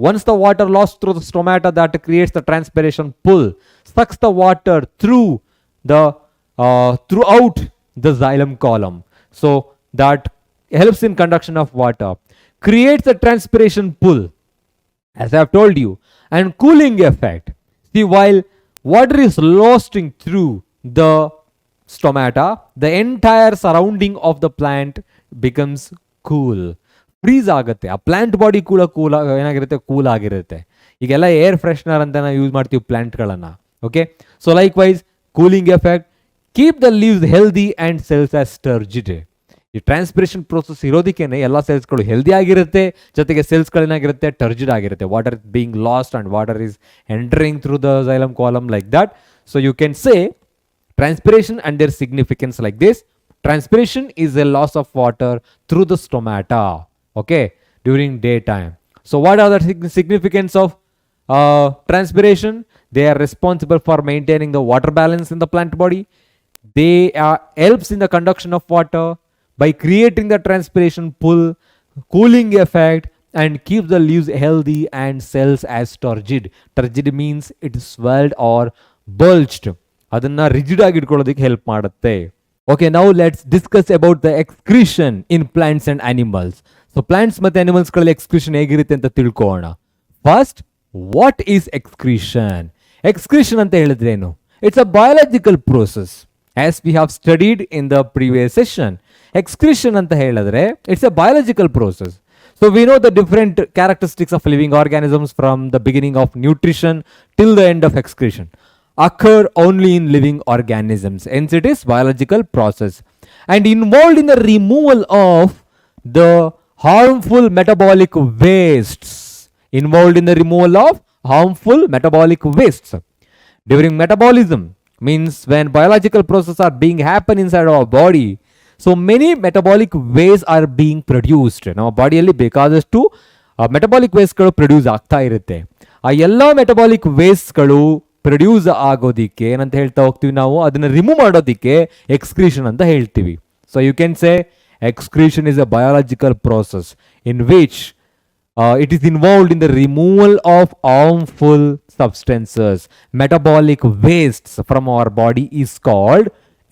Once the water lost through the stomata, that creates the transpiration pull, sucks the water throughout the xylem column. So that helps in conduction of water, creates the transpiration pull, as I have told you, and cooling effect. See, while water is lost through the stomata, the entire surrounding of the plant becomes cool. Freeze ಆಗುತ್ತೆ. ಆ plant body ಕೂಡ ಏನಾಗಿರುತ್ತೆ, cool ಆಗಿರುತ್ತೆ. ಈಗೆಲ್ಲ air freshener ಅಂತ ನಾವು use ಮಾಡ್ತೀವಿ ಪ್ಲಾಂಟ್ಗಳನ್ನು. Okay, so likewise cooling effect, keep the leaves healthy and cells as turgid. ಈ ಟ್ರಾನ್ಸ್ಪಿರೇಷನ್ ಪ್ರೋಸೆಸ್ ಇರೋದಕ್ಕೇನೆ ಎಲ್ಲ ಸೆಲ್ಸ್ಗಳು ಹೆಲ್ದಿ ಆಗಿರುತ್ತೆ, ಜೊತೆಗೆ ಸೆಲ್ಸ್ಗಳೇನಾಗಿರುತ್ತೆ, ಟರ್ಜಿಡ್ ಆಗಿರುತ್ತೆ. Water being last and water is entering through the xylem column like that. So you can say transpiration and their significance like this. Transpiration is a loss of water through the stomata. Okay, during daytime. So what are the significance of transpiration? They are responsible for maintaining the water balance in the plant body. They helps in the conduction of water by creating the transpiration pull, cooling effect, and keep the leaves healthy and cells as turgid. Turgid means it is swelled or bulged. Adanna rigid agi idkolodike help ಮಾಡುತ್ತೆ. Okay, now let's discuss about the excretion in plants and animals. So plants ಮತ್ತು animals ಗಳಲ್ಲಿ excretion ಹೇಗಿರುತ್ತೆ ಅಂತ ತಿಳ್ಕೊಳ್ಳೋಣ. First, what is excretion? Excretion ಅಂತ ಹೇಳಿದ್ರೆ ಏನು? It's a biological process. As we have studied in the previous session, excretion ಅಂತ ಹೇಳಿದ್ರೆ it's a biological process. So we know the different characteristics of living organisms from the beginning of nutrition till the end of excretion occur only in living organisms. Hence it is biological process and involved in the removal of the harmful metabolic wastes. Involved in the removal of harmful metabolic wastes. During metabolism means when biological processes are being happen inside our body, so many metabolic wastes are being produced. Our bodyಯಲ್ಲಿ ಬೇಕಾದಷ್ಟು metabolic wasteಗಳು produce ಆಗ್ತಾ ಇರುತ್ತೆ. ಆ ಎಲ್ಲ metabolic wasteಗಳು produce ಆಗೋದಿಕ್ಕೆ ಏನಂತ ಹೇಳ್ತಾ ಹೋಗ್ತೀವಿ ನಾವು, ಅದನ್ನ ರಿಮೂವ್ ಮಾಡೋದಿಕ್ಕೆ ಎಕ್ಸ್ಕ್ರೀಷನ್ ಅಂತ ಹೇಳ್ತೀವಿ. So you can say excretion is a biological process in which it is involved in the removal of harmful substances. Metabolic wastes from our body is called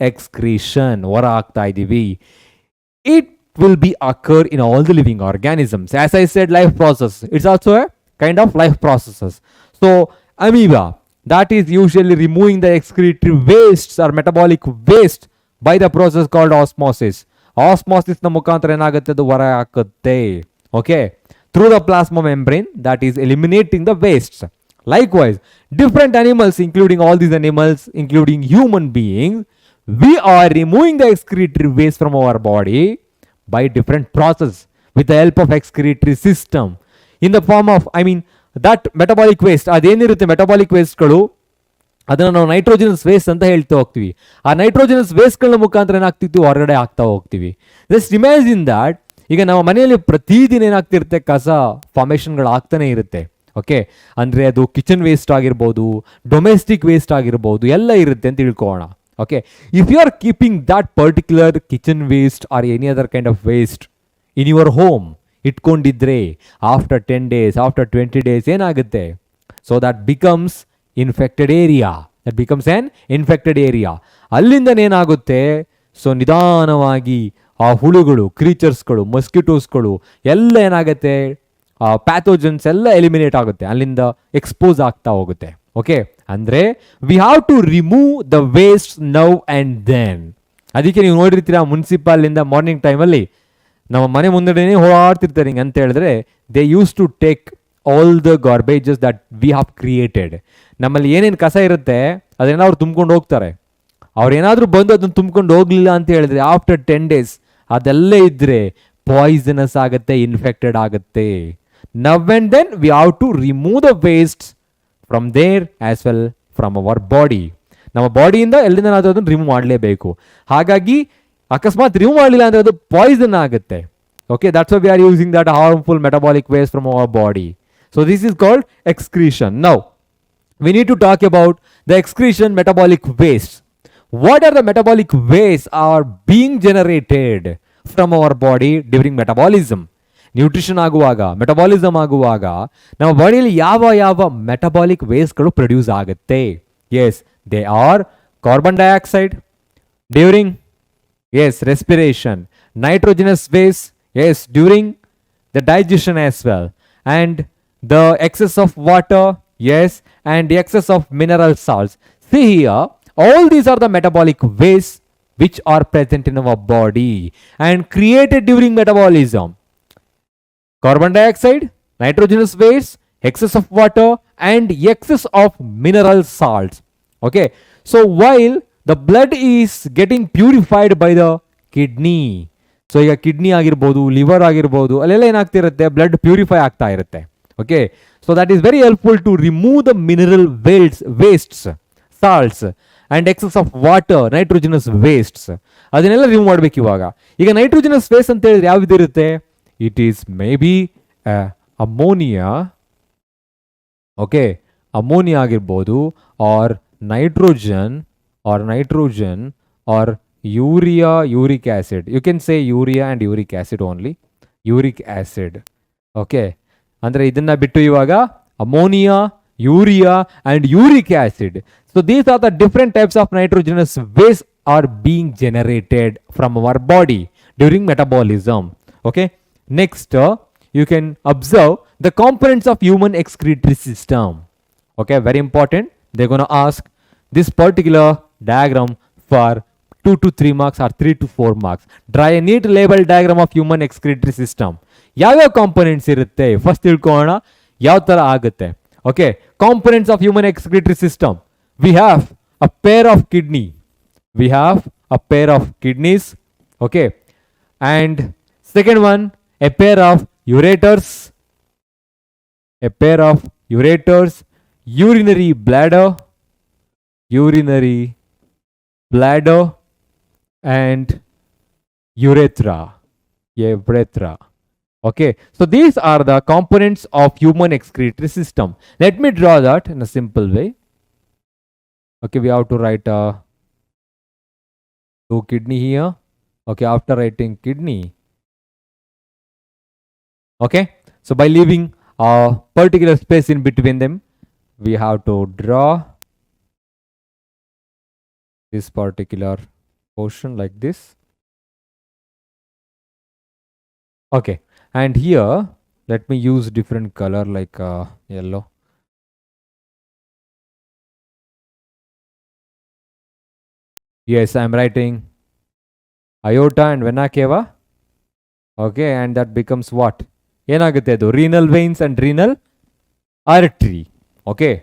excretion. It will be occur in all the living organisms. As I said, life process. It's also a kind of life processes. So amoeba, that is usually removing the excretory wastes or metabolic waste by the process called osmosis. Osmosis na mukantar ಏನಾಗುತ್ತೆ, ಅದು ಹೊರ ಹಾಕುತ್ತೆ. Okay, through the plasma membrane, that is eliminating the wastes. Likewise, different animals, including all these animals, including human beings, we are removing the excretory waste from our body by different process with the help of excretory system in the form of, I mean, that metabolic waste. ಅದೇನಿರುತ್ತೆ metabolic ವೇಸ್ಟ್ಗಳು, ಅದನ್ನು ನಾವು nitrogenous waste ಅಂತ ಹೇಳ್ತಾ ಹೋಗ್ತೀವಿ. ಆ nitrogenous ವೇಸ್ಟ್ಗಳ ಮುಖಾಂತರ ಏನಾಗ್ತಿತ್ತು, ಹೊರಗಡೆ ಆಗ್ತಾ ಹೋಗ್ತೀವಿ. ಜಸ್ಟ್ ಇಮ್ಯಾಜಿನ್ ದ್ಯಾಟ್, ಈಗ ನಮ್ಮ ಮನೆಯಲ್ಲಿ ಪ್ರತಿದಿನ ಏನಾಗ್ತಿರುತ್ತೆ, ಕಸ ಫಾರ್ಮೇಷನ್ಗಳು ಆಗ್ತಾನೆ ಇರುತ್ತೆ. ಓಕೆ, ಅಂದರೆ ಅದು ಕಿಚನ್ ವೇಸ್ಟ್ ಆಗಿರ್ಬೋದು, ಡೊಮೆಸ್ಟಿಕ್ ವೇಸ್ಟ್ ಆಗಿರ್ಬೋದು, ಎಲ್ಲ ಇರುತ್ತೆ ಅಂತ ತಿಳ್ಕೊಳ್ಳೋಣ. Okay, if you are keeping that particular kitchen waste or any other kind of waste in your home ಇಟ್ಕೊಂಡಿದ್ರೆ, ಆಫ್ಟರ್ 10 days, ಆಫ್ಟರ್ 20 days ಏನಾಗುತ್ತೆ, so that becomes infected area. That becomes an infected area. ಅಲ್ಲಿಂದ ಏನಾಗುತ್ತೆ, so ನಿಧಾನವಾಗಿ ಆ ಹುಳುಗಳು, ಕ್ರೀಚರ್ಸ್ಗಳು, ಮಸ್ಕಿಟೋಸ್ಗಳು ಎಲ್ಲ ಏನಾಗುತ್ತೆ, pathogens ಎಲ್ಲ ಎಲಿಮಿನೇಟ್ ಆಗುತ್ತೆ, ಅಲ್ಲಿಂದ ಎಕ್ಸ್ಪೋಸ್ ಆಗ್ತಾ ಹೋಗುತ್ತೆ. ಓಕೆ, ಅಂದರೆ we have to remove the waste now and then. ಅದಕ್ಕೆ ನೀವು ನೋಡಿರ್ತೀರಾ ಮುನ್ಸಿಪಾಲಿಂದ ಮಾರ್ನಿಂಗ್ ಟೈಮಲ್ಲಿ ನಮ್ಮ ಮನೆ ಮುಂದೆನೇ ಓಡಾಡ್ತಿರ್ತಾರೆ ಹಿಂಗೆ ಅಂತ ಹೇಳಿದ್ರೆ, they use to take all the garbages that we have created. ನಮ್ಮಲ್ಲಿ ಏನೇನು ಕಸ ಇರುತ್ತೆ ಅದನ್ನ ಅವ್ರು ತುಂಬ್ಕೊಂಡು ಹೋಗ್ತಾರೆ. ಅವ್ರೇನಾದರೂ ಬಂದು ಅದನ್ನು ತುಂಬ್ಕೊಂಡು ಹೋಗ್ಲಿಲ್ಲ ಅಂತ ಹೇಳಿದ್ರೆ, ಆಫ್ಟರ್ 10 days ಅದೆಲ್ಲ ಇದ್ದರೆ ಪಾಯ್ಸನಸ್ ಆಗುತ್ತೆ, ಇನ್ಫೆಕ್ಟೆಡ್ ಆಗುತ್ತೆ. Now and then we have to remove the waste from there as well from our body. ನಮ್ಮ ಬಾಡಿಯಿಂದ ಎಲ್ಲಿಂದ ನಾವು ಅದನ್ನು ರಿಮೂವ್ ಮಾಡಲೇಬೇಕು. ಹಾಗಾಗಿ ಅಕಸ್ಮಾತ್ ರಿಮೂವ್ ಮಾಡಲಿಲ್ಲ ಅಂದರೆ ಅದು ಪಾಯ್ಸನ್ ಆಗುತ್ತೆ. Okay, that's why we are using that harmful metabolic waste from our body. So this is called excretion. Now we need to talk about the excretion metabolic waste. What are the metabolic wastes are being generated from our body during metabolism? Nutrition ಆಗುವಾಗ, metabolism ಆಗುವಾಗ ನಮ್ಮ ಬಾಡಿಯಲ್ಲಿ ಯಾವ ಯಾವ metabolic ವೇಸ್ಟ್ಗಳು produce ಆಗುತ್ತೆ? Yes, they are carbon dioxide during respiration, nitrogenous waste during the digestion as well, and the excess of water, and the excess of mineral salts. See here, all these are the metabolic wastes which are present in our body and created during metabolism. Carbon dioxide, nitrogenous waste, excess of water, and excess of mineral salts. Okay, so while the blood is getting purified by the kidney, so ಈಗ kidney ಆಗಿರ್ಬೋದು, liver ಆಗಿರ್ಬೋದು, ಅಲ್ಲೆಲ್ಲ ಏನಾಗ್ತಿರುತ್ತೆ, blood purify ಆಗ್ತಾ ಇರುತ್ತೆ. Okay, so that is very helpful to remove the mineral wastes, salts and excess of water, nitrogenous wastes, ಅದನ್ನೆಲ್ಲ remove ಮಾಡಬೇಕು. ಈಗ ನೈಟ್ರೋಜನಸ್ ವೇಸ್ಟ್ ಅಂತ ಹೇಳಿದ್ರೆ ಯಾವುದಿರುತ್ತೆ? It is maybe ammonia. Okay, ammonia ಆಗಿರ್ಬೋದು, or nitrogen or urea, uric acid. You can say urea and uric acid only. Uric acid. Okay, ಅಂದರೆ ಇದನ್ನ ಬಿಟ್ಟು ಇವಾಗ ammonia, urea and uric acid. So these are the different types of nitrogenous waste are being generated from our body during metabolism. Okay, next you can observe the components of human excretory system. Okay, very important. They're going to ask this particular diagram for 2 to 3 marks or 3 to 4 marks. Draw a neat label diagram of human excretory system. ಯಾವ್ಯಾವ components ಇರುತ್ತೆ first ತಿಳ್ಕೊಳ್ಳೋಣ, ಯಾವ ಥರ ಆಗುತ್ತೆ. Okay, components of human excretory system. We have a pair of kidneys. Okay, and second one a pair of ureters, urinary bladder and urethra. Okay, so these are the components of human excretory system. Let me draw that in a simple way. Okay, we have to write two kidney here. Okay, after writing kidney, okay, so by leaving a particular space in between them, we have to draw this particular portion like this. Okay, and here let me use different color like yellow. Yes, I am writing aorta and vena cava. Okay, and that becomes what? ಏನಾಗುತ್ತೆ ಅದು? renal veins and renal artery. Okay,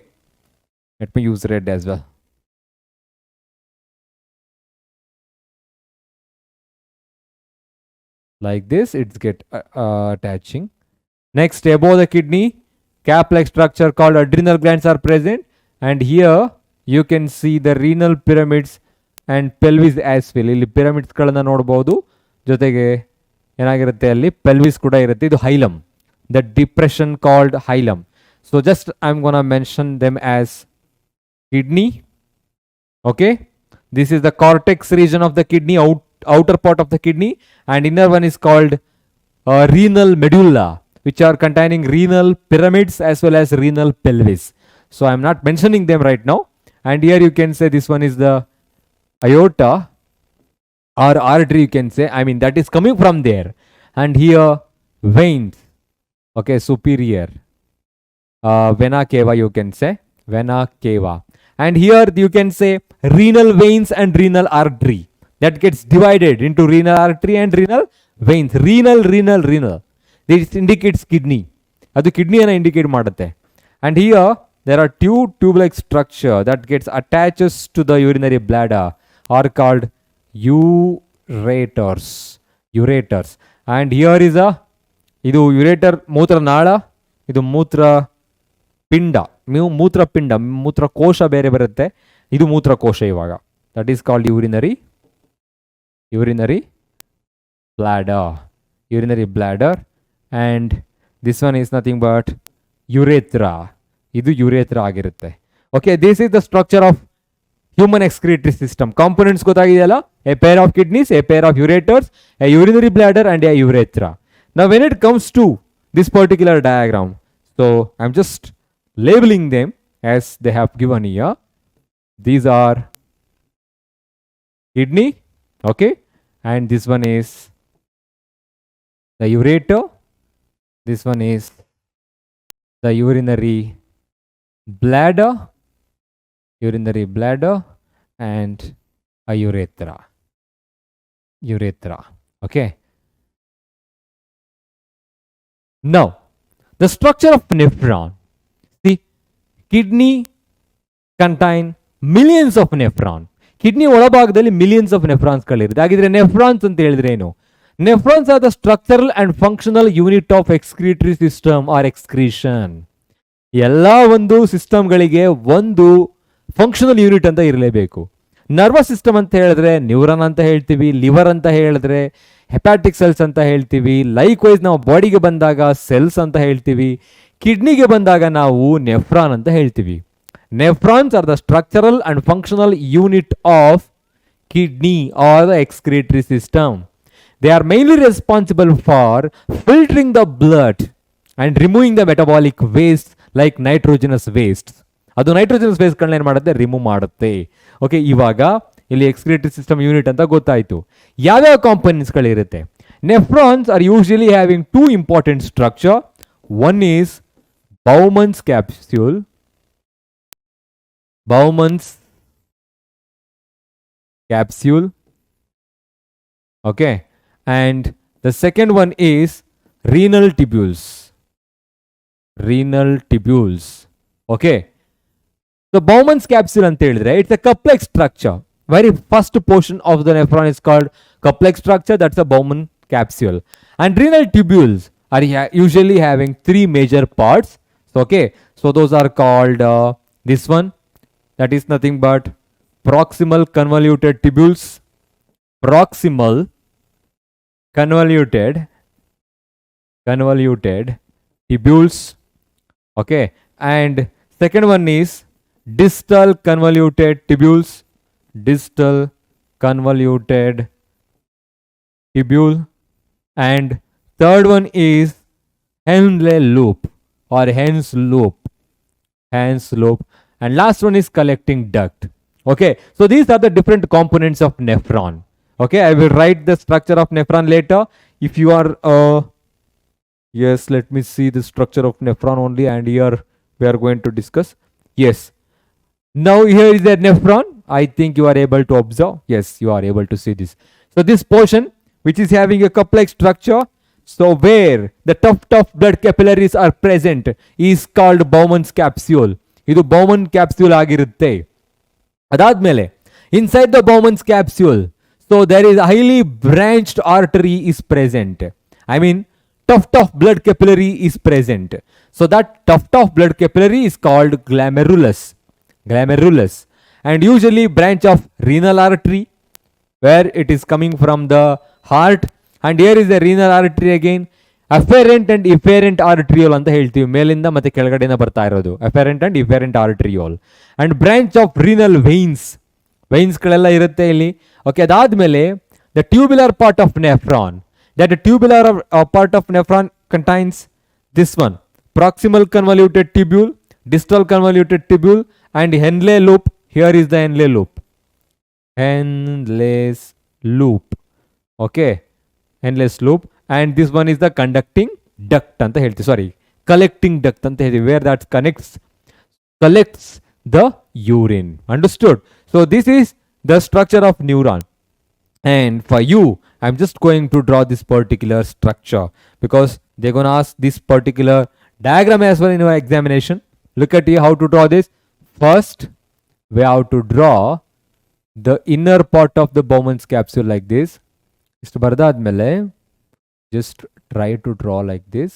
let me use red as well. like this, it's get attaching. Next, above the kidney, cap-like structure called adrenal glands are present, and here you can see the renal pyramids and pelvis as well. ಇಲ್ಲಿ pyramids ಗಳನ್ನ ನೋಡಬಹುದು, ಜೊತೆಗೆ ಏನಾಗಿರುತ್ತೆ ಅಲ್ಲಿ pelvis ಕೂಡ ಇರುತ್ತೆ. ಇದು hilum, the depression called hilum. So just I am gonna mention them as kidney. Okay, this is the cortex region of the kidney, outer part of the kidney, and inner one is called renal medulla, which are containing renal pyramids as well as renal pelvis. So I am not mentioning them right now. And here you can say this one is the aorta or artery, you can say, I mean that is coming from there. And here veins, okay, superior vena cava, you can say vena cava. And here you can say renal veins and renal artery, that gets divided into renal artery and renal veins. Renal this indicates kidney, adu kidney ana indicate ಮಾಡುತ್ತೆ. And here there are two tube-like structure that gets attaches to the urinary bladder, are called ureters. And here is a idu ureter ಮೂತ್ರ ನಾಳ, ಇದು ಮೂತ್ರಪಿಂಡ, ಮೂತ್ರಕೋಶ ಬೇರೆ ಬರುತ್ತೆ, ಇದು ಮೂತ್ರಕೋಶ ಇವಾಗ. That is called urinary bladder. And this one is nothing but urethra. ಇದು urethra ಆಗಿರುತ್ತೆ. Okay, this is the structure of human excretory system. Components ಗೊತ್ತಾಗಿದೆಯಲ್ಲ, a pair of kidneys, a pair of ureters, a urinary bladder and a urethra. Now when it comes to this particular diagram, so I'm just labeling them as they have given here. These are kidney, okay, and this one is the ureter, this one is the urinary bladder, and a urethra, okay. Now the structure of nephron. See, kidney contain millions of nephron. Kidney ಒಳಭಾಗದಲ್ಲಿ millions of nephrons ಗಳಿರುತ್ತೆ. ಹಾಗಿದ್ರೆ nephrons ಅಂತ ಹೇಳಿದ್ರೆ ಏನು? Nephrons are the structural and functional unit of excretory system or excretion. ಎಲ್ಲ ಒಂದು ಸಿಸ್ಟಮ್ಗಳಿಗೆ ಒಂದು functional unit ಅಂತ ಇರಲೇಬೇಕು. ನರ್ವಸ್ ಸಿಸ್ಟಮ್ ಅಂತ ಹೇಳಿದ್ರೆ ನ್ಯೂರಾನ್ ಅಂತ ಹೇಳ್ತೀವಿ, ಲಿವರ್ ಅಂತ ಹೇಳಿದ್ರೆ ಹೆಪಾಟಿಕ್ ಸೆಲ್ಸ್ ಅಂತ ಹೇಳ್ತೀವಿ, ಲೈಕ್ ವೈಸ್ ನಾವು ಬಾಡಿಗೆ ಬಂದಾಗ ಸೆಲ್ಸ್ ಅಂತ ಹೇಳ್ತೀವಿ, ಕಿಡ್ನಿಗೆ ಬಂದಾಗ ನಾವು ನೆಫ್ರಾನ್ ಅಂತ ಹೇಳ್ತೀವಿ. Nephrons are the structural and functional unit of kidney or the excretory system. They are mainly responsible for filtering the blood and removing the metabolic waste like nitrogenous wastes. ಅದು nitrogenous waste ಗಳನ್ನ ಏನು ಮಾಡುತ್ತೆ? Remove ಮಾಡುತ್ತೆ. Okay, ಇವಾಗ ಇಲ್ಲಿ excretory system unit ಅಂತ ಗೊತ್ತಾಯ್ತು. ಯಾವ್ಯಾವ ಕಾಂಪೊನೆಂಟ್ಸ್ ಗಳಿರುತ್ತೆ? Nephrons are usually having two important structure. One is Bowman's capsule, okay, and the second one is renal tubules, okay. So Bowman's capsule anta helidre, it's a cup-like structure. Very first portion of the nephron is called cup-like structure, that's a Bowman capsule. And renal tubules are usually having three major parts. So, okay, so those are called this one, that is nothing but proximal convoluted tubules, okay, and second one is distal convoluted tubule, and third one is Henle loop or Hen's loop, and last one is collecting duct. Okay, so these are the different components of nephron. Okay, I will write the structure of nephron later. If you are yes, let me see the structure of nephron only, and here we are going to discuss. Yes, now here is the nephron. I think you are able to observe. Yes, you are able to see this. So this portion which is having a cup-like structure, so where the tuft of blood capillaries are present, is called Bowman's capsule. ಇದು ಬೌಮನ್ capsule ಆಗಿರುತ್ತೆ. ಅದಾದ್ಮೇಲೆ inside the Bowman's capsule, so So there is a highly branched artery is present. I mean, tuft of blood capillary is present. So that tuft of blood capillary is called glomerulus. Glomerulus. And usually branch of renal artery, where it is coming from the heart. And here is the renal artery again. Afferent and efferent arteriole ಅಂತ ಹೇಳ್ತೀವಿ, ಮೇಲಿಂದ ಮತ್ತೆ ಕೆಳಗಡೆಯಿಂದ ಬರ್ತಾ ಇರೋದು afferent and efferent arteriole. And branch of renal veins. ವೆಯಿನ್ಸ್ಗಳೆಲ್ಲ ಇರುತ್ತೆ ಇಲ್ಲಿ. Okay, ಅದಾದ್ಮೇಲೆ the tubular part of nephron. That tubular part of nephron contains this one: proximal convoluted tubule, distal convoluted tubule, and Henle loop. Here is the Henle loop. Henle's loop. Okay, Henle's loop. And this one is the conducting duct anta helti. Sorry, collecting duct anta helti, where that collects the urine. Understood? So this is the structure of neuron. And for you, I'm just going to draw this particular structure because they're going to ask this particular diagram as well in your examination. Look at here how to draw this. First, we have to draw the inner part of the Bowman's capsule like this. Istu bardadmele just try to draw like this.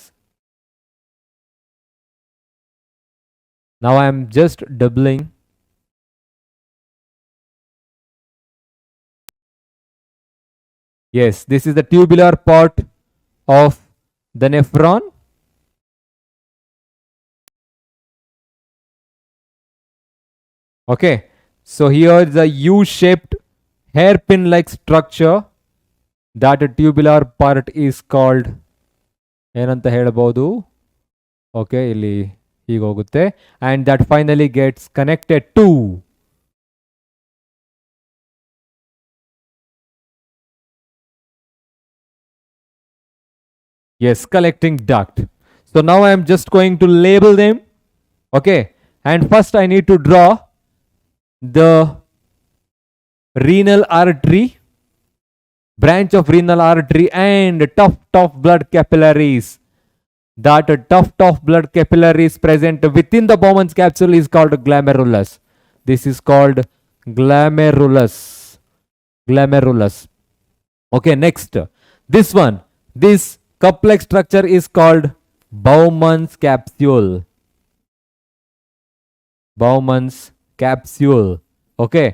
Now I am just doubling. Yes, this is the tubular part of the nephron. Okay, so here is a U-shaped hairpin-like structure. That tubular part is called ಏನಂತ ಹೇಳಬಹುದು. Okay, ಇಲ್ಲಿ ಹೀಗೆ ಹೋಗುತ್ತೆ. And that finally gets connected to collecting duct. So now I am just going to label them. Okay, and first I need to draw the renal artery, branch of renal artery, and tuft of blood capillaries. That tuft of blood capillaries present within the Bowman's capsule is called glomerulus. This is called glomerulus. Glomerulus. Okay, next, this one, this cup-like structure is called Bowman's capsule. Bowman's capsule. Okay,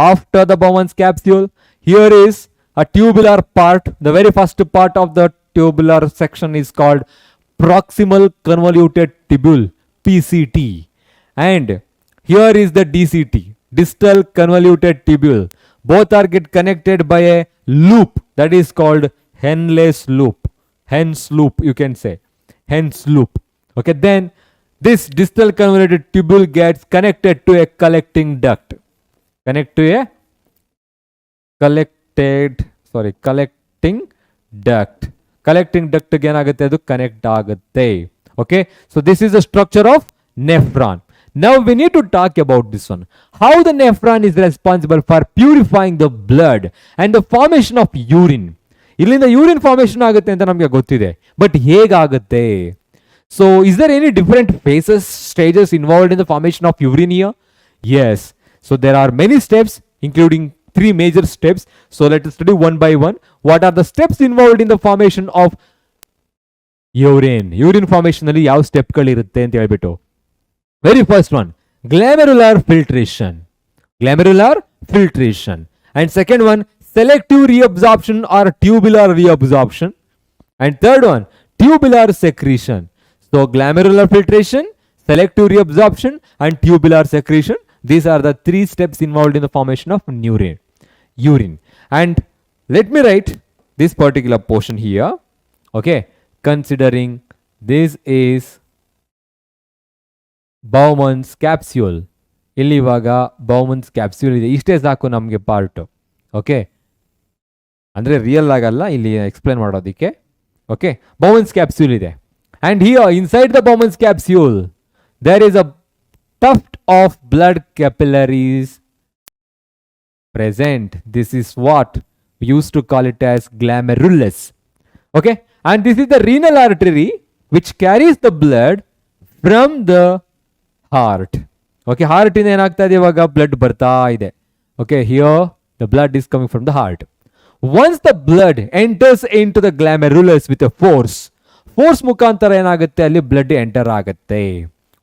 after the Bowman's capsule, here is a tubular part. The very first part of the tubular section is called proximal convoluted tubule, PCT. And here is the DCT, distal convoluted tubule. Both are get connected by a loop that is called Henle's loop. Hen's loop, you can say. Hen's loop. Okay, then this distal convoluted tubule gets connected to a collecting duct. Connect to a collecting duct. Collecting duct again ಆಗುತ್ತೆ, ಅದು connect ಆಗುತ್ತೆ. Okay, so this is the structure of nephron. Now we need to talk about this one. How the nephron is responsible for purifying the blood and the formation of urine. ಇಲ್ಲಿಂದ urine formation ಆಗುತ್ತೆ ಅಂತ ನಮಗೆ ಗೊತ್ತಿದೆ, but ಹೇಗಾಗುತ್ತೆ? So is there any different phases, stages involved in the formation of urine here? Yes. So there are many steps, including 3 major steps. So let us study one by one. What are the steps involved in the formation of urine? Urine formation ಅಲ್ಲಿ ಯಾವ ಸ್ಟೆಪ್ಗಳಿರುತ್ತೆ ಅಂತ ಹೇಳ್ಬಿಟ್ಟು. Very first one, glomerular filtration. Glomerular filtration. And second one, selective reabsorption or tubular reabsorption. And third one, tubular secretion. So glomerular filtration, selective reabsorption, and tubular secretion. These are the 3 steps involved in the formation of urine. And let me write this particular portion here. Okay, considering this is Bowman's capsule. ಇಲ್ಲಿ ಇವಾಗ Bowman's capsule ಇದೆ, ಇಷ್ಟೇ ಸಾಕು ನಮಗೆ part. Okay, ಅಂದರೆ real ಆಗಲ್ಲ, ಇಲ್ಲಿ explain ಮಾಡೋದಕ್ಕೆ. ಓಕೆ, Bowman's capsule ಇದೆ. And here inside the Bowman's capsule there is a tuft of blood capillaries present. This is what we used to call it as glomerulus. Okay, and this is the renal artery which carries the blood from the heart. Okay, heart ಇಂದ ಏನಾಗ್ತಾ ಇದೆ ಇವಾಗ blood ಬರ್ತಾ ಇದೆ. Okay, here the blood is coming from the heart. once the blood enters into the glomerulus with a force ಮುಖಾಂತರ ಏನಾಗುತ್ತೆ ಅಲ್ಲಿ blood enter ಆಗುತ್ತೆ.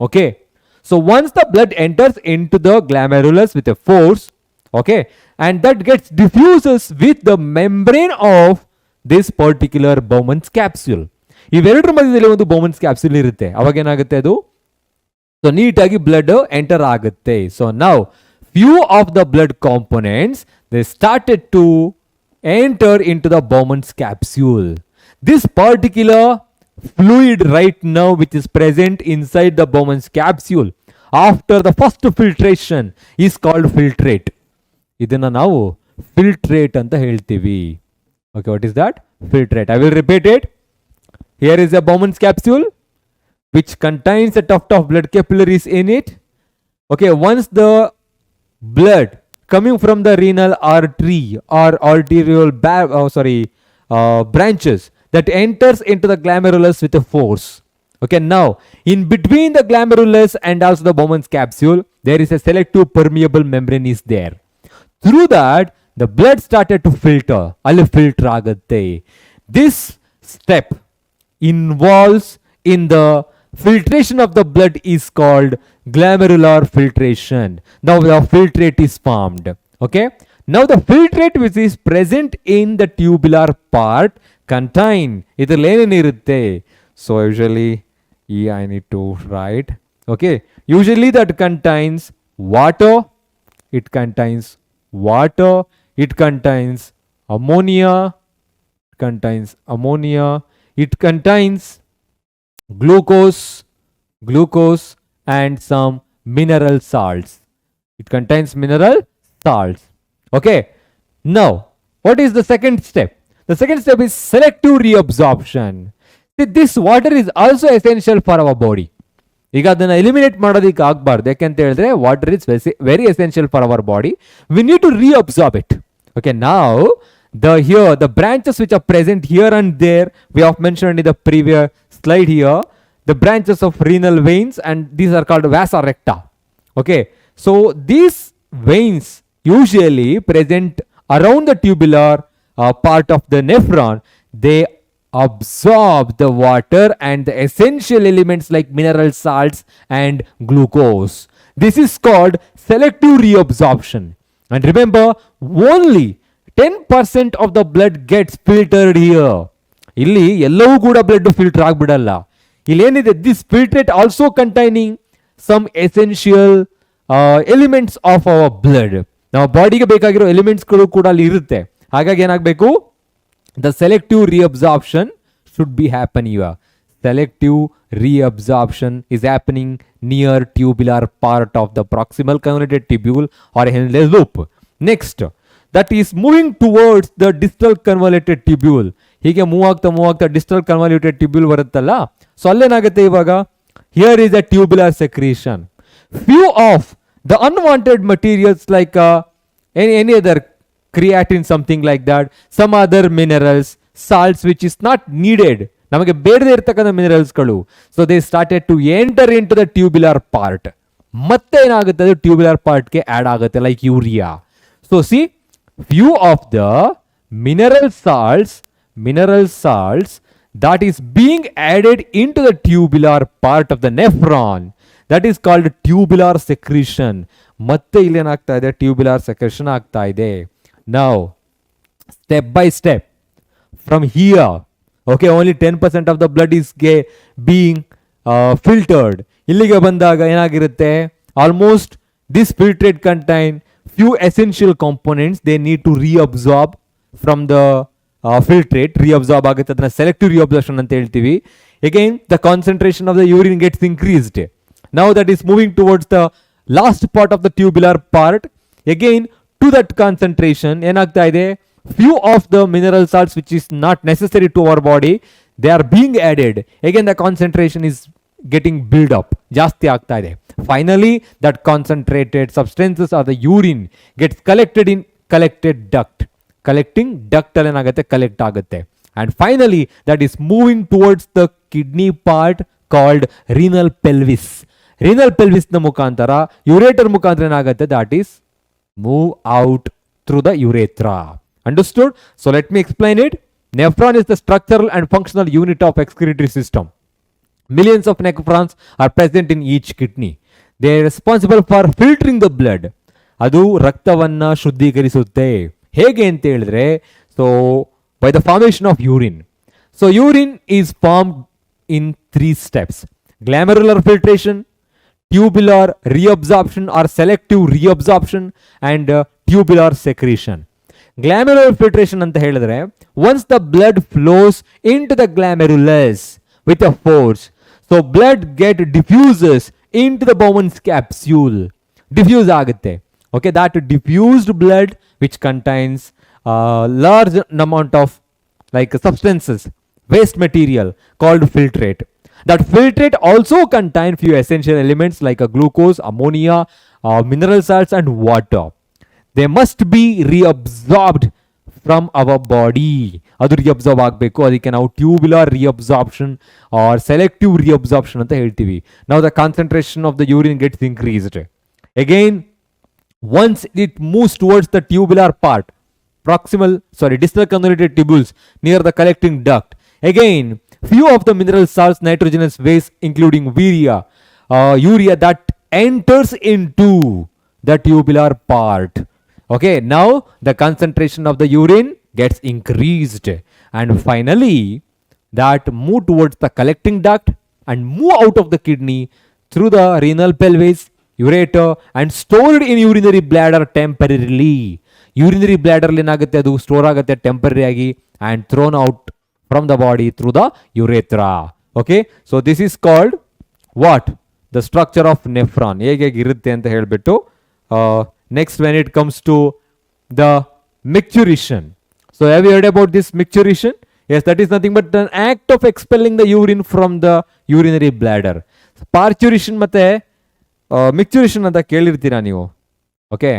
Okay, so once the blood enters into the glomerulus with a force, okay, and that gets diffuses with the membrane of this particular Bowman's capsule. ಇವೆರಡರ ಮಧ್ಯದಲ್ಲಿ ಒಂದು Bowman's capsule ಇರುತ್ತೆ. ಅವಾಗ ಏನಾಗುತ್ತೆ ಅದು ಸೊ ನೀಟಾಗಿ ಬ್ಲಡ್ ಎಂಟರ್ ಆಗುತ್ತೆ. So now few of the blood components they started to enter into the Bowman's capsule. This particular fluid right now which is present inside the Bowman's capsule after the first filtration is called filtrate. ಇದನ್ನ ನಾವು filtrate ಅಂತ ಹೇಳ್ತೀವಿ. Okay, what is that? Filtrate. I will repeat it. Here is a Bowman's capsule which contains a tuft of blood capillaries in it. Okay, once the blood coming from the renal artery or arterial branches that enters into the glomerulus with a force. Okay, now in between the glomerulus and also the Bowman's capsule, there is a selective permeable membrane is there. Through that, the blood started to filter. Ali filter agutte. This step involves in the filtration of the blood is called glomerular filtration. Now the filtrate is formed. Okay, now the filtrate which is present in the tubular part contain idರಲ್ಲಿ ಏನೇನು ಇರುತ್ತೆ. So usually I need to write. Okay, usually that contains water, it contains it contains ammonia, it contains glucose and some mineral salts. It contains mineral salts. Okay, now what is the second step? The second step is selective reabsorption. See, this water is also essential for our body. ಈಗ ಅದನ್ನ eliminate ಮಾಡೋದಕ್ಕೆ ಆಗಬಾರ್ದು. ಯಾಕೆಂತ ಹೇಳಿದ್ರೆ water is very essential for our body. We need to reabsorb it. Okay, now the branches which are present here and there, we have mentioned in the previous slide here, the branches of renal veins, and these are called vasa recta. Okay, so these veins usually present around the tubular part of the nephron. They absorb the water and the essential elements like mineral salts and glucose. This is called selective reabsorption. And remember, only 10% of the blood gets filtered here. ಇಲ್ಲಿ ಎಲ್ಲವೂ ಕೂಡ blood filter ಆಗ್ಬಿಡಲ್ಲ. ಇಲ್ಲಿ ಏನಿದೆ, this filtrate also containing some essential elements of our blood. ನಮ್ಮ ಬಾಡಿಗೆ ಬೇಕಾಗಿರೋ ಎಲಿಮೆಂಟ್ಸ್ಗಳು ಕೂಡ ಅಲ್ಲಿ ಇರುತ್ತೆ. ಹಾಗಾಗಿ ಏನಾಗಬೇಕು, the selective reabsorption should be happening here. Selective reabsorption is happening near tubular part of the proximal convoluted tubule or Henle loop. Next, that is moving towards the distal convoluted tubule. ಹೀಗೆ move ಆಗ್ತಾ distal convoluted tubule ಬರುತ್ತಲ್ಲ, so ಅಲ್ಲೇನಾಗುತ್ತೆ ಇವಾಗ, here is a tubular secretion. Few of the unwanted materials like any other creatine, something like that, some other minerals, salts which is not needed, ನಮಗೆ ಬೇಡದೇ ಇರ್ತಕ್ಕಂಥ ಮಿನರಲ್ಸ್ಗಳು, so they started to enter in to the tubular part. ಮತ್ತೆ ಏನಾಗುತ್ತೆ, ಅದು tubular ಪಾರ್ಟ್ಗೆ add ಆಗುತ್ತೆ like urea. So see, few of the mineral salts that is being added into the tubular part of the nephron, that is called tubular secretion. ಮತ್ತೆ ಇಲ್ಲಿ ಏನಾಗ್ತಾ ಇದೆ, tubular ಸೆಕ್ರೆಷನ್ ಆಗ್ತಾ ಇದೆ. Now, step by step, from here, okay, only 10% of the blood is being filtered. ಇಲ್ಲಿಗೆ ಬಂದಾಗ ಏನಾಗಿರುತ್ತೆ, almost this filtrate contain few essential components. They need to reabsorb from the filtrate. Reabsorb ಆಗುತ್ತೆ, ಅದನ್ನ selective reabsorption ಅಂತ ಹೇಳ್ತೀವಿ. Again, the concentration of the urine gets increased. Now that is moving towards the last part of the tubular part. Again, to that concentration ಏನಾಗ್ತಾ ಇದೆ, few of the mineral salts which is not necessary to our body, they are being added. Again, the concentration is getting build up, ಜಾಸ್ತಿ ಆಗ್ತಾ ಇದೆ. Finally, that concentrated substances or the urine gets collected in collected duct. Collecting duct ಅಲ್ಲಿ ಏನಾಗುತ್ತೆ, collect ಆಗುತ್ತೆ. And finally, that is moving towards the kidney part called renal pelvis. Renal pelvis ನ ಮುಖಾಂತರ ureter ಮುಖಾಂತರ ಏನಾಗುತ್ತೆ, that is move out through the urethra. Understood? So let me explain it. Nephron is the structural and functional unit of excretory system. Millions of nephrons are present in each kidney. They are responsible for filtering the blood. ಅದು ರಕ್ತವನ್ನ ಶುದ್ಧೀಕರಿಸುತ್ತೆ. ಹೇಗೆ ಅಂತ ಹೇಳಿದ್ರೆ, so by the formation of urine. So urine is formed in 3 steps: glomerular filtration, tubular reabsorption or selective reabsorption, and tubular secretion. Glomerular filtration ಅಂತ ಹೇಳಿದ್ರೆ, once the blood flows into the glomerulus with a force, so blood get diffuses into the Bowman's capsule. Diffuse ಆಗುತ್ತೆ. Okay, that diffused blood which contains large amount of like substances, waste material called filtrate. That filtrate also contain few essential elements like glucose, ammonia, mineral salts and water. They must be reabsorbed from our body. ಅದು ರಿಅಬ್ಸಾರ್ಬ್ ಆಗಬೇಕು. ಅದಕ್ಕೆ ನಾವು tubular ರಿಅಬ್ಸಾರ್ಪ್ಷನ್ R selective ರಿಅಬ್ಸಾರ್ಪ್ಷನ್ ಅಂತ ಹೇಳ್ತೀವಿ. ನಾವು the concentration of the urine gets increased. Again once it moves towards the tubular part, distal convoluted tubules near the collecting duct, again few of the mineral salts, nitrogenous waste including urea that enters into the tubular part. Okay, now the concentration of the urine gets increased and finally that move towards the collecting duct and move out of the kidney through the renal pelvis, ureter and stored in urinary bladder temporarily. Urinary bladder ಏನಾಗುತ್ತೆ, ಅದು store ಆಗುತ್ತೆ temporary ಆಗಿ and thrown out from the body through the urethra. Okay, so this is called what? The structure of nephron. ಹೇಗೆ ಇರುತ್ತೆ ಅಂತ ಹೇಳ್ಬಿಟ್ಟು. Next, when it comes to the micturition. So have you heard about this micturition? Yes, that is nothing but an act of expelling the urine from the urinary bladder. Parturition ಮತ್ತೆ micturition ಅಂತ ಕೇಳಿರ್ತೀರಾ ನೀವು. Okay,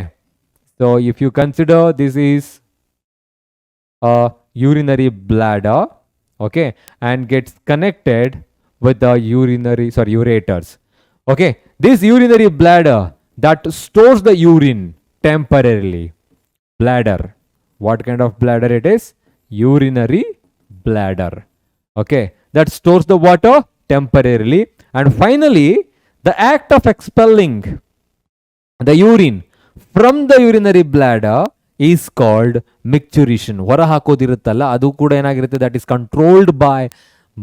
so if you consider this is a urinary bladder, okay, and gets connected with the ureters. Okay, this urinary bladder that stores the urine temporarily. Bladder, what kind of bladder it is? Urinary bladder. Okay, that stores the water temporarily and finally the act of expelling the urine from the urinary bladder is called micturition. ಹೊರ ಹಾಕೋದಿರುತ್ತಲ್ಲ ಅದು ಕೂಡ ಏನಾಗಿರುತ್ತೆ, that is controlled by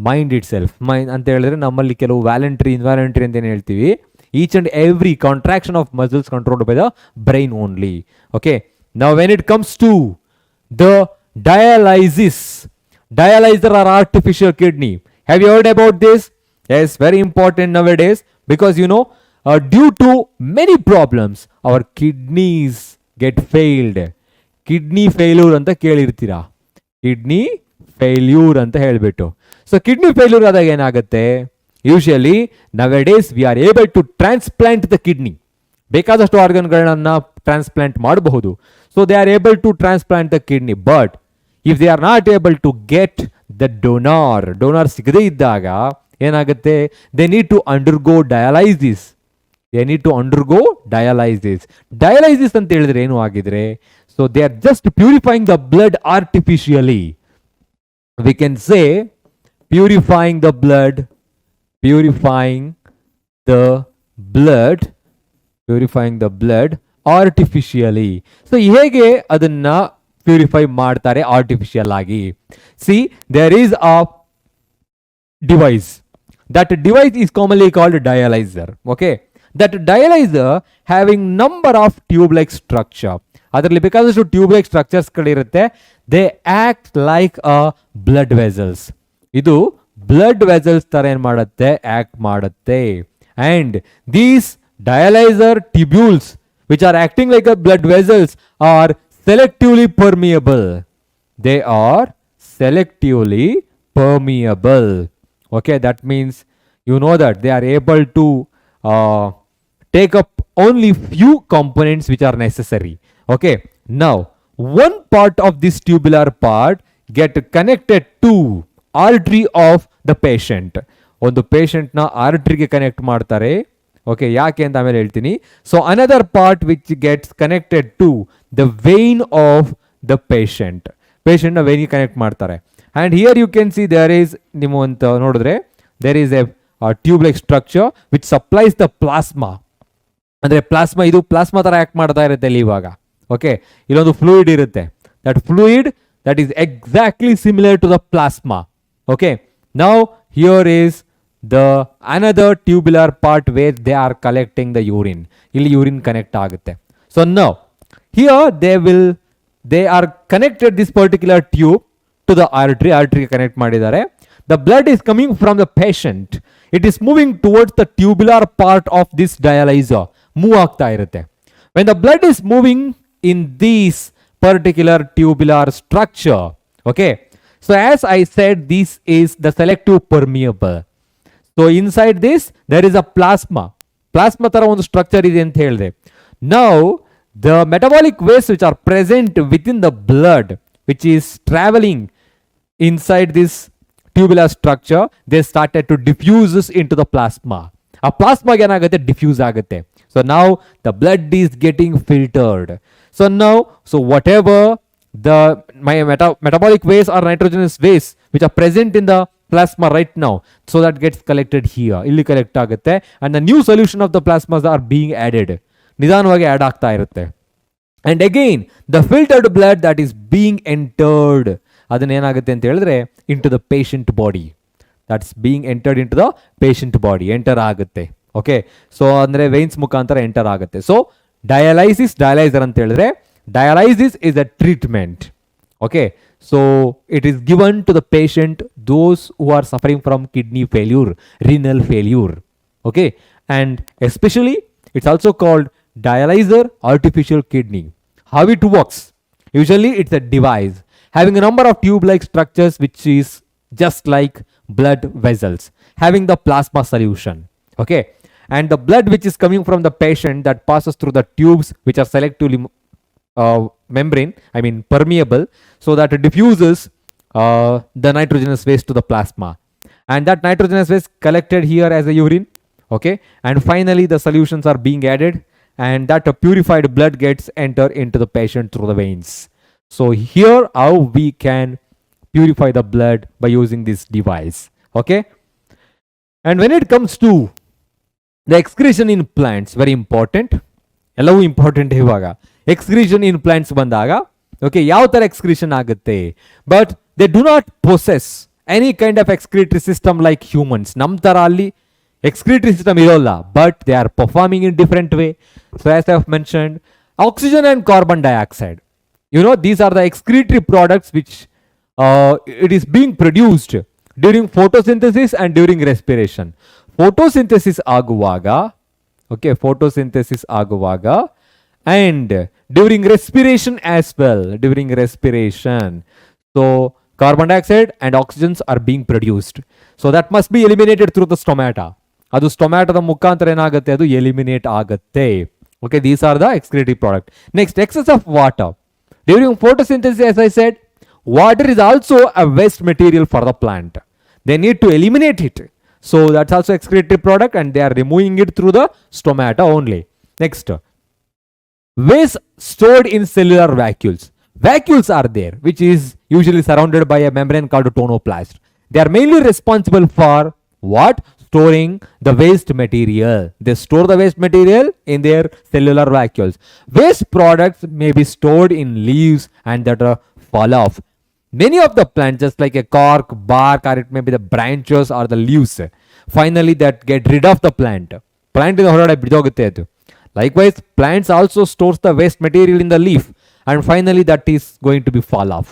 mind itself. Mind ಅಂತ ಹೇಳಿದ್ರೆ ನಮ್ಮಲ್ಲಿ ಕೆಲವು ವ್ಯಾಲೆಂಟ್ರಿ involuntary ಅಂತ ಏನು ಹೇಳ್ತೀವಿ. Each and every contraction of muscles controlled by the brain only. Okay, now when it comes to the dialyzer or artificial kidney, have you heard about this? Yes, very important nowadays because due to many problems our kidneys get failed. Kidney failure ಅಂತ ಕೇಳಿರ್ತೀರಾ. Kidney failure ಅಂತ ಹೇಳ್ಬಿಟ್ಟು. So kidney failure ಆದಾಗ ಏನಾಗುತ್ತೆ, usually nowadays we are able to transplant the kidney. ಬೇಕಾದಷ್ಟು ಆರ್ಗನ್ಗಳನ್ನ transplant ಮಾಡಬಹುದು. So they are able to transplant the kidney, but if they are not able to get the donor ಸಿಗದೇ ಇದ್ದಾಗ ಏನಾಗುತ್ತೆ, they need to undergo dialysis. Dialysis ಅಂತ ಹೇಳಿದ್ರೆ ಏನು ಆಗಿದ್ರೆ, so they are just purifying the blood artificially. We can say purifying the blood artificially. So ಹೇಗೆ ಅದನ್ನ purify ಮಾಡ್ತಾರೆ ಆರ್ಟಿಫಿಷಿಯಲ್ ಆಗಿ? See, there is a device. That device is commonly called dialyzer. Okay, that dialyzer having number of tube-like structure. ಅದರಲ್ಲಿ ಬೇಕಾದಷ್ಟು tube like ಸ್ಟ್ರಕ್ಚರ್ಸ್ಗಳಿರುತ್ತೆ. They act like a blood vessels. ಇದು blood vessels ತರ ಏನ್ ಮಾಡುತ್ತೆ, ಆಕ್ಟ್ ಮಾಡುತ್ತೆ. And these dialyzer tubules which are acting like a blood vessels are selectively permeable. They are selectively permeable. Okay, that means that they are able to take up only few components which are necessary. Okay, now one part of this tubular part get connected to artery of the patient. ಒಂದು patient ನ artery ಗೆ connect ಮಾಡ್ತಾರೆ. Okay, ಯಾಕೆ ಅಂತ ಆಮೇಲೆ ಹೇಳ್ತೀನಿ. So another part which gets connected to the vein of the patient ನ ವೇನಿಗೆ connect ಮಾಡ್ತಾರೆ. And here you can see there is ನೀವು ಅಂತ ನೋಡಿದ್ರೆ there is a tube like structure which supplies the plasma. ಅಂದರೆ ಪ್ಲಾಸ್ಮಾ, ಇದು plasma ಥರ act ಮಾಡ್ತಾ ಇರುತ್ತೆ ಇಲ್ಲಿ ಇವಾಗ. ಓಕೆ, ಇಲ್ಲೊಂದು ಫ್ಲೂಯಿಡ್ ಇರುತ್ತೆ. That fluid that is exactly similar to the plasma. Okay, now here is the another tubular part where they are collecting the urine. Illi urine connect agutte. So now here they are connected this particular tube to the artery connect madidare. The blood is coming from the patient. It is moving towards the tubular part of this dialyzer. Move aagta irutte. When the blood is moving in this particular tubular structure, okay, so as I said, this is the selective permeable. So inside this there is a plasma ತರ ಒಂದು structure ಇದೆ ಅಂತ ಹೇಳಿದೆ. Now the metabolic waste which are present within the blood which is traveling inside this tubular structure, they started to diffuse into the plasma. ಆ ಪ್ಲಾಸ್ಮಾಗೆ ಏನಾಗುತ್ತೆ, diffuse ಆಗುತ್ತೆ. So now the blood is getting filtered. So whatever the metabolic waste or nitrogenous waste which are present in the plasma right now, so that gets collected here. Illi collect agutte, and the new solution of the plasmas are being added. Nidanavagi add aagta irutte. And again the filtered blood that is being entered, adanna enagutte anta helidre into the patient body. That's being entered into the patient body, enter agutte. Okay, so andre veins mukantara enter agutte. So dialyzer ಅಂತ ಹೇಳಿದ್ರೆ dialysis is a treatment. Okay, so it is given to the patient, those who are suffering from kidney failure, renal failure. Okay, and especially it's also called dialyzer artificial kidney. How it works? Usually it's a device having a number of tube like structures which is just like blood vessels having the plasma solution. Okay, and the blood which is coming from the patient that passes through the tubes which are selectively permeable, so that it diffuses the nitrogenous waste to the plasma, and that nitrogenous waste collected here as a urine. Okay, and finally the solutions are being added, and that purified blood gets enter into the patient through the veins. So here how we can purify the blood by using this device. Okay, and when it comes to the excretion in plants, very important, ಎಲ್ಲವೂ important. ಇವಾಗ excretion ಇನ್ plants ಬಂದಾಗ okay ಯಾವ ಥರ excretion ಆಗುತ್ತೆ, but they do not possess any kind of excretory system like humans. ನಮ್ಮ ಥರ ಅಲ್ಲಿ excretory system ಇರೋಲ್ಲ, but they are performing in different way. So as I have mentioned, oxygen and carbon dioxide, these are the excretory products which it is being produced during photosynthesis and during respiration. Photosynthesis ಆಗುವಾಗ and during respiration as well. So carbon dioxide and oxygens are being produced, so that must be eliminated through the stomata. Adu stomatada mukantara enagutte, adu eliminate agutte. Okay, these are the excretory product. Next, excess of water during photosynthesis. As I said, water is also a waste material for the plant. They need to eliminate it, so that's also excretory product, and they are removing it through the stomata only. Next, waste stored in cellular vacuoles. Vacuoles are there which is usually surrounded by a membrane called tonoplast. They are mainly responsible for what? Storing the waste material. They store the waste material in their cellular vacuoles. Waste products may be stored in leaves and that fall off. Many of the plants, just like a cork, bark, or it may be the branches or the leaves, finally that get rid of the plant in the horade bidogutte adu. Likewise, plants also stores the waste material in the leaf, and finally that is going to be fall off.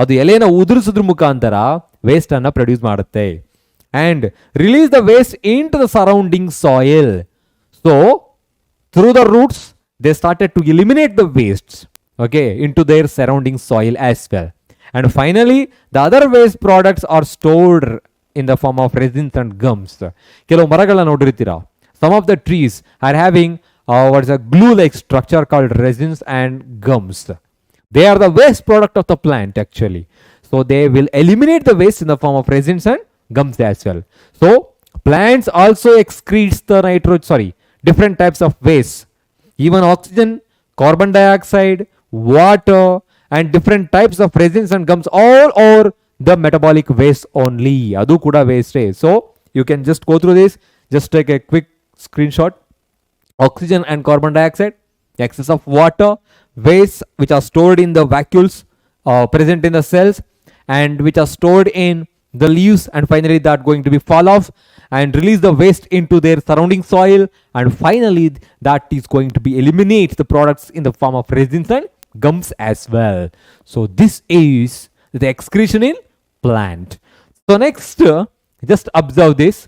Adu elena udrisidru mukantara waste anna produce ಮಾಡುತ್ತೆ and release the waste into the surrounding soil. So through the roots they started to eliminate the wastes, okay, into their surrounding soil as well. And finally the other waste products are stored in the form of resins and gums. ಕೆಲವು ಮರಗಳನ್ನ ನೋಡಿರ್ತೀರಾ, some of the trees are having what's a glue like structure called resins and gums. They are the waste product of the plant actually, so they will eliminate the waste in the form of resins and gums as well. So plants also excretes the different types of waste, even oxygen, carbon dioxide, water, and different types of resins and gums all over the metabolic waste only. Adu kuda waste. So you can just go through this. Just take a quick screenshot. Oxygen and carbon dioxide, excess of water, waste which are stored in the vacuoles present in the cells and which are stored in the leaves, and finally that going to be fall off and release the waste into their surrounding soil, and finally that is going to be eliminate the products in the form of resins and gums as well. So this is the excretion in plant. So next, just observe this.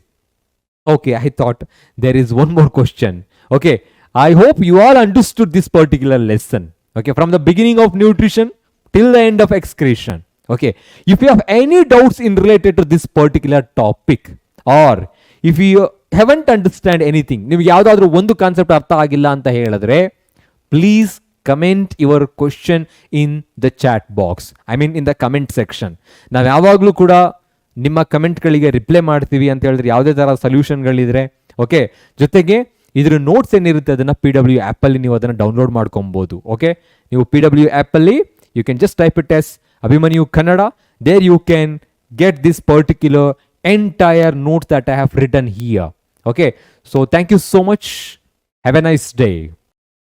Okay, I thought there is one more question. Okay, I hope you all understood this particular lesson. Okay, from the beginning of nutrition till the end of excretion. Okay, if you have any doubts in related to this particular topic, or if you haven't understand anything, ನೀವು ಯಾವುದಾದ್ರೂ ಒಂದು concept ಅರ್ಥ ಆಗಿಲ್ಲ ಅಂತ ಹೇಳಿದ್ರೆ, please comment your question in the chat box. I mean in the comment section. ನಾವು ಯಾವಾಗಲೂ ಕೂಡ ನಿಮ್ಮ ಕಮೆಂಟ್ಗಳಿಗೆ ರಿಪ್ಲೈ ಮಾಡ್ತೀವಿ ಅಂತ ಹೇಳಿದ್ರೆ ಯಾವುದೇ ಥರ ಸೊಲ್ಯೂಷನ್ಗಳಿದ್ರೆ. ಓಕೆ, ಜೊತೆಗೆ ಇದ್ರ ನೋಟ್ಸ್ ಏನಿರುತ್ತೆ ಅದನ್ನು PW ಆ್ಯಪಲ್ಲಿ ನೀವು ಅದನ್ನು ಡೌನ್ಲೋಡ್ ಮಾಡ್ಕೊಬೋದು. ಓಕೆ, ನೀವು PW ಆ್ಯಪಲ್ಲಿ you can just type it as Abhimanyu Kannada. There you can get this particular entire notes that I have written here. Okay, so thank you so much. Have a nice day.